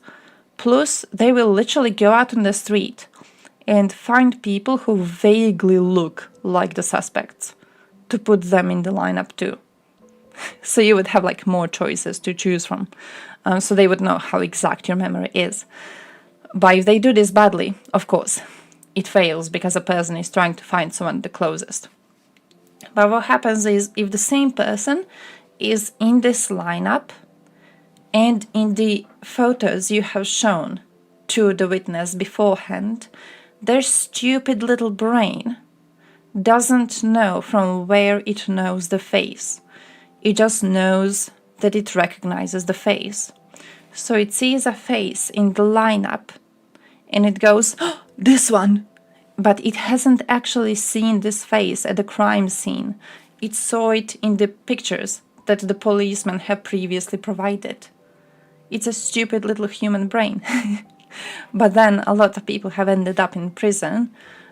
plus they will literally go out on the street and find people who vaguely look like the suspects to put them in the lineup too. So you would have like more choices to choose from. So they would know how exact your memory is. But if they do this badly, of course, it fails because a person is trying to find someone the closest. But what happens is, if the same person is in this lineup and in the photos you have shown to the witness beforehand, their stupid little brain doesn't know from where it knows the face. It just knows that it recognizes the face. So it sees a face in the lineup and it goes, oh, this one! But it hasn't actually seen this face at the crime scene. It saw it in the pictures that the policemen have previously provided. It's a stupid little human brain. But then a lot of people have ended up in prison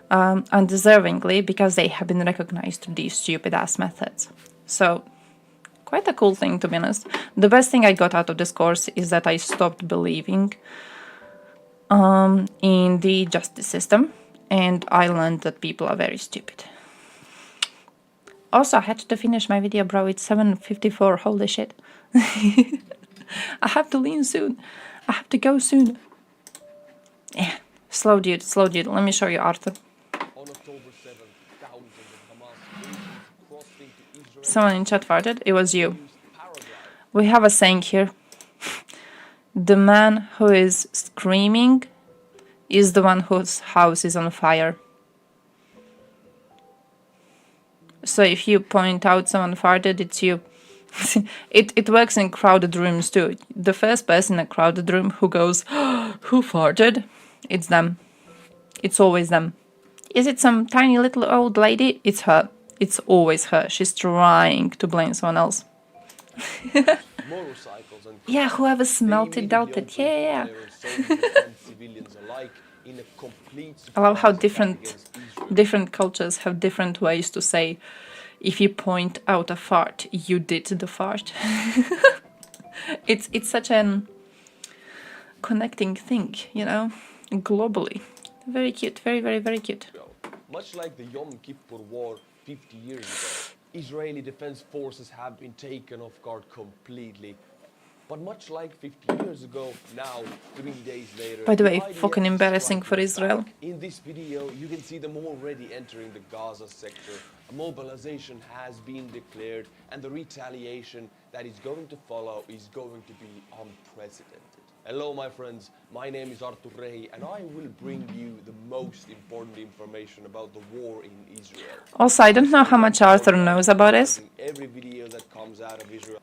undeservingly because they have been recognized through these stupid-ass methods. So, quite a cool thing, to be honest. The best thing I got out of this course is that I stopped believing in the justice system, and I learned that people are very stupid. Also, I had to finish my video, bro. It's 7:54. Holy shit. I have to leave soon. I have to go soon. Yeah. Slow dude, slow dude. Let me show you Arthur. Someone in chat farted. It was you. We have a saying here. The man who is screaming is the one whose house is on fire. So if you point out someone farted, it's you. It works in crowded rooms too. The first person in a crowded room who goes, oh, who farted? It's them. It's always them. Is it some tiny little old lady? It's her. It's always her. She's trying to blame someone else. Yeah, whoever smelt it, dealt it. Yeah. I love how different cultures have different ways to say, if you point out a fart, you did the fart. It's such an connecting thing, you know, globally. Very cute, very, very, very cute. Much like the Yom Kippur War 50 years ago, Israeli defense forces have been taken off guard completely. But much like 50 years ago, now, 3 days later... By the way, fucking embarrassing for Israel. In this video, you can see them already entering the Gaza sector. A mobilization has been declared, and the retaliation that is going to follow is going to be unprecedented. Hello, my friends. My name is Artur Rehi, and I will bring you the most important information about the war in Israel. Also, I don't know how much Arthur knows about this. Every video that comes out of Israel.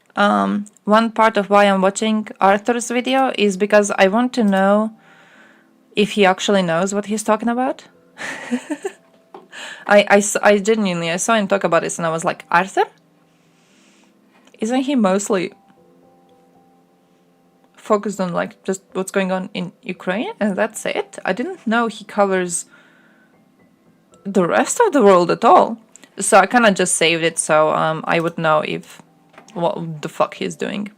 One part of why I'm watching Arthur's video is because I want to know if he actually knows what he's talking about. I genuinely, I saw him talk about this and I was like, Arthur? Isn't he mostly focused on like just what's going on in Ukraine and that's it? I didn't know he covers the rest of the world at all. So I kind of just saved it so I would know if what the fuck he's doing.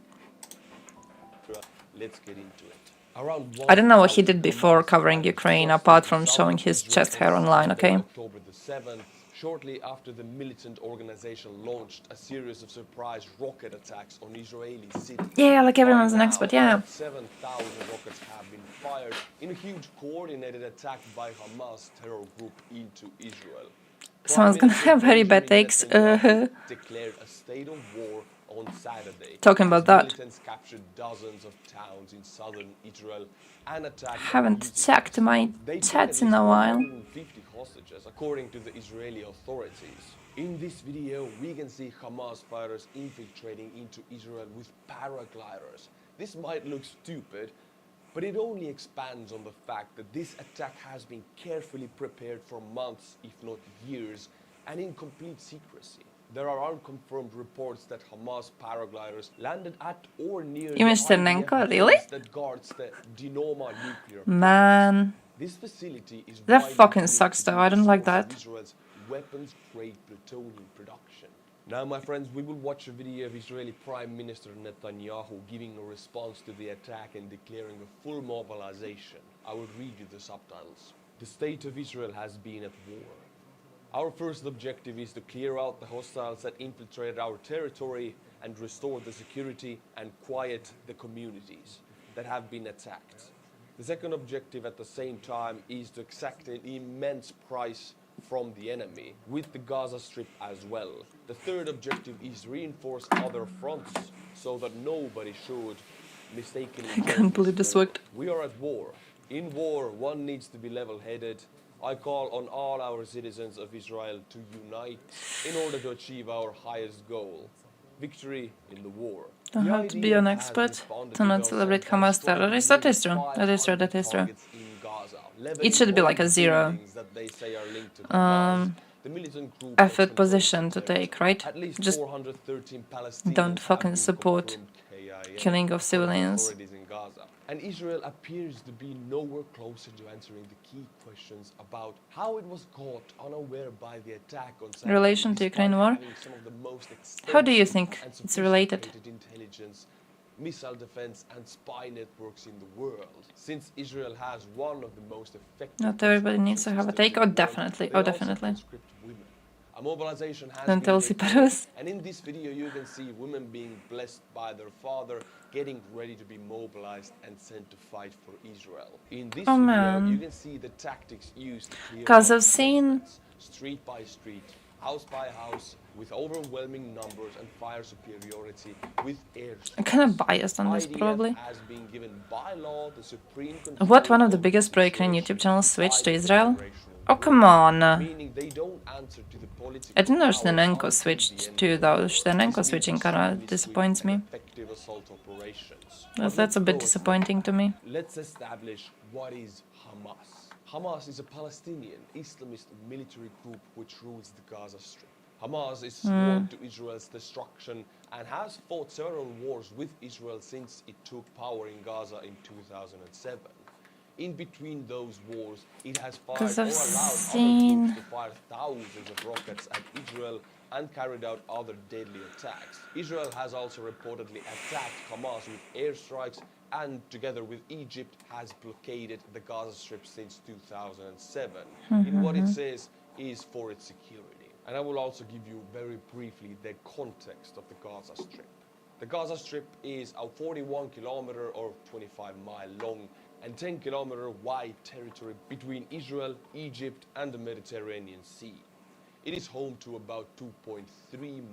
Let's get into it. Around I don't know what he did before covering Ukraine apart from showing his chest hair online, okay? October the 7th, shortly after the militant organization launched a series of surprise rocket attacks on Israeli cities. Yeah, like everyone's an expert, yeah. 7,000 rockets have been fired in a huge coordinated attack by Hamas terror group into Israel. Someone's gonna have very bad takes. Declared a state of war on Saturday. Talking about that. Militants captured dozens of towns in southern Israel and attacked. Haven't checked my chats in a while. 50 hostages, according to the Israeli authorities. In this video, we can see Hamas fighters infiltrating into Israel with paragliders. This might look stupid, but it only expands on the fact that this attack has been carefully prepared for months, if not years, and in complete secrecy. There are unconfirmed reports that Hamas paragliders landed at or near You mean Chernenko, really? that guards the Dinoma nuclear. Man, This facility is that widely fucking used sucks to though, I don't like source that. Israel's weapons-grade plutonium production. Now, my friends, we will watch a video of Israeli Prime Minister Netanyahu giving a response to the attack and declaring a full mobilization. I will read you the subtitles. The state of Israel has been at war. Our first objective is to clear out the hostiles that infiltrated our territory and restore the security and quiet the communities that have been attacked. The second objective at the same time is to exact an immense price from the enemy, with the Gaza Strip as well. The third objective is reinforce other fronts so that nobody should mistakenly... I can't believe this worked. We are at war. In war, one needs to be level-headed. I call on all our citizens of Israel to unite in order to achieve our highest goal, victory in the war. Don't have to be an expert to not celebrate Hamas terrorists. That is true. That is true. That is true. It should be like a zero effort position to take, right? Just don't fucking support killing of civilians. And Israel appears to be nowhere closer to answering the key questions about how it was caught unaware by the attack on Saturday, Relation to Ukraine war? How do you think it's related? Intelligence, missile defense and spy networks in the world. Since Israel has one of the most effective... Not everybody needs to have a take. Oh, definitely. Oh, definitely. A mobilization has Don't tell Siparus. And in this video you can see women being blessed by their father, getting ready to be mobilized and sent to fight for Israel. In this video you can see the tactics used to clear Because I've seen street by street, house by house, with overwhelming numbers and fire superiority with air. I'm kind of biased on this, probably. Has been given by law the supreme What one of the biggest pro-Ukraine YouTube channels switched to Israel? Oh, come on. I didn't know Shtenenko switched to those. Shtenenko switching kind of disappoints me. That's a bit disappointing to me. Let's establish what is Hamas. Hamas is a Palestinian Islamist military group which rules the Gaza Strip. Hamas is sworn to Israel's destruction and has fought several wars with Israel since it took power in Gaza in 2007. In between those wars, it has fired or allowed other groups to fire thousands of rockets at Israel and carried out other deadly attacks. Israel has also reportedly attacked Hamas with airstrikes and together with Egypt has blockaded the Gaza Strip since 2007 in what it says is for its security. And I will also give you very briefly the context of the Gaza Strip. The Gaza Strip is a 41 kilometer or 25 mile long and 10 kilometer wide territory between Israel, Egypt and the Mediterranean Sea. It is home to about 2.3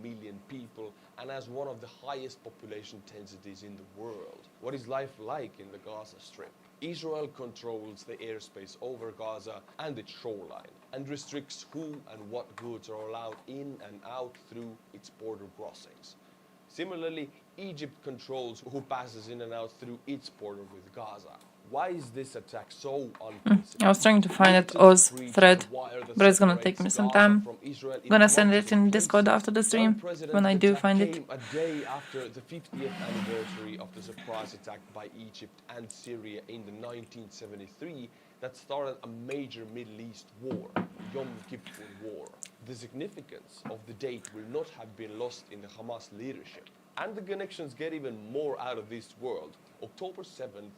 million people and has one of the highest population densities in the world. What is life like in the Gaza Strip? Israel controls the airspace over Gaza and its shoreline and restricts who and what goods are allowed in and out through its border crossings. Similarly, Egypt controls who passes in and out through its border with Gaza. Why is this attack so unprecedented? I was trying to find that Oz thread, but it's gonna take me some time. I'm gonna send it in Discord after the stream when I do find it. A day after the 50th anniversary of the surprise attack by Egypt and Syria in the 1973 that started a major Middle East war, Yom Kippur War. The significance of the date will not have been lost in the Hamas leadership. And the connections get even more out of this world. October 7th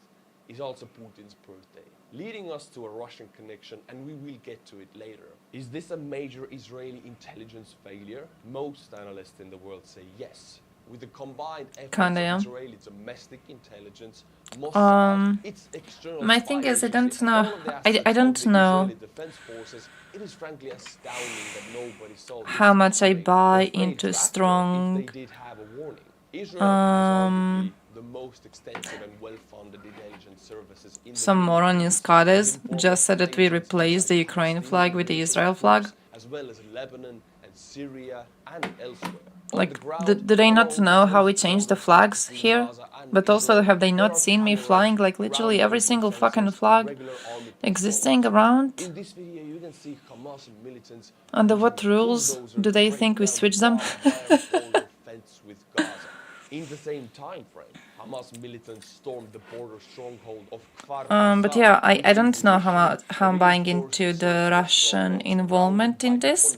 is also Putin's birthday, leading us to a Russian connection, and we will get to it later. Is this a major Israeli intelligence failure? Most analysts in the world say yes. With the combined efforts of Israeli domestic intelligence, Mossad, its external my thing is, I don't know. I don't know defense forces, it is frankly astounding that nobody saw how much I buy into strong. they did have a warning. Israel has arguably the most extensive and well-funded intelligence services in Some moron in Scottish just said that we replaced the Ukraine flag with the Israel flag. as well as Lebanon and Syria and elsewhere. Like, do they not know how we changed the flags here? But also, have they not seen me flying like literally every single fucking flag existing around? In this video, you can see Hamas militants Under what rules do they think we switch them? In the same time frame, Hamas militants stormed the border stronghold of Kfar But yeah, I don't know how I'm buying into the Russian involvement in this.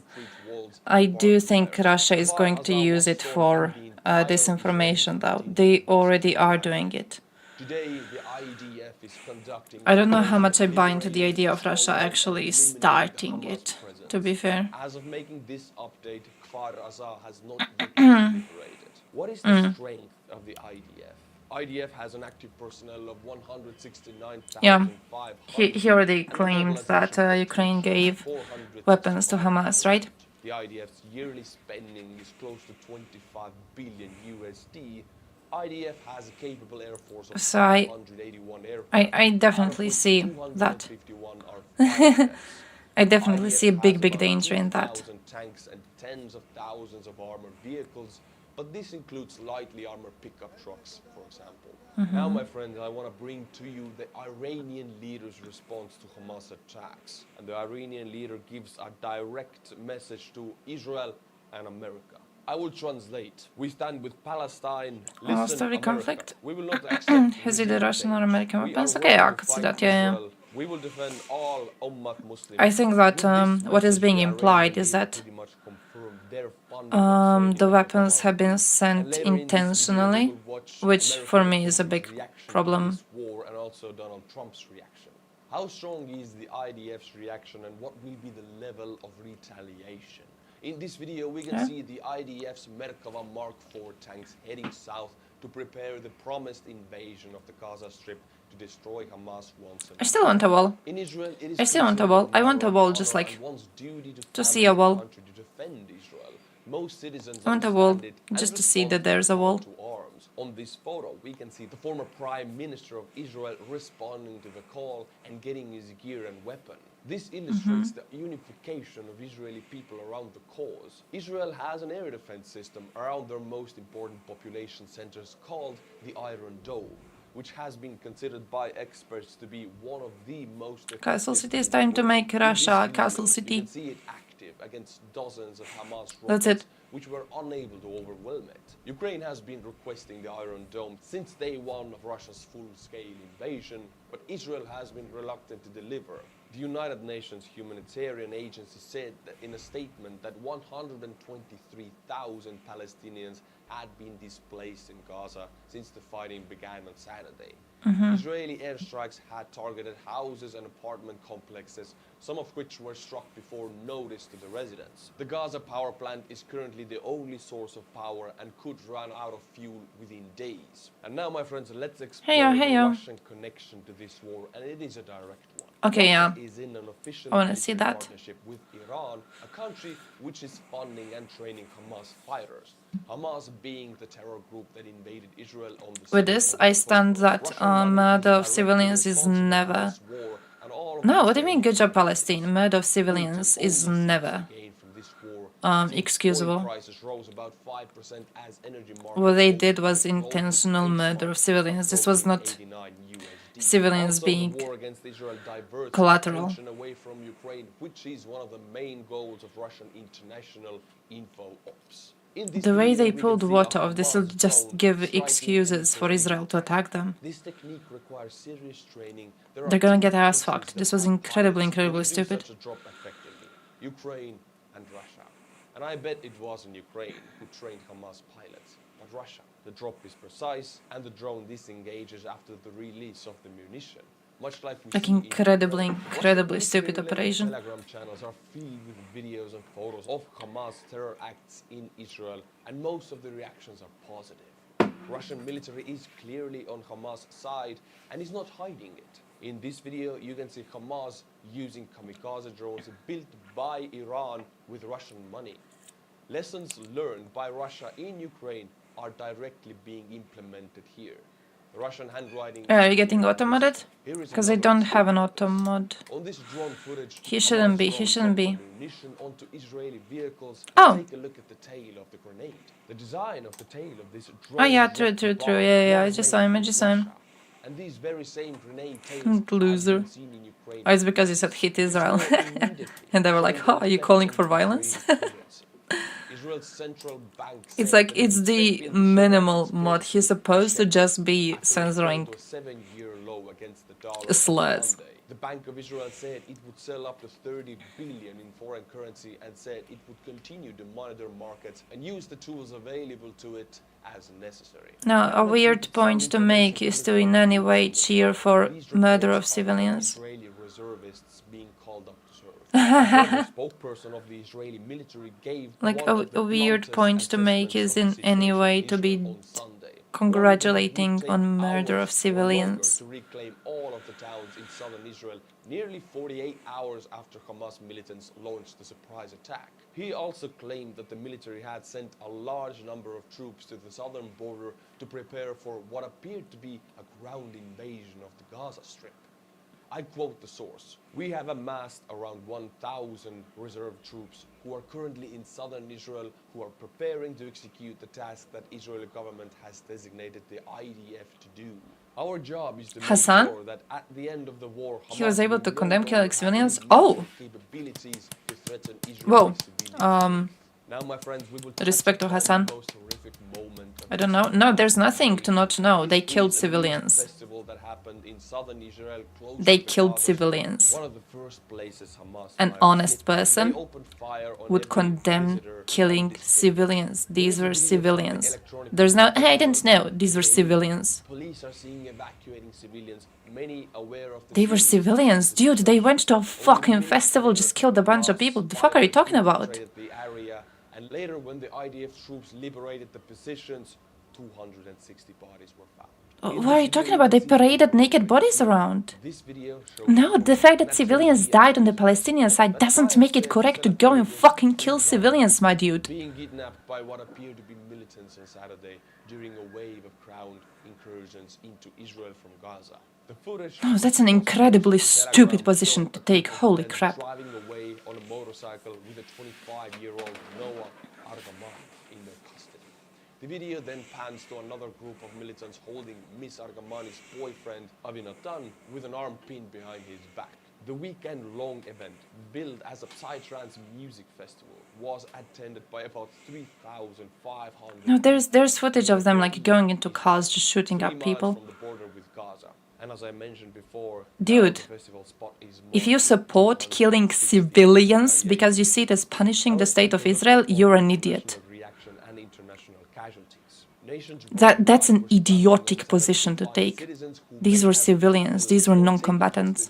I do think Russia is going to use it for disinformation, though. They already are doing it. Today, the IDF is conducting I don't know how much I buy into the idea of Russia actually starting it, to be fair. As of making this update, Kfar Aza has not yet been liberated. What is the strength of the IDF? IDF has an active personnel of 169,500. Yeah, he already claimed that Ukraine gave weapons to Hamas, right? The IDF's yearly spending is close to 25 billion USD. IDF has a capable air force of 181 aircraft. I definitely see that. I definitely see a big danger in that. Tanks and tens of thousands of armored vehicles, but this includes lightly armored pickup trucks, for example. Now, my friends, I want to bring to you the Iranian leader's response to Hamas attacks. And the Iranian leader gives a direct message to Israel and America. I will translate. We stand with Palestine. Listen, Story America. conflict. We will not accept Has it the Russian or American weapons? Okay, I could see that, yeah. We will defend all Ummah Muslims. I think that what is being implied is that the weapons have been sent intentionally, which for me is a big problem. War and also Donald Trump's reaction. How strong is the IDF's reaction and what will be the level of retaliation? In this video, we can see the IDF's Merkava Mark IV tanks heading south to prepare the promised invasion of the Gaza Strip to destroy Hamas once and I still want a wall. in Israel, it is I still want a wall. I want a wall just like to see a wall. to defend Israel. Most citizens I want a wall understand it and just to see that respond there's a wall. to arms. On this photo, we can see the former Prime Minister of Israel responding to the call and getting his gear and weapon. This illustrates the unification of Israeli people around the cause. Israel has an air defense system around their most important population centers called the Iron Dome, which has been considered by experts to be one of the most Castle City, it's time to make Russia a castle You city. can see it active against dozens of Hamas That's rockets, it. which were unable to overwhelm it. Ukraine has been requesting the Iron Dome since day one of Russia's full-scale invasion, but Israel has been reluctant to deliver. The United Nations Humanitarian Agency said that in a statement that 123,000 Palestinians had been displaced in Gaza since the fighting began on Saturday. Israeli airstrikes had targeted houses and apartment complexes, some of which were struck before notice to the residents. The Gaza power plant is currently the only source of power and could run out of fuel within days. And now, my friends, let's explore the Russian connection to this war, and it is a direct one. Okay, yeah. Russia is in an official I want to see that. partnership with Iran, a country which is funding and training Hamas fighters. Hamas being the terror group that invaded Israel on the With this, I stand that murder of civilians is never. No, what do you mean, good job, Palestine? Murder of civilians is never excusable. What they did was intentional murder of civilians. This was not civilians being collateral. Away from Ukraine, which is one of the main goals of Russian international info ops. The way they pulled water off, this will just give excuses for Israel to attack them. This technique requires serious training. They're gonna get ass fucked. This was incredibly stupid. Ukraine and Russia. And I bet it wasn't Ukraine who trained Hamas pilots, but Russia. The drop is precise and the drone disengages after the release of the munition. Much like we Like incredibly stupid operation. Telegram channels are filled with videos and photos of Hamas terror acts in Israel, and most of the reactions are positive. Russian military is clearly on Hamas' side and is not hiding it. In this video, you can see Hamas using kamikaze drones built by Iran with Russian money. Lessons learned by Russia in Ukraine are directly being implemented here. Russian handwriting. Are you getting auto-modded? Because I don't have an auto-mod. He shouldn't be. Onto Israeli vehicles. Oh. Take a look at the tail of the grenade. The design of the tail of this drone. Oh yeah, true. Yeah. I just saw him. And these very same grenade tails Loser. Oh, it's because he said hit Israel. And they were like, oh, are you calling for violence? Central bank It's like, it's the minimal mod. He's supposed to just be censoring slurs. The Bank of Israel said it would sell up to 30 billion in foreign currency and said it would continue to monitor markets and use the tools available to it as necessary. Now, a weird point to make is to in any way cheer for murder of civilians. Israeli reservists being called up to serve. The spokesperson of the Israeli military gave Like a weird point to make is in any way to be congratulating on murder of civilians. To reclaim all of the towns in southern Israel nearly 48 hours after Hamas militants launched the surprise attack. He also claimed that the military had sent a large number of troops to the southern border to prepare for what appeared to be a ground invasion of the Gaza Strip. I quote the source: "We have amassed around 1,000 reserve troops who are currently in southern Israel who are preparing to execute the task that Israeli government has designated the IDF to do. Our job is to make sure that at the end of the war, He was able to condemn killing civilians? Oh! capabilities to threaten Whoa. Israeli Now, my friends, we will Respect to Hassan. I don't know. No, there's nothing to not know. They killed civilians. They killed civilians. An honest person would condemn killing civilians. These were civilians. There's no, hey, I didn't know. These were civilians. Police are seeing evacuating civilians, many aware of the They were civilians. Dude, they went to a fucking festival, just killed a bunch of people. The fuck are you talking about? the area. And later, when the IDF troops liberated the positions, 260 bodies were found. What are you talking about? They paraded naked bodies around. No, the fact that civilians died on the Palestinian side doesn't make it correct to go and fucking kill civilians, my dude. Being kidnapped by what appeared to be militants on Saturday during a wave of ground incursions into Israel from Gaza. The footage Oh, that's an incredibly stupid position to take. Holy crap. driving away on a motorcycle with a 25-year-old Noah Argaman in their custody. The video then pans to another group of militants holding Miss Argamani's boyfriend Avinatan with an arm pinned behind his back. The weekend-long event, billed as a Psytrance music festival, was attended by about 3,500. No, there's footage of them like going into cars, just shooting up people. From the border with Gaza. And as I mentioned before, Dude, the festival spot is if you support killing civilians because you see it as punishing the state of Israel, you're an idiot. reaction and international casualties. Nations That's an idiotic position to take. These were civilians, these were non-combatants.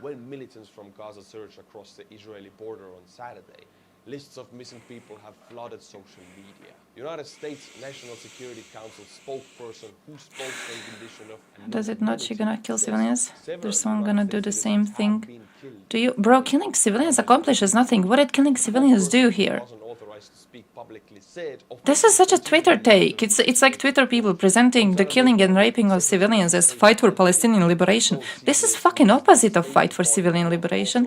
when militants from Gaza surged across the Israeli border on Saturday, lists of missing people have flooded social media. United States National Security Council spokesperson who spoke on condition of Does it not? You're gonna kill civilians? There's someone gonna do the same thing to you? Bro, killing civilians accomplishes nothing. What did killing civilians do here? This is such a Twitter take. It's like Twitter people presenting the killing and raping of civilians as fight for Palestinian liberation. This is fucking opposite of fight for civilian liberation.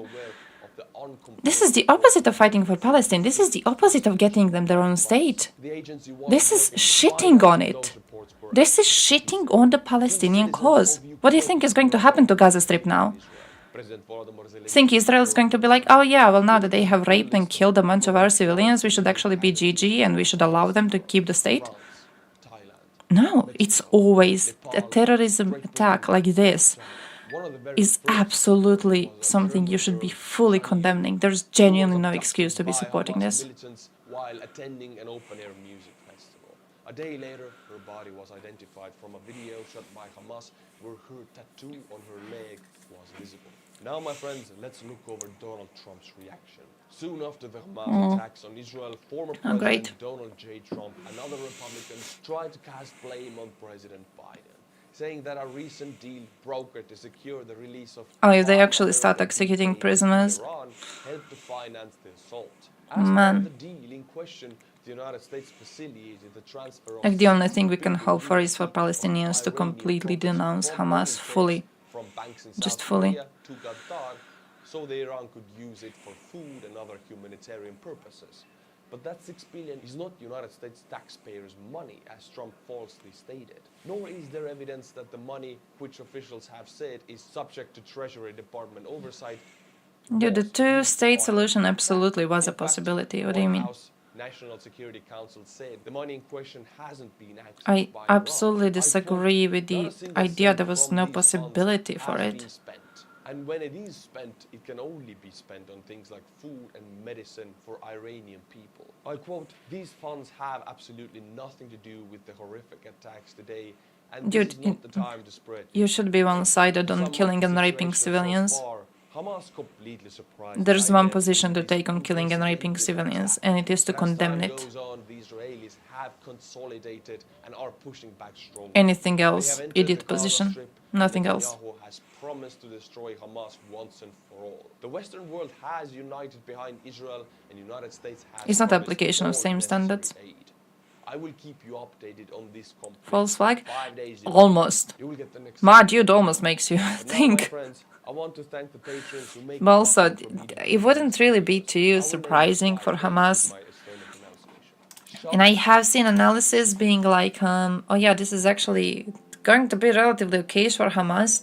This is the opposite of fighting for Palestine. This is the opposite of getting them their own state. This is shitting on it. This is shitting on the Palestinian cause. What do you think is going to happen to Gaza Strip now? Think Israel is going to be like, oh yeah, well now that they have raped and killed a bunch of our civilians, we should actually be GG and we should allow them to keep the state? No, it's always a terrorism attack like this is absolutely something you should be fully condemning. There's genuinely no excuse to be supporting this. While attending an open-air music festival. A day later, her body was identified from a video shot by Hamas where her tattoo on her leg was visible. Now, my friends, let's look over Donald Trump's reaction. Soon after the Hamas attacks on Israel, former President Donald J. Trump and other Republicans tried to cast blame on President Biden, saying that a recent deal brokered to secure the release of if they actually start executing prisoners. Iran helped to finance the assault. Man. The deal in question, the United States facilitated the transfer of Like the only thing we can hope for is for Palestinians to completely denounce Hamas fully. from banks in Just South fully. Korea to Qatar, so the Iran could use it for food and other humanitarian purposes. But that $6 billion is not United States taxpayers' money, as Trump falsely stated. Nor is there evidence that the money, which officials have said is subject to Treasury Department oversight. Dude, the two-state solution absolutely was a possibility. What do you mean? National Security Council said the money in question hasn't been accessed I by absolutely Iran. disagree with the idea there was no possibility for it. And when it is spent, it can only be spent on things like food and medicine for Iranian people. I quote, these funds have absolutely nothing to do with the horrific attacks today, and Dude, this is not the time to spread. You should be one-sided on killing and raping civilians. Hamas completely surprised. There's one position to take on killing and raping civilians, and it is to condemn it. The Israelis have consolidated and are pushing back strongly. Anything They else, have entered idiot the Gaza position. Strip, Nothing and else. Netanyahu has promised to destroy Hamas once and for all. The Western world has united behind Israel, and the United States has It's not promised application of all same necessary standards. aid. I will keep you updated on this conflict. False flag? 5 days in. Almost. You will get the next My dude almost makes you But now, my think. friends, I want to thank the patrons who make But also, it wouldn't really be too surprising for Hamas. And I have seen analysis being like, oh yeah, this is actually going to be relatively okay for Hamas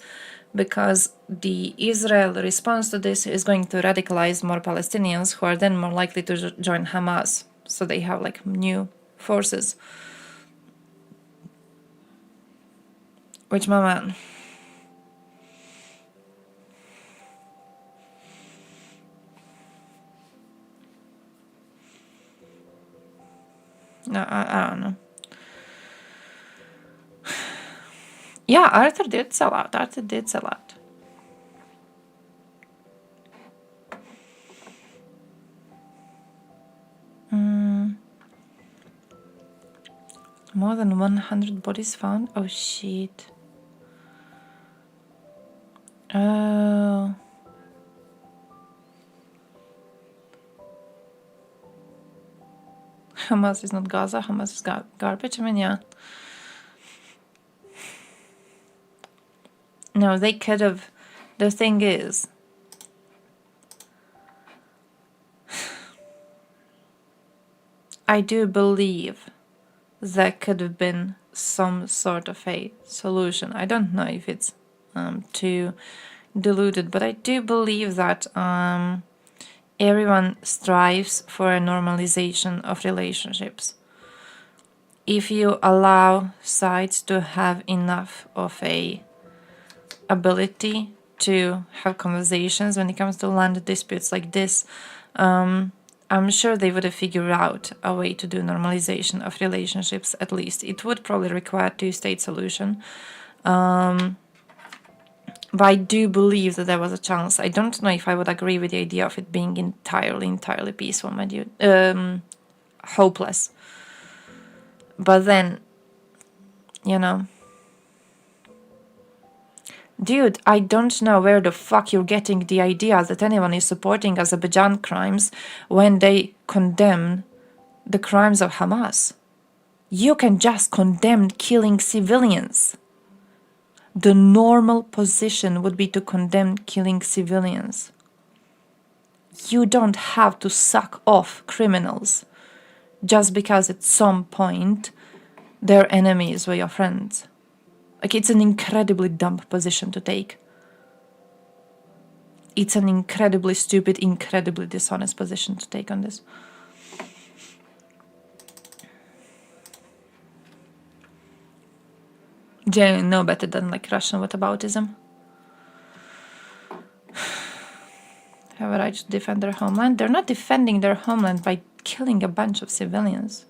because the Israel response to this is going to radicalize more Palestinians who are then more likely to join Hamas. So they have like new forces. Which, my man. No, I don't know. Yeah, Arthur did sell out. Arthur did sell out. More than 100 bodies found? Oh, shit. Oh. Hamas is not Gaza, Hamas is garbage. I mean, yeah. No, they could have. The thing is, I do believe there could have been some sort of a solution. I don't know if it's too diluted, but I do believe that everyone strives for a normalization of relationships. If you allow sides to have enough of a ability to have conversations when it comes to land disputes like this, I'm sure they would have figured out a way to do normalization of relationships. At least it would probably require two-state solution. But I do believe that there was a chance. I don't know if I would agree with the idea of it being entirely peaceful, my dude. Hopeless. But then, you know, dude, I don't know where the fuck you're getting the idea that anyone is supporting Azerbaijan crimes when they condemn the crimes of Hamas. You can just condemn killing civilians. The normal position would be to condemn killing civilians. You don't have to suck off criminals just because at some point their enemies were your friends. Like, it's an incredibly dumb position to take. It's an incredibly stupid, incredibly dishonest position to take on this. They know better than like Russian whataboutism. Have a right to defend their homeland. They're not defending their homeland by killing a bunch of civilians.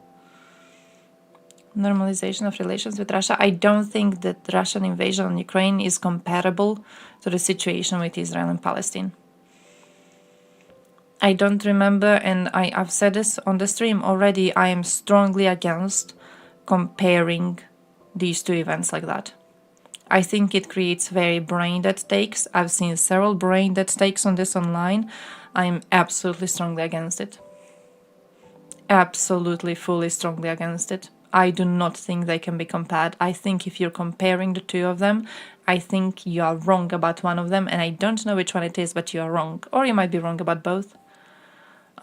Normalization of relations with Russia. I don't think that Russian invasion on Ukraine is comparable to the situation with Israel and Palestine. I don't remember, and I've said this on the stream already, I am strongly against comparing these two events like that. I think it creates very brain-dead takes. I've seen several brain-dead takes on this online. I'm absolutely strongly against it. Absolutely, fully, strongly against it. I do not think they can be compared. I think if you're comparing the two of them, I think you are wrong about one of them, and I don't know which one it is, but you are wrong. Or you might be wrong about both.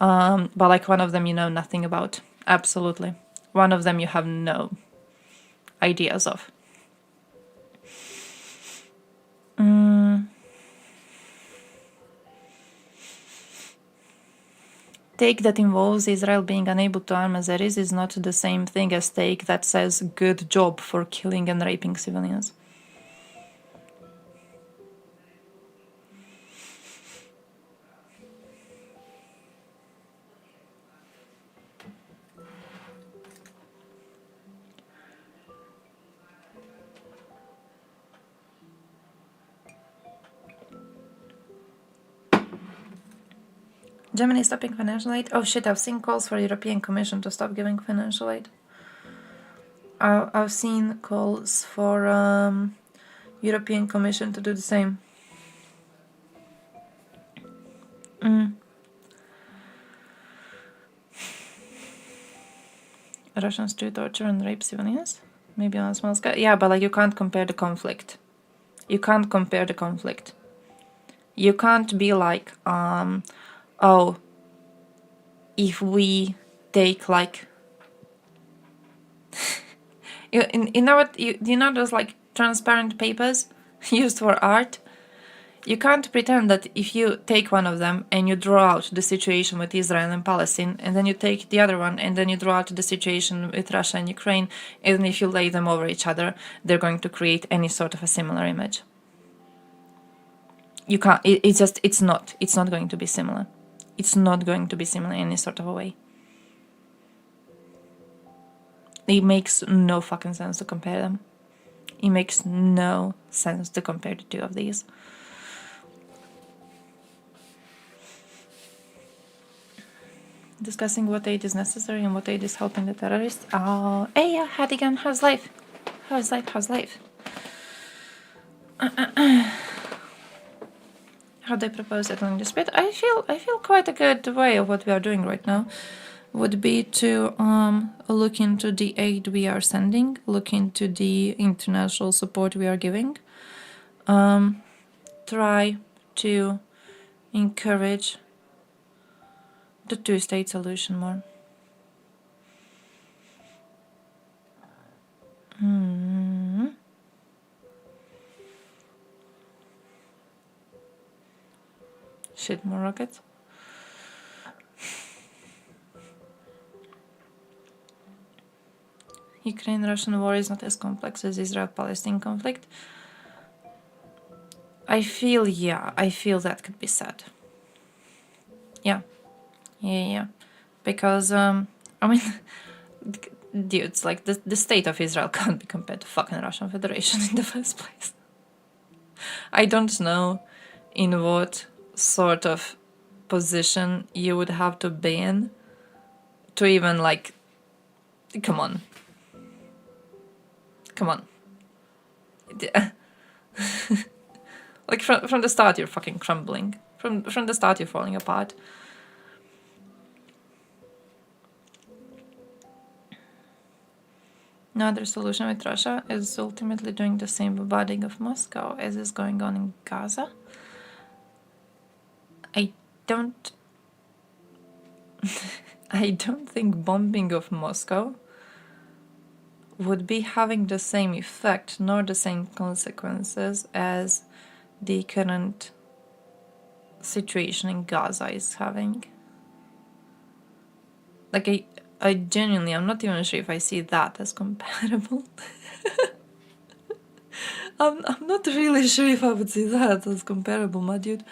But like one of them you know nothing about. Absolutely. One of them you have no ideas of. Take that involves Israel being unable to arm Azeris is not the same thing as take that says good job for killing and raping civilians. Germany is stopping financial aid. Oh shit, I've seen calls for European Commission to stop giving financial aid. I've seen calls for European Commission to do the same. Russians do torture and rape civilians? Maybe on a small scale. Yeah, but like you can't compare the conflict. You can't compare the conflict. You can't be like, oh, if we take like, you know what, you know those like transparent papers used for art? You can't pretend that if you take one of them and you draw out the situation with Israel and Palestine, and then you take the other one and then you draw out the situation with Russia and Ukraine, and if you lay them over each other, they're going to create any sort of a similar image. You can't, it's not going to be similar. It's not going to be similar in any sort of a way. It makes no fucking sense to compare them. It makes no sense to compare the two of these. Discussing what aid is necessary and what aid is helping the terrorists. Oh, hey, yeah, Hadigan, how's life? How's life? How's life? How they propose settling this bit? I feel quite a good way of what we are doing right now would be to look into the aid we are sending, look into the international support we are giving, try to encourage the two-state solution more. Shit, more rockets. Ukraine-Russian war is not as complex as Israel-Palestine conflict. I feel that could be said. Yeah. Because, I mean, dudes, like, the state of Israel can't be compared to fucking Russian Federation in the first place. I don't know in what sort of position you would have to be in to even, like, come on. Like, from the start you're fucking crumbling. From the start you're falling apart. Another solution with Russia is ultimately doing the same bombarding of Moscow as is going on in Gaza. I don't think bombing of Moscow would be having the same effect nor the same consequences as the current situation in Gaza is having. Like, I genuinely, I'm not even sure if I see that as comparable. I'm not really sure if I would see that as comparable, my dude.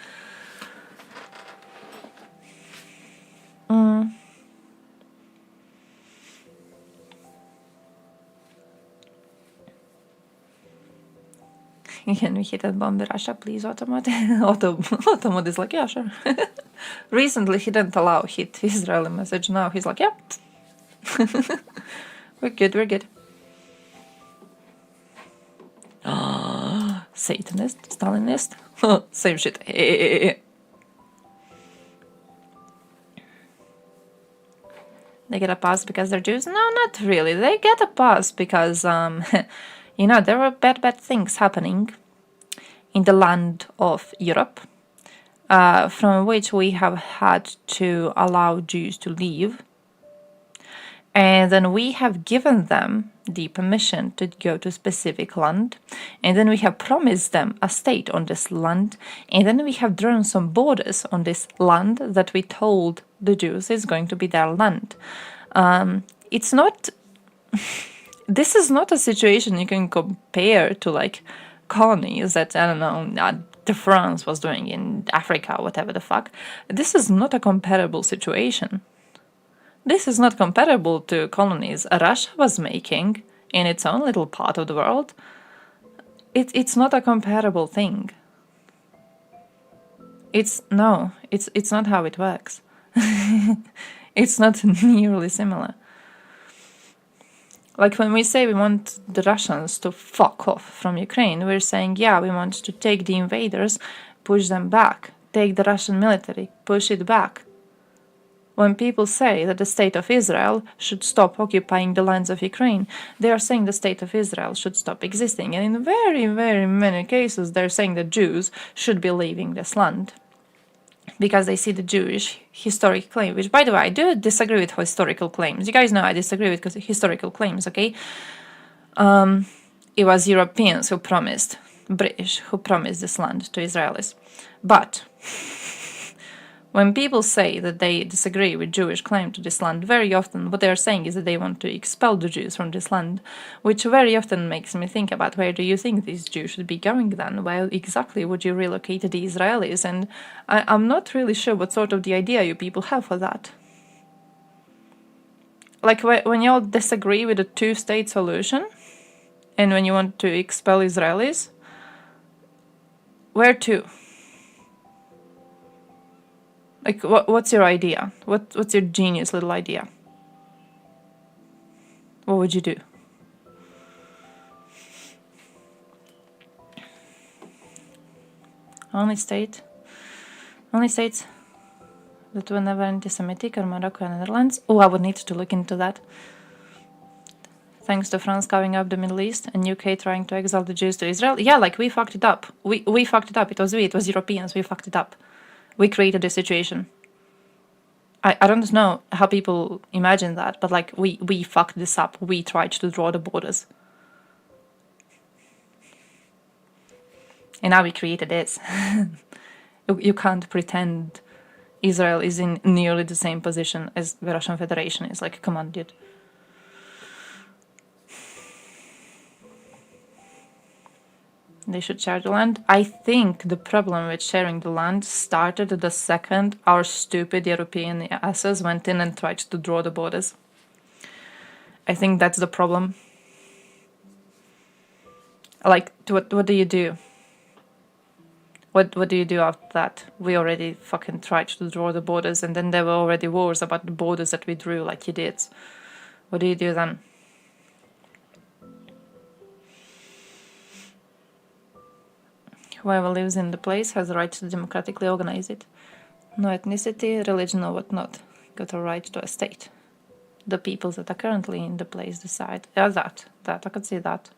Can we hit that bomb Russia, please, Automod? Automod is like, yeah, sure. Recently, he didn't allow hit Israeli message. Now he's like, yep. We're good. Satanist, Stalinist, same shit. They get a pass because they're Jews? No, not really. They get a pass because, you know, there were bad things happening in the land of Europe, from which we have had to allow Jews to leave. And then we have given them the permission to go to a specific land. And then we have promised them a state on this land. And then we have drawn some borders on this land that we told the Jews is going to be their land. It's not... This is not a situation you can compare to, like, colonies that, I don't know, the France was doing in Africa, whatever the fuck. This is not a comparable situation. This is not comparable to colonies Russia was making in its own little part of the world. It's not a comparable thing. It's not how it works. It's not nearly similar. Like when we say we want the Russians to fuck off from Ukraine, we're saying, yeah, we want to take the invaders, push them back, take the Russian military, push it back. When people say that the state of Israel should stop occupying the lands of Ukraine, they are saying the state of Israel should stop existing. And in very, very many cases, they're saying that Jews should be leaving this land. Because they see the Jewish historic claim, which, by the way, I do disagree with historical claims. You guys know I disagree with historical claims, okay? It was Europeans who promised, British, who promised this land to Israelis. But when people say that they disagree with Jewish claim to this land, very often what they are saying is that they want to expel the Jews from this land, which very often makes me think about where do you think these Jews should be going then? Where exactly would you relocate the Israelis? And I'm not really sure what sort of the idea you people have for that. Like when y'all disagree with a two-state solution, and when you want to expel Israelis, where to? Like, what's your idea? What's your genius little idea? What would you do? Only states that were never anti-Semitic are Morocco and Netherlands. Oh, I would need to look into that. Thanks to France covering up the Middle East and UK trying to exile the Jews to Israel. Yeah, like we fucked it up. We fucked it up. It was Europeans. We fucked it up. We created a situation. I don't know how people imagine that, but like we fucked this up. We tried to draw the borders. And now we created this. You can't pretend Israel is in nearly the same position as the Russian Federation is. Like, come on, dude. They should share the land. I think the problem with sharing the land started the second our stupid European asses went in and tried to draw the borders. I think that's the problem. Like, what do you do? What do you do after that? We already fucking tried to draw the borders, and then there were already wars about the borders that we drew, like idiots. What do you do then? Whoever lives in the place has the right to democratically organize it. No ethnicity, religion or whatnot. Got a right to a state. The peoples that are currently in the place decide. Yeah, that. I could see that.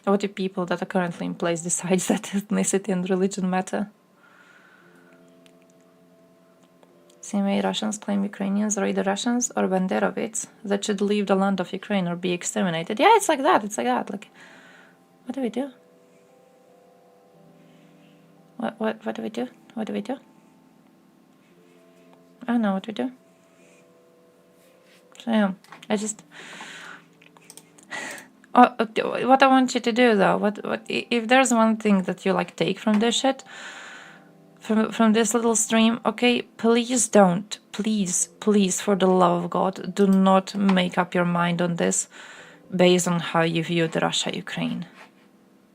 What if people that are currently in place decide that ethnicity and religion matter? Same way Russians claim Ukrainians are either Russians or Banderovics that should leave the land of Ukraine or be exterminated. Yeah, it's like that. Like, what do we do? What do we do? What do we do? I don't know what we do. So yeah, I just... what I want you to do though, what if there's one thing that you like take from this shit, from this little stream, okay, please don't, please, for the love of God, do not make up your mind on this based on how you view the Russia-Ukraine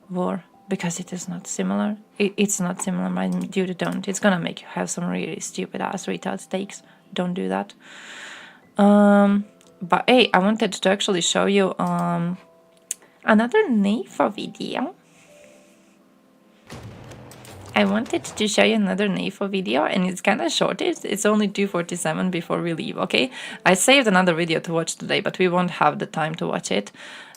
war, because it is not similar. It's not similar, my dude, don't. It's gonna make you have some really stupid ass retard takes. Don't do that. But hey, I wanted to actually show you another NAFO video. I wanted to show you another NAFO video, and it's kind of short. It's only 2:47 before we leave, okay? I saved another video to watch today, but we won't have the time to watch it.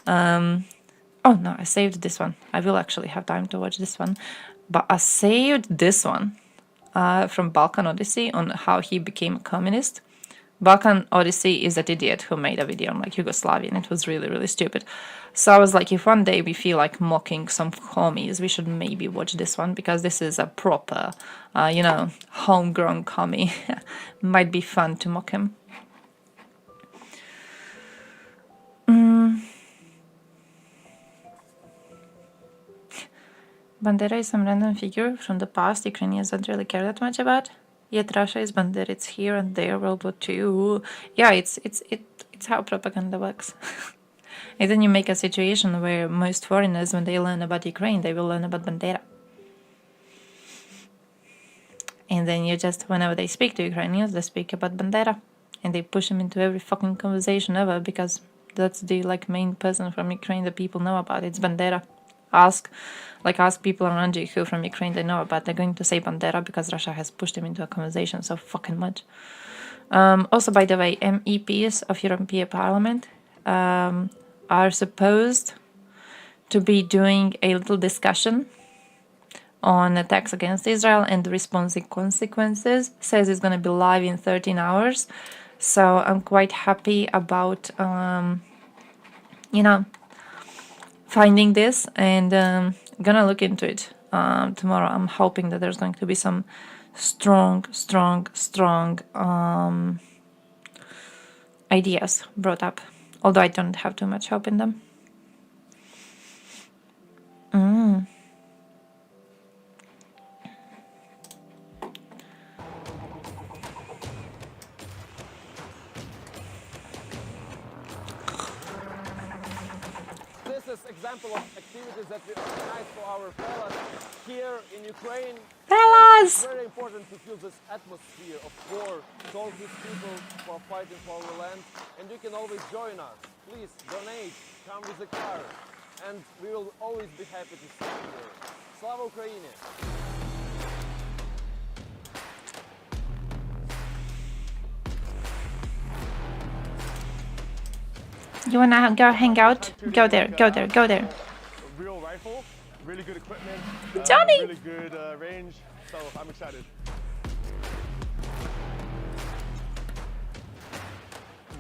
Oh no, I saved this one. I will actually have time to watch this one. But I saved this one from Balkan Odyssey on how he became a communist. Balkan Odyssey is that idiot who made a video on like Yugoslavia, and it was really, really stupid. So I was like, if one day we feel like mocking some commies, we should maybe watch this one, because this is a proper, you know, homegrown commie. Might be fun to mock him. Bandera is some random figure from the past Ukrainians don't really care that much about. Yet Russia is Bandera, it's here and there, World War II. Yeah, it's how propaganda works. And then you make a situation where most foreigners, when they learn about Ukraine, they will learn about Bandera. And then you just, whenever they speak to Ukrainians, they speak about Bandera. And they push them into every fucking conversation ever, because that's the like main person from Ukraine that people know about. It's Bandera. Ask people around you who from Ukraine they know about. They're going to say Bandera because Russia has pushed them into a conversation so fucking much. Also, by the way, MEPs of European Parliament are supposed to be doing a little discussion on attacks against Israel and the responsive consequences. Says it's going to be live in 13 hours. So I'm quite happy about, you know, finding this, and gonna look into it tomorrow. I'm hoping that there's going to be some strong ideas brought up, although I don't have too much hope in them. Example of activities that we organize for our fellows here in Ukraine. Fellas! It's very important to feel this atmosphere of war, talk with people who are fighting for our land, and you can always join us. Please donate, come with a car, and we will always be happy to see you here. Slava Ukraini! You wanna go hang out? Go there. Real rifle, really good equipment, Johnny! really good range, so I'm excited.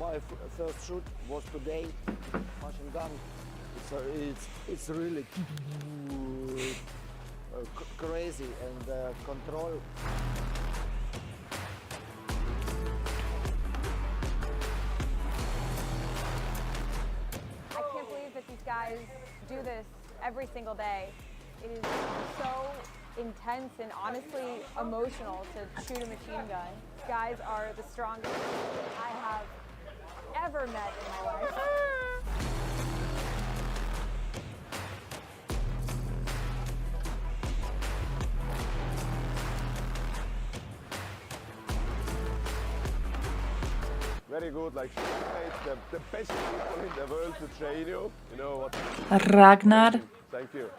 My first shoot was today, machine gun. It's really crazy, and control. I can't guys do this every single day. It is so intense and honestly emotional to shoot a machine gun. Guys are the strongest I have ever met in my life. Very good, like the best people in the world to train you. You know what? Ragnar. Thank you.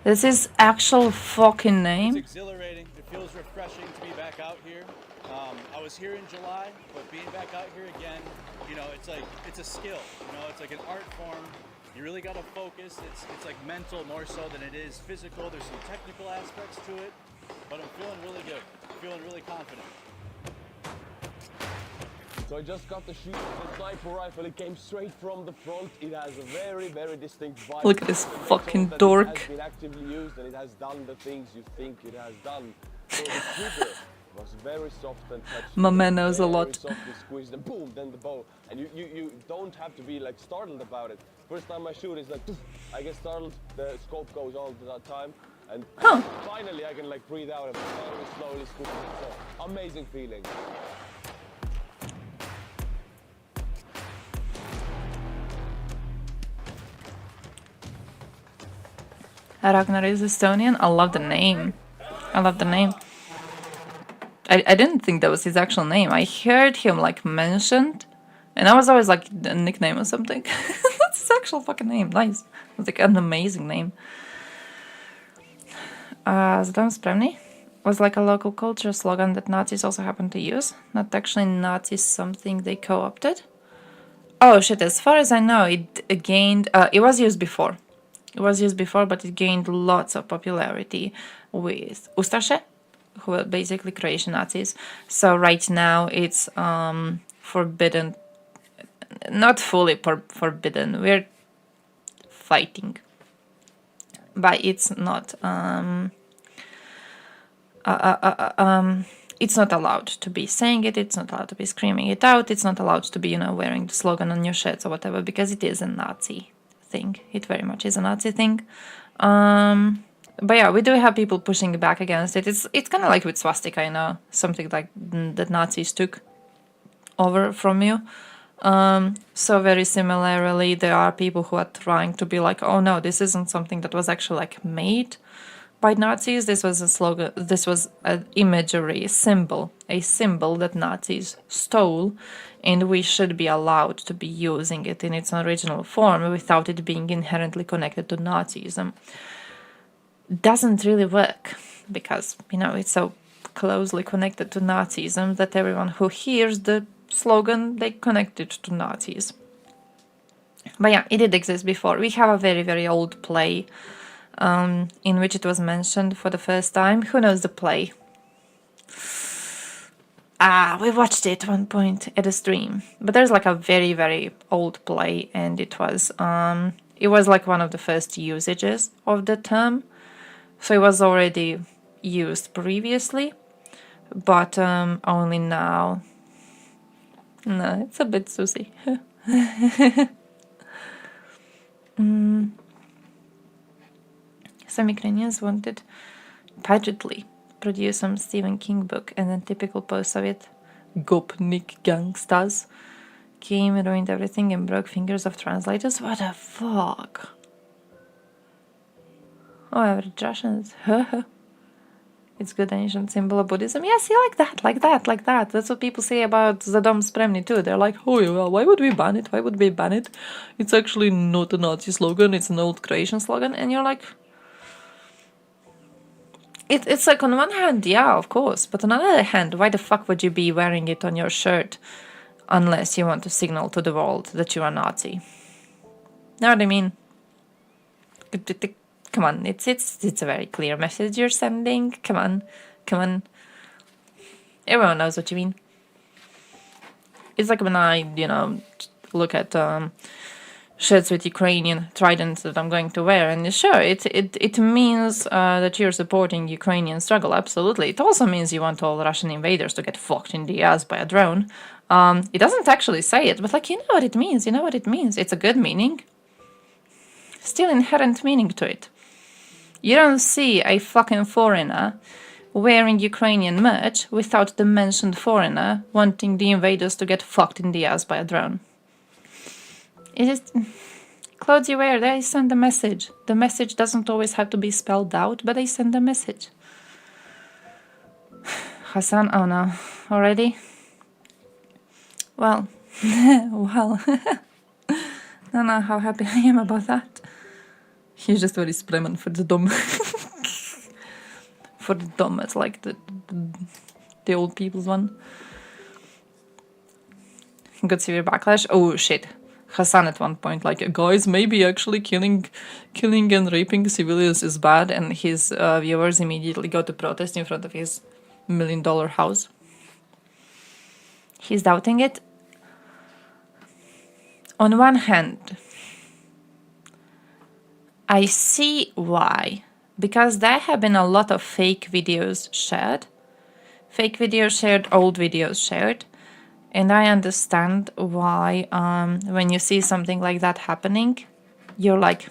This is actual fucking name. It's exhilarating. It feels refreshing to be back out here. I was here in July, but being back out here again, you know, it's a skill. You know, it's like an art form. You really got to focus. It's like mental more so than it is physical. There's some technical aspects to it, but I'm feeling really good. I'm feeling really confident. So I just got the shoot of the sniper rifle. It came straight from the front. It has a very, very distinct vibe. Look at this fucking It dork. has been actively used and it has done the things you think it has done. So the trigger was very soft and touchy. My man knows a lot. Very softly squeezed and boom, then the bow. And you don't have to be like startled about it. First time I shoot, it's like, poof, I get startled, the scope goes all the time. And finally I can like breathe out and very slowly scoop it. So amazing feeling. Ragnar is Estonian. I love the name. I love the name. I didn't think that was his actual name. I heard him like mentioned, and I was always like a nickname or something. That's his actual fucking name. Nice. It's like an amazing name. Zdam spremni was like a local culture slogan that Nazis also happened to use. Not actually Nazis, something they co-opted. Oh shit, as far as I know, it gained... it was used before. It was used before, but it gained lots of popularity with Ustaše, who were basically Croatian Nazis. So right now it's forbidden, not fully forbidden. We're fighting, but it's not. It's not allowed to be saying it. It's not allowed to be screaming it out. It's not allowed to be, wearing the slogan on your shirts or whatever, because it is a Nazi thing. It very much is a Nazi thing. But yeah, we do have people pushing back against it. It's kind of like with swastika, something like that Nazis took over from you. So very similarly, there are people who are trying to be like, oh no, this isn't something that was actually like made by Nazis. This was a slogan. This was an imagery, a symbol that Nazis stole, and we should be allowed to be using it in its original form without it being inherently connected to Nazism. Doesn't really work, because it's so closely connected to Nazism that everyone who hears the slogan, they connect it to Nazis. But yeah, it did exist before. We have a very, very old play in which it was mentioned for the first time. Who knows the play? We watched it at one point at a stream. But there's like a very, very old play, and it was like one of the first usages of the term. So it was already used previously, but only now. No, it's a bit sussy. Some Ukrainians wanted budgetly produce some Stephen King book, and then typical post-Soviet Gopnik gangsters came, ruined everything, and broke fingers of translators. What the fuck? Oh, average Russians. It's good ancient symbol of Buddhism. Yeah, see, like that. That's what people say about Zdam spremni too. They're like, oh, well, why would we ban it? Why would we ban it? It's actually not a Nazi slogan. It's an old Croatian slogan. And you're like... It's like, on one hand, yeah, of course. But on the other hand, why the fuck would you be wearing it on your shirt unless you want to signal to the world that you're a Nazi? Know what I mean? Come on, it's a very clear message you're sending. Come on. Everyone knows what you mean. It's like when I, look at shirts with Ukrainian tridents that I'm going to wear, and sure, it means that you're supporting Ukrainian struggle. Absolutely. It also means you want all Russian invaders to get fucked in the ass by a drone. It doesn't actually say it, but you know what it means. It's a good meaning. still inherent meaning to it. You don't see a fucking foreigner wearing Ukrainian merch without the mentioned foreigner wanting the invaders to get fucked in the ass by a drone. It is clothes you wear, they send a message. The message doesn't always have to be spelled out, but they send a message. Hassan, oh no, already? Well, well, don't know how happy I am about that. He's just very spreman for the dumb. For the dumb, it's like the old people's one. Good severe backlash. Oh shit. Hassan at one point like, guys, maybe actually killing and raping civilians is bad, and his viewers immediately go to protest in front of his $1 million house. He's doubting it. On one hand, I see why, because there have been a lot of fake videos shared, old videos shared, and I understand why when you see something like that happening, you're like,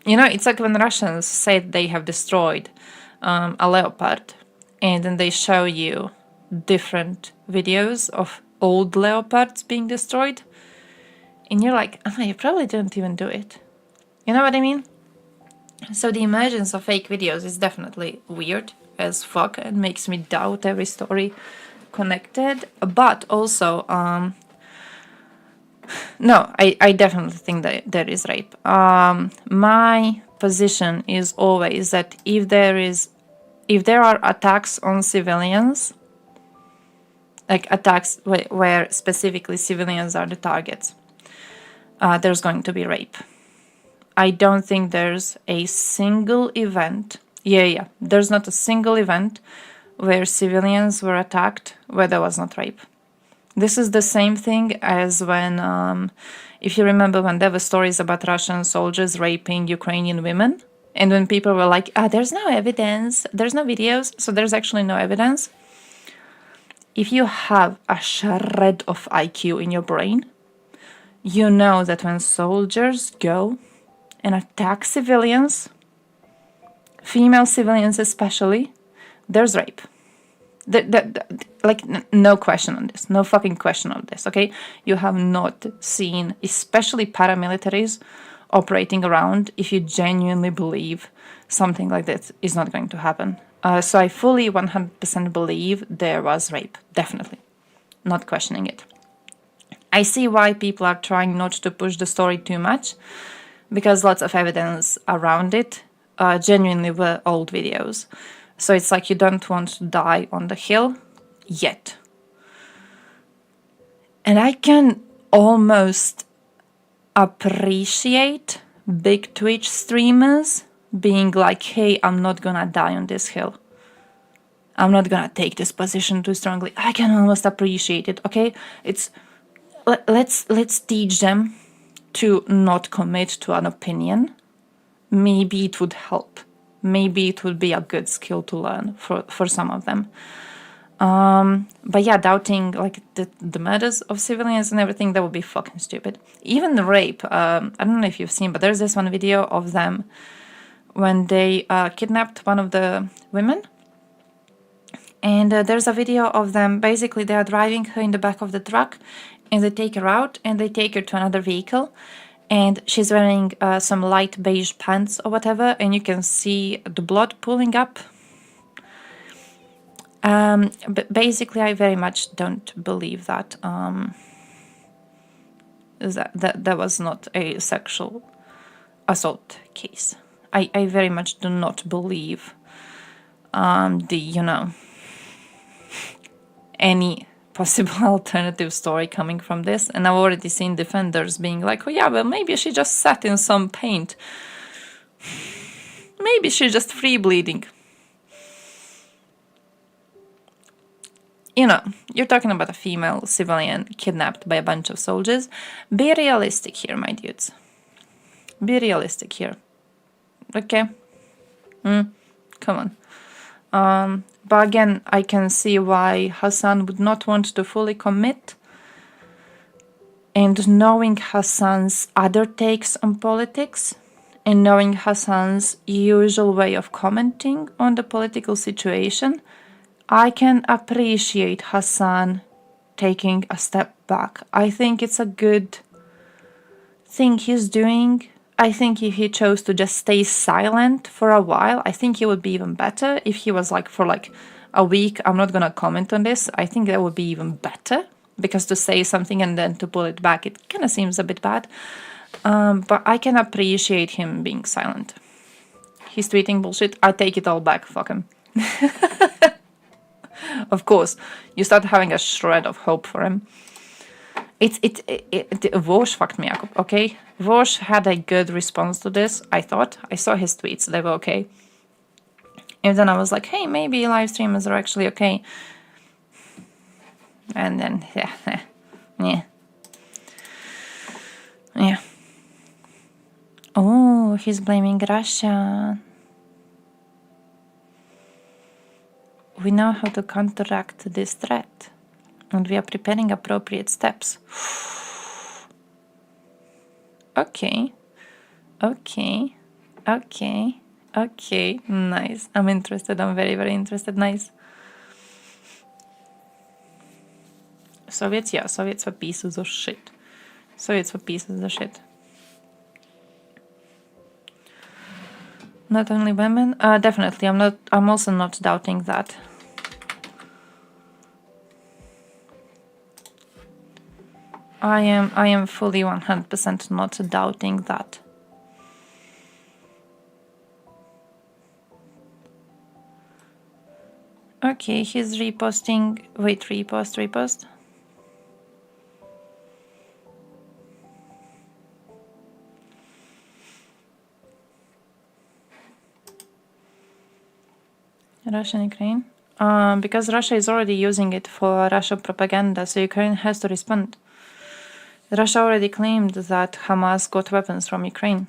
You know, it's like when Russians say they have destroyed a leopard, and then they show you different videos of old leopards being destroyed, and you're like, you probably didn't even do it. You know what I mean? So the emergence of fake videos is definitely weird as fuck and makes me doubt every story connected. But also, no, I definitely think that there is rape. My position is always that if there are attacks on civilians, like attacks where specifically civilians are the targets, there's going to be rape. I don't think there's a single event. There's not a single event where civilians were attacked where there was not rape. This is the same thing as when, if you remember, when there were stories about Russian soldiers raping Ukrainian women, and when people were like, there's no evidence, there's no videos, so there's actually no evidence. If you have a shred of IQ in your brain, you know that when soldiers go and attack civilians, female civilians especially, there's rape. No question on this. No fucking question on this, okay? You have not seen, especially paramilitaries, operating around if you genuinely believe something like this is not going to happen. So I fully 100% believe there was rape. Definitely. Not questioning it. I see why people are trying not to push the story too much, because lots of evidence around it genuinely were old videos. So it's like you don't want to die on the hill yet. And I can almost appreciate big Twitch streamers being like, hey, I'm not gonna die on this hill. I'm not gonna take this position too strongly. I can almost appreciate it, okay? Let's teach them to not commit to an opinion. Maybe it would help. Maybe it would be a good skill to learn for some of them. But yeah, doubting like the murders of civilians and everything, that would be fucking stupid. Even the rape, I don't know if you've seen, but there's this one video of them when they kidnapped one of the women. And there's a video of them, basically they are driving her in the back of the truck, and they take her out and they take her to another vehicle. And she's wearing some light beige pants or whatever, and you can see the blood pooling up. But basically, I very much don't believe that that was not a sexual assault case. I very much do not believe any possible alternative story coming from this. And I've already seen defenders being like, oh yeah, well, maybe she just sat in some paint. Maybe she's just free bleeding. You know, you're talking about a female civilian kidnapped by a bunch of soldiers. Be realistic here, my dudes. Be realistic here. Okay? Come on. But again, I can see why Hassan would not want to fully commit. and knowing Hassan's other takes on politics, and knowing Hassan's usual way of commenting on the political situation, I can appreciate Hassan taking a step back. I think it's a good thing he's doing. I think if he chose to just stay silent for a while, I think it would be even better. If he was like, for like a week, I'm not gonna comment on this, I think that would be even better, because to say something and then to pull it back, it kind of seems a bit bad. But I can appreciate him being silent. He's tweeting bullshit. I take it all back. Fuck him. Of course, you start having a shred of hope for him. Vosh fucked me up, okay? Vosh had a good response to this, I thought. I saw his tweets, they were okay. And then I was like, hey, maybe live streamers are actually okay. And then, yeah. Oh, he's blaming Russia. We know how to counteract this threat, and we are preparing appropriate steps. Okay. Nice. I'm interested. I'm very, very interested. Nice. Soviets were pieces of shit. Not only women. Definitely. I'm also not doubting that. I am fully 100% not doubting that. Okay, he's reposting. Wait, repost. Russia and Ukraine. Because Russia is already using it for Russian propaganda, so Ukraine has to respond. Russia already claimed that Hamas got weapons from Ukraine.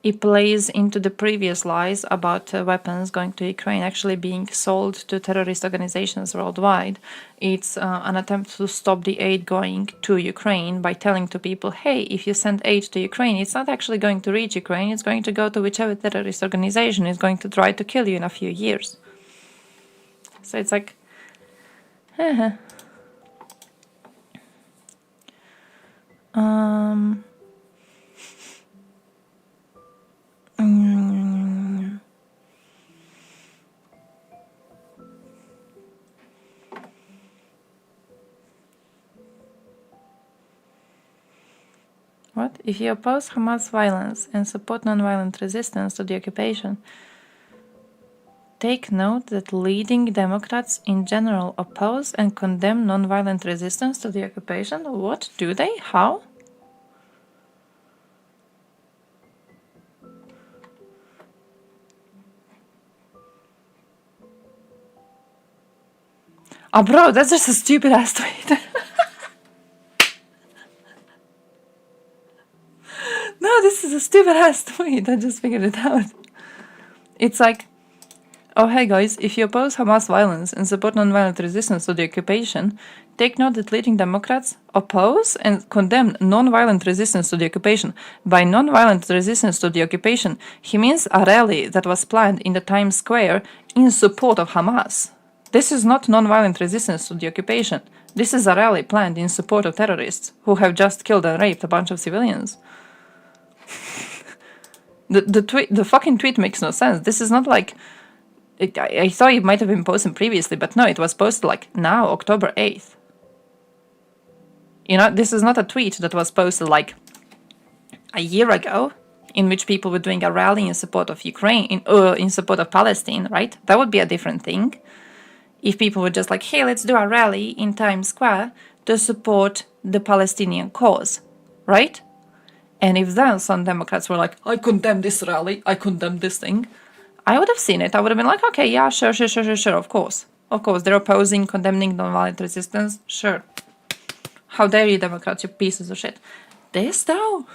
It plays into the previous lies about weapons going to Ukraine actually being sold to terrorist organizations worldwide. It's an attempt to stop the aid going to Ukraine by telling to people, hey, if you send aid to Ukraine, it's not actually going to reach Ukraine, it's going to go to whichever terrorist organization is going to try to kill you in a few years. So it's like, What? If you oppose Hamas violence and support non-violent resistance to the occupation, take note that leading Democrats in general oppose and condemn non-violent resistance to the occupation. What? Do they? How? Oh, bro, that's just a stupid ass tweet. No, this is a stupid ass tweet. I just figured it out. It's like, oh, hey guys, if you oppose Hamas violence and support non-violent resistance to the occupation, take note that leading Democrats oppose and condemn non-violent resistance to the occupation. By non-violent resistance to the occupation, he means a rally that was planned in the Times Square in support of Hamas. This is not non-violent resistance to the occupation. This is a rally planned in support of terrorists who have just killed and raped a bunch of civilians. The fucking tweet makes no sense. This is not like... I thought it might have been posted previously, but no, it was posted like now, October 8th. You know, this is not a tweet that was posted like a year ago, in which people were doing a rally in support of Ukraine, in support of Palestine, right? That would be a different thing. If people were just like, hey, let's do a rally in Times Square to support the Palestinian cause, right? And if then some Democrats were like, I condemn this rally, I condemn this thing, I would have seen it. I would have been like, okay, yeah, sure, of course. Of course, they're opposing, condemning non-violent resistance, sure. How dare you, Democrats, you pieces of shit. This, though?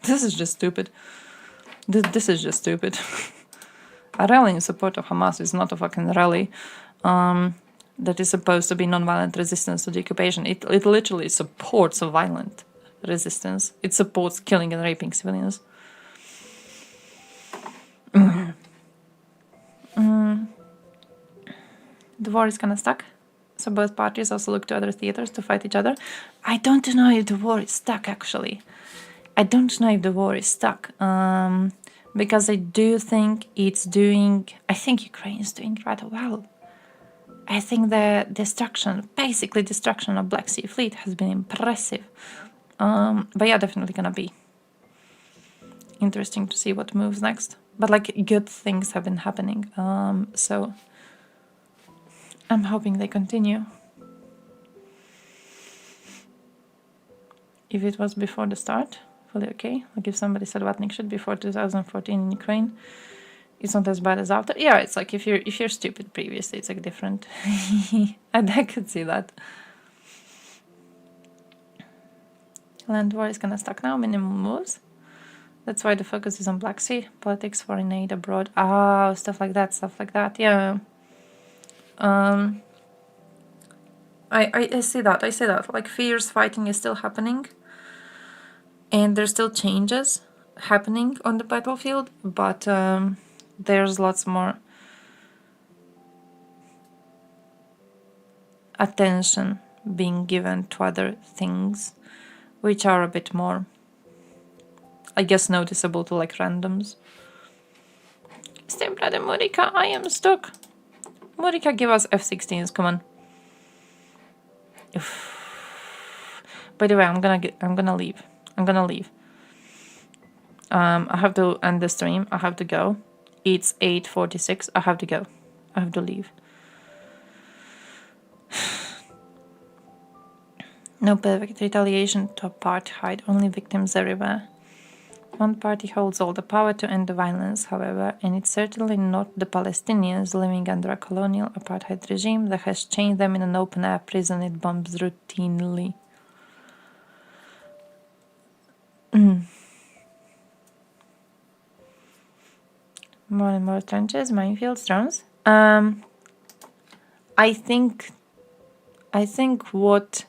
This is just stupid. This is just stupid. A rally in support of Hamas is not a fucking rally that is supposed to be non-violent resistance to the occupation. It literally supports violent resistance. It supports killing and raping civilians. The war is kind of stuck, so both parties also look to other theaters to fight each other. I don't know if the war is stuck, actually. I don't know if the war is stuck, because I do think it's doing... I think Ukraine is doing rather well. I think the basically destruction of Black Sea Fleet has been impressive. But yeah, definitely gonna be interesting to see what moves next. But like, good things have been happening, so I'm hoping they continue. If it was before the start, fully okay. Like if somebody said Vatnik should before 2014 in Ukraine, it's not as bad as after. Yeah, it's like if you're stupid previously, it's like different. And I could see that. Land war is gonna stuck now, minimum moves. That's why the focus is on Black Sea, politics, foreign aid abroad. Ah, stuff like that, yeah. I see that, Like, fierce fighting is still happening. And there's still changes happening on the battlefield, but there's lots more attention being given to other things, which are a bit more, I guess, noticeable to like randoms. Stay brother Murica, I am stuck. Murica, give us F-16s, come on. Oof. By the way, I'm gonna leave. I have to end the stream. I have to go. It's 8:46. I have to go. I have to leave. No perfect retaliation to apartheid, only victims everywhere. One party holds all the power to end the violence, however, and it's certainly not the Palestinians living under a colonial apartheid regime that has chained them in an open-air prison it bombs routinely. More and more trenches, minefields, drones. I think what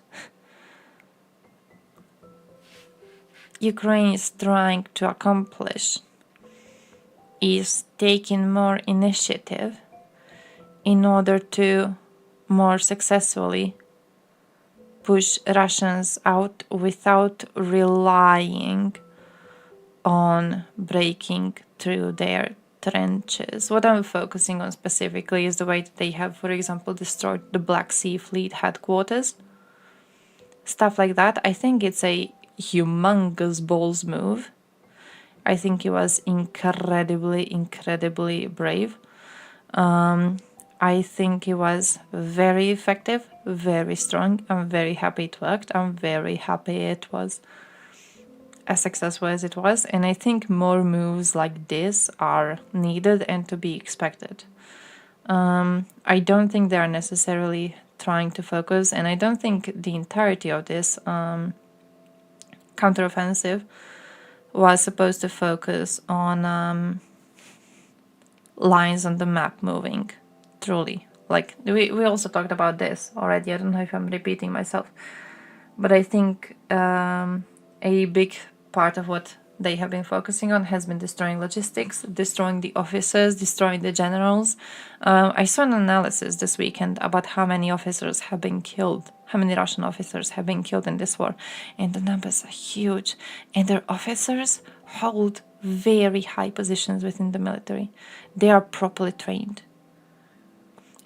Ukraine is trying to accomplish is taking more initiative in order to more successfully push Russians out without relying on breaking through their trenches. What I'm focusing on specifically is the way that they have, for example, destroyed the Black Sea Fleet headquarters. Stuff like that. I think it's a humongous balls move. I think it was incredibly brave. I think it was very effective, very strong. I'm very happy it worked. I'm very happy it was as successful as it was. And I think more moves like this are needed and to be expected. I don't think they are necessarily trying to focus, and I don't think the entirety of this counteroffensive was supposed to focus on lines on the map moving, truly. Like, we also talked about this already. I don't know if I'm repeating myself, but I think a big part of what they have been focusing on has been destroying logistics, destroying the officers, destroying the generals. I saw an analysis this weekend about how many officers have been killed, how many Russian officers have been killed in this war, and the numbers are huge. And their officers hold very high positions within the military. They are properly trained.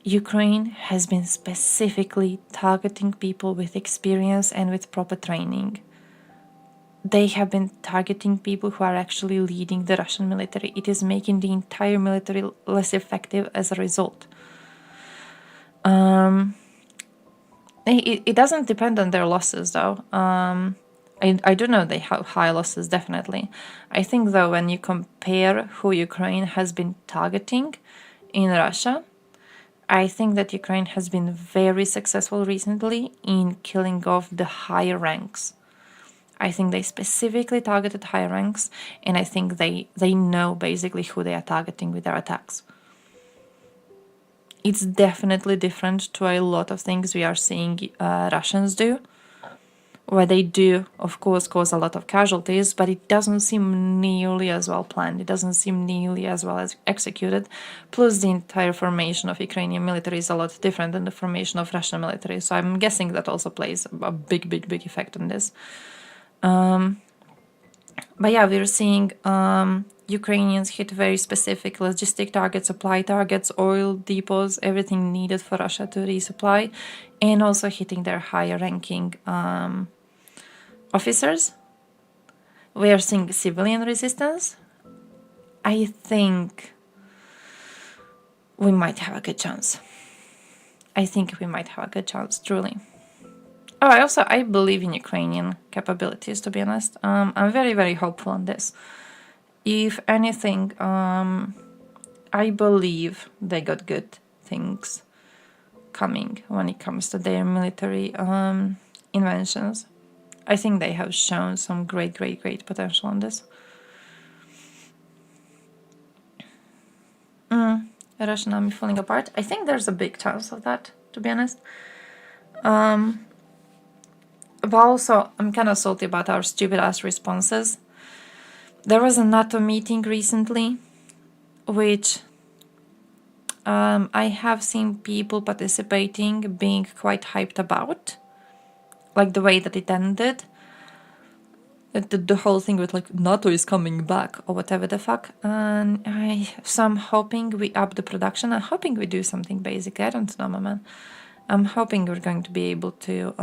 Ukraine has been specifically targeting people with experience and with proper training. They have been targeting people who are actually leading the Russian military. It is making the entire military less effective as a result. It doesn't depend on their losses, though. I do know they have high losses, definitely. I think, though, when you compare who Ukraine has been targeting in Russia, I think that Ukraine has been very successful recently in killing off the higher ranks. I think they specifically targeted higher ranks, and I think they know basically who they are targeting with their attacks. It's definitely different to a lot of things we are seeing Russians do. where they do, of course, cause a lot of casualties, but it doesn't seem nearly as well planned. It doesn't seem nearly as well as executed. Plus, the entire formation of Ukrainian military is a lot different than the formation of Russian military. So I'm guessing that also plays a big, big, big effect on this. But yeah, we're seeing Ukrainians hit very specific logistic targets, supply targets, oil depots, everything needed for Russia to resupply, and also hitting their higher ranking officers. We are seeing civilian resistance. I think we might have a good chance. I think we might have a good chance, truly. Oh, I believe in Ukrainian capabilities, to be honest. I'm very, very hopeful on this. If anything, I believe they got good things coming when it comes to their military inventions. I think they have shown some great, great, great potential on this. Russian army falling apart. I think there's a big chance of that, to be honest. But also, I'm kind of salty about our stupid-ass responses. There was a NATO meeting recently, which I have seen people participating being quite hyped about. Like the way that it ended. The whole thing with like, NATO is coming back, or whatever the fuck. And so I'm hoping we up the production. I'm hoping we do something basic. I don't know, man. I'm hoping we're going to be able to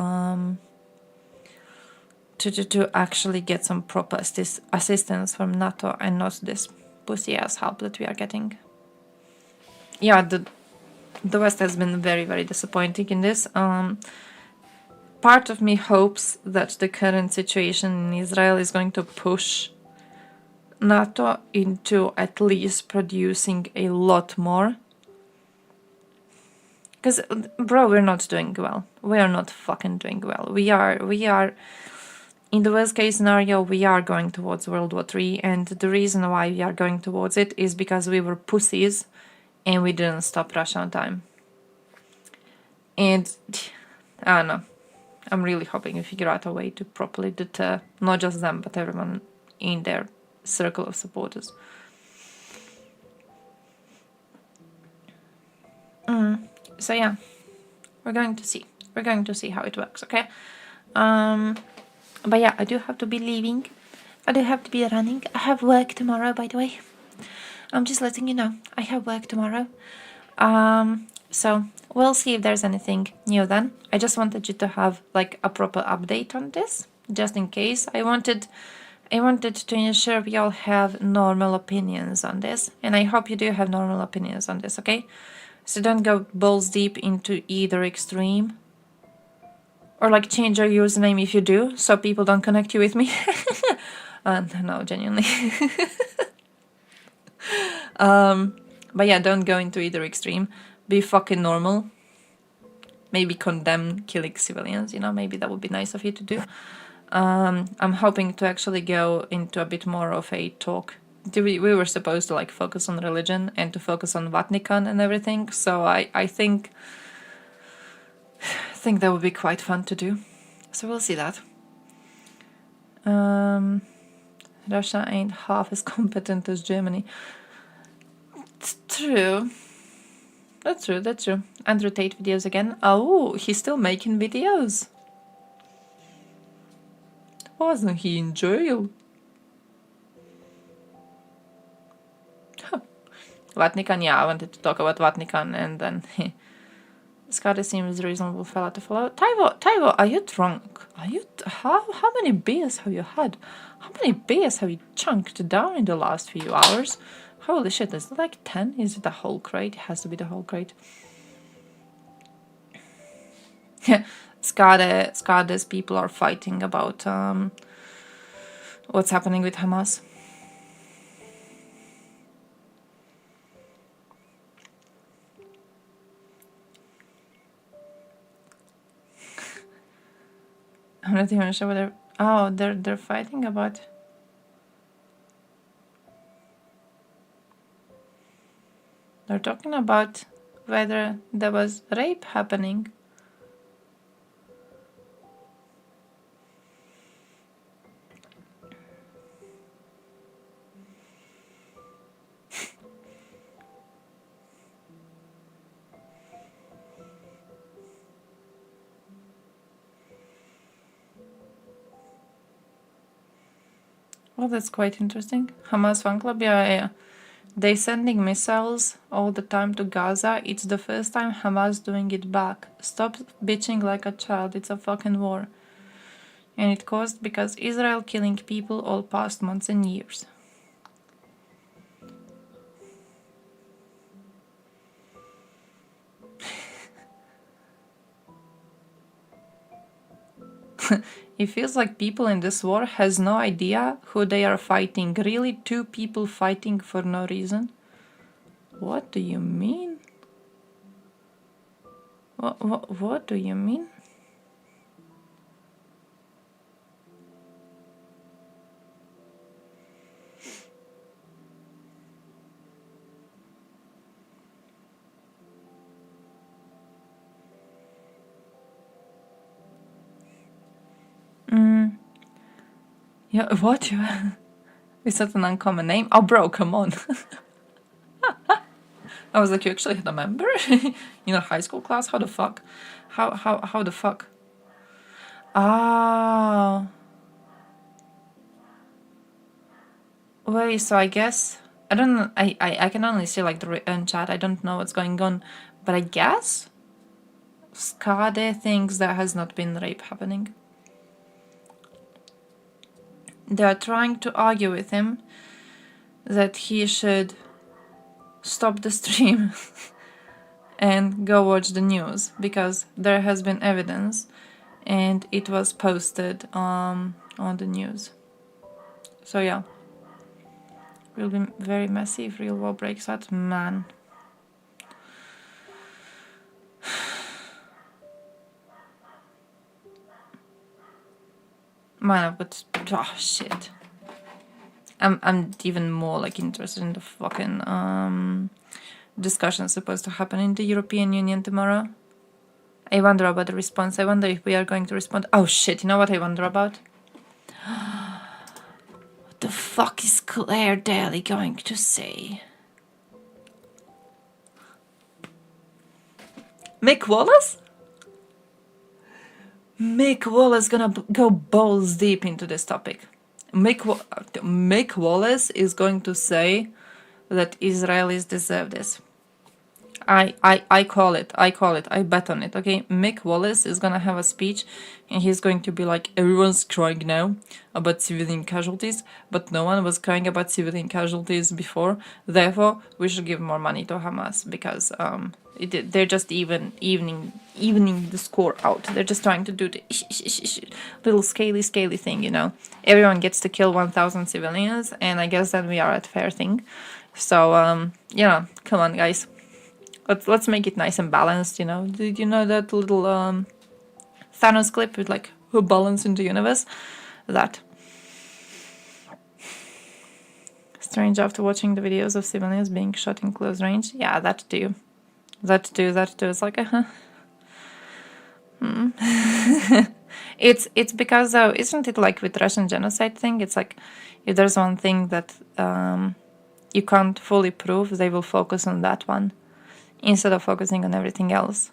actually get some proper assistance from NATO and not this pussy ass help that we are getting. Yeah, the West has been very, very disappointing in this. Part of me hopes that the current situation in Israel is going to push NATO into at least producing a lot more. Because, bro, we're not doing well. We are not fucking doing well. We are... In the worst case scenario, we are going towards World War III, and the reason why we are going towards it is because we were pussies and we didn't stop Russia on time. And, I don't know, I'm really hoping we figure out a way to properly deter not just them, but everyone in their circle of supporters. So yeah, we're going to see. We're going to see how it works, okay? But yeah, I do have to be leaving. I do have to be running. I have work tomorrow, by the way. I'm just letting you know. I have work tomorrow. So we'll see if there's anything new then. I just wanted you to have like a proper update on this, just in case. I wanted to ensure we all have normal opinions on this, and I hope you do have normal opinions on this, okay? So don't go balls deep into either extreme. Or like change your username if you do, so people don't connect you with me. No, genuinely. But yeah, don't go into either extreme. Be fucking normal. Maybe condemn killing civilians, you know, maybe that would be nice of you to do. I'm hoping to actually go into a bit more of a talk. We were supposed to like focus on religion and to focus on Vatican and everything, so I think that would be quite fun to do. So we'll see that. Russia ain't half as competent as Germany. It's true. That's true, that's true. Andrew Tate videos again. Oh, he's still making videos. Wasn't he in jail? Vatican, yeah, I wanted to talk about Vatican and then Scotty seems reasonable fella to follow. Taiwo, are you drunk? How many beers have you had? How many beers have you chunked down in the last few hours? Holy shit, is it like 10? Is it the whole crate? It has to be the whole crate. Scotty's people are fighting about what's happening with Hamas. I'm not even sure whether... Oh, they're fighting about... They're talking about whether there was rape happening. Well, that's quite interesting. Hamas fan club, yeah. They sending missiles all the time to Gaza. It's the first time Hamas doing it back. Stop bitching like a child. It's a fucking war. And it caused because Israel killing people all past months and years. It feels like people in this war has no idea who they are fighting. Really, two people fighting for no reason? What do you mean? What do you mean? Yeah, what? Is that an uncommon name? Oh, bro, come on. I was like, you actually had a member in your high school class? How the fuck? How the fuck? Ah. Wait, so I guess I don't know. I can only see like the written chat. I don't know what's going on, but I guess Skade thinks there has not been rape happening. They are trying to argue with him that he should stop the stream and go watch the news because there has been evidence and it was posted on the news. So yeah, it will be very messy if real war breaks out, man. Man, but oh shit. I'm even more like interested in the fucking discussion supposed to happen in the European Union tomorrow. I wonder about the response. I wonder if we are going to respond. Oh shit, you know what I wonder about? What the fuck is Claire Daly going to say? Mick Wallace? Mick Wallace gonna go balls deep into this topic. Mick Wallace is going to say that Israelis deserve this. I call it. I bet on it, okay? Mick Wallace is gonna have a speech and he's going to be like, everyone's crying now about civilian casualties, but no one was crying about civilian casualties before. Therefore, we should give more money to Hamas because they're just evening the score out. They're just trying to do the little scaly thing, you know. Everyone gets to kill 1,000 civilians, and I guess then we are at fair thing. So you know, come on, guys. Let's make it nice and balanced, you know. Did you know that little Thanos clip with like who balance in the universe? That. Strange after watching the videos of civilians being shot in close range. Yeah, that too. That too. It's like It's because though, isn't it like with Russian genocide thing? It's like if there's one thing that you can't fully prove, they will focus on that one instead of focusing on everything else.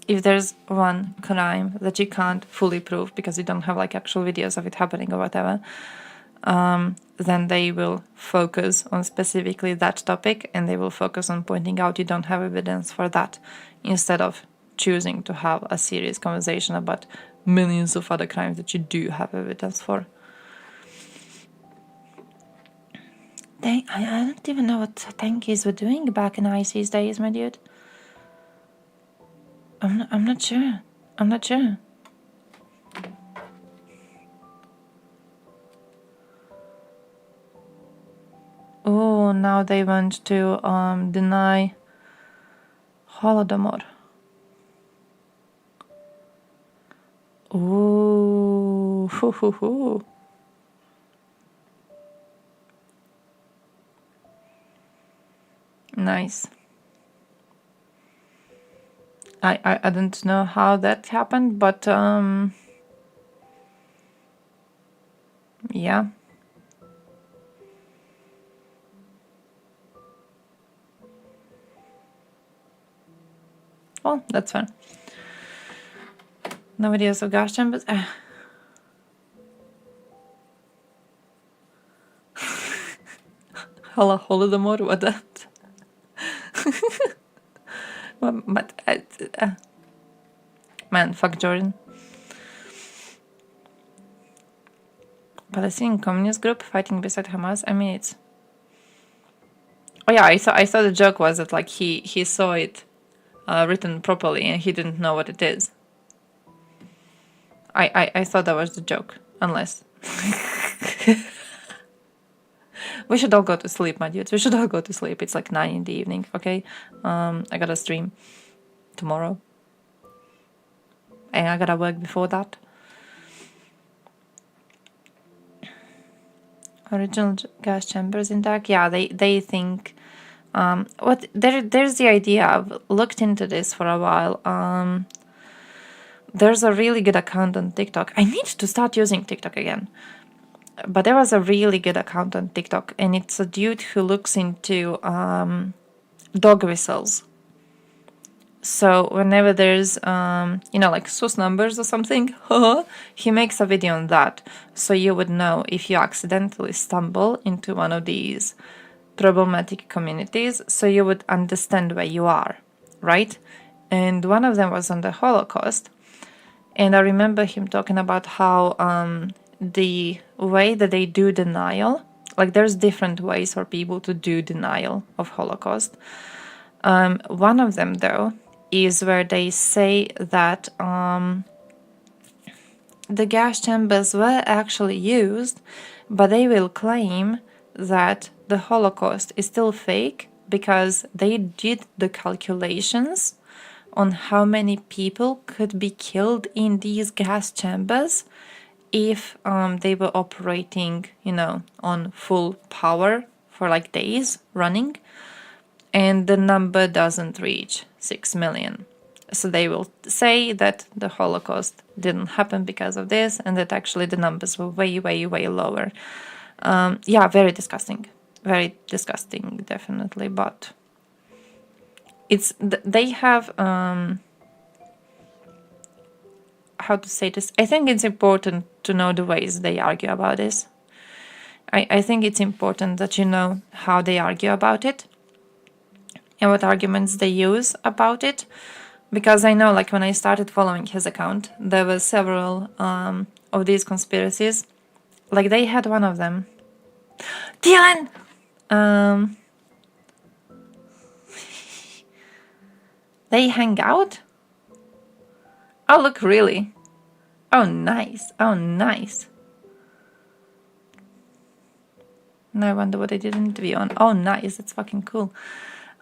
If there's one crime that you can't fully prove because you don't have like actual videos of it happening or whatever, then they will focus on specifically that topic and they will focus on pointing out you don't have evidence for that instead of choosing to have a serious conversation about millions of other crimes that you do have evidence for. I don't even know what tankies were doing back in IC's days, my dude. I'm not sure. Oh, now they want to deny Holodomor. Ooh, hoo hoo hoo. Nice. I don't know how that happened, but yeah. Well, that's fine. No videos of gas chambers. Holodomor, what that? But man, fuck Jordan. Palestinian communist group fighting beside Hamas. I mean, it's. Oh yeah, I thought the joke was that like he saw it written properly and he didn't know what it is. I thought that was the joke, unless. We should all go to sleep, my dudes. We should all go to sleep. It's like 9 in the evening, okay? I gotta stream tomorrow. And I gotta work before that. Original gas chambers intact? Yeah, they think... there's the idea. I've looked into this for a while. There's a really good account on TikTok. I need to start using TikTok again. But there was a really good account on TikTok, and it's a dude who looks into dog whistles. So whenever there's, like SUS numbers or something, he makes a video on that. So you would know if you accidentally stumble into one of these problematic communities, so you would understand where you are, right? And one of them was on the Holocaust. And I remember him talking about how the way that they do denial, like there's different ways for people to do denial of Holocaust. One of them, though, is where they say that the gas chambers were actually used, but they will claim that the Holocaust is still fake because they did the calculations on how many people could be killed in these gas chambers if they were operating, on full power for like days running, and the number doesn't reach 6 million. So they will say that the Holocaust didn't happen because of this, and that actually the numbers were way, way, way lower. Yeah, very disgusting, definitely. But they have how to say this. I think it's important to know the ways they argue about this. I think it's important that you know how they argue about it and what arguments they use about it, because I know, like, when I started following his account, there were several of these conspiracies. Like, they had one of them. Dylan! They hang out? Oh, look, really? Oh, nice. Oh, nice. Now I wonder what they did an interview on. Oh, nice. That's fucking cool.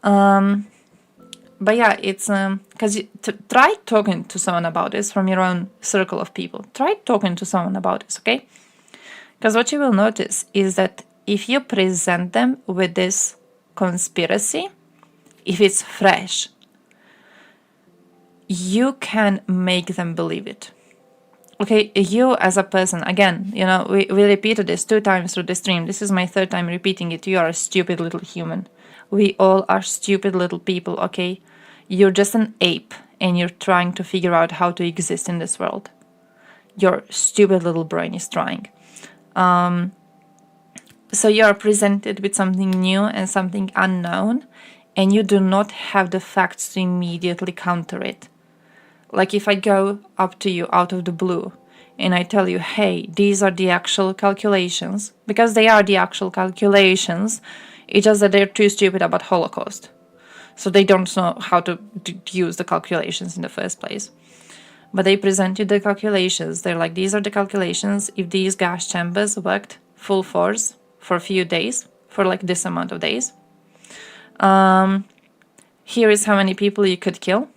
But yeah, it's because try talking to someone about this from your own circle of people. Try talking to someone about this, okay? Because what you will notice is that if you present them with this conspiracy, if it's fresh, you can make them believe it. Okay, you as a person, again, we repeated this 2 times through the stream. This is my 3rd time repeating it. You are a stupid little human. We all are stupid little people, okay? You're just an ape, and you're trying to figure out how to exist in this world. Your stupid little brain is trying. So you are presented with something new and something unknown, and you do not have the facts to immediately counter it. Like if I go up to you out of the blue and I tell you, hey, these are the actual calculations, because they are the actual calculations, it's just that they're too stupid about Holocaust. So they don't know how to use the calculations in the first place. But they present you the calculations. They're like, these are the calculations. If these gas chambers worked full force for a few days, for like this amount of days, here is how many people you could kill.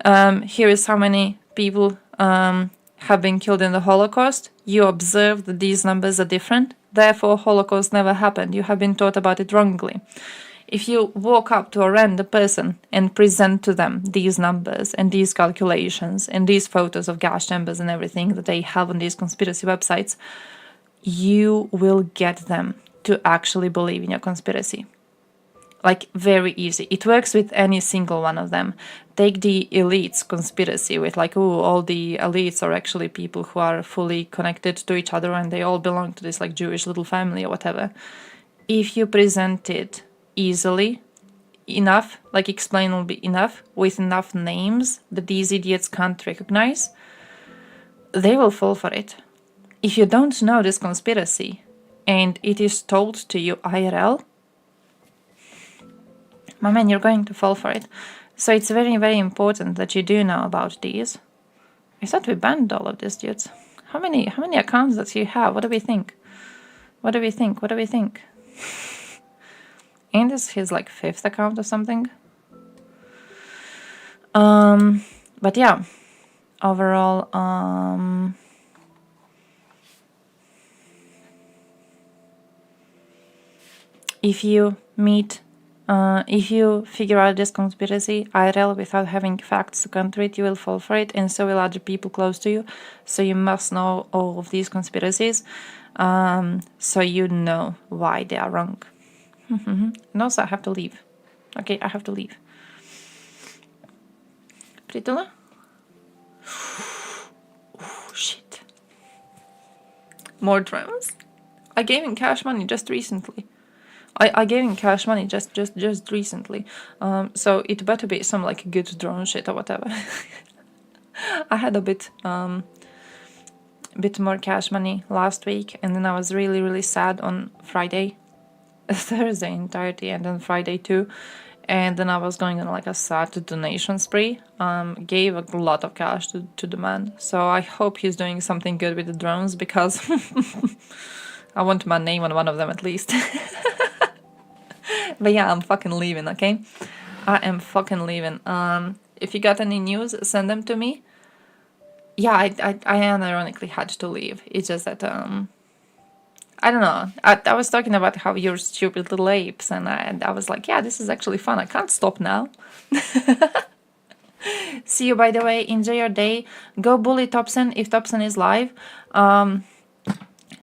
Here is how many people have been killed in the Holocaust. You observe that these numbers are different. Therefore, Holocaust never happened. You have been taught about it wrongly. If you walk up to a random person and present to them these numbers and these calculations and these photos of gas chambers and everything that they have on these conspiracy websites, you will get them to actually believe in your conspiracy. Like, very easy. It works with any single one of them. Take the elites conspiracy with like, oh, all the elites are actually people who are fully connected to each other and they all belong to this like Jewish little family or whatever. if you present it easily enough, like explainable enough, with enough names that these idiots can't recognize, they will fall for it. If you don't know this conspiracy and it is told to you IRL, my man, you're going to fall for it. So it's very, very important that you do know about these. I thought we banned all of this, dudes. How many accounts does he have? What do we think? What do we think? What do we think? Ain't this his like 5th account or something? But yeah, overall, if you figure out this conspiracy IRL without having facts to counter it, you will fall for it, and so will other people close to you. So you must know all of these conspiracies, so you know why they are wrong. And also, I have to leave. Okay, I have to leave. Pritula? Oh, shit. More drums? I gave him cash money just recently. I gave him cash money just recently. So it better be some like good drone shit or whatever. I had a bit more cash money last week, and then I was really, really sad on Friday. Thursday entirety, and then Friday too, and then I was going on like a sad donation spree. Gave a lot of cash to the man, so I hope he's doing something good with the drones, because I want my name on one of them at least. But yeah, I'm fucking leaving, okay? I am fucking leaving. If you got any news, send them to me. Yeah, I unironically had to leave. It's just that I don't know. I was talking about how you're stupid little apes, and I was like, yeah, this is actually fun. I can't stop now. See you, by the way. Enjoy your day. Go bully Thompson if Thompson is live.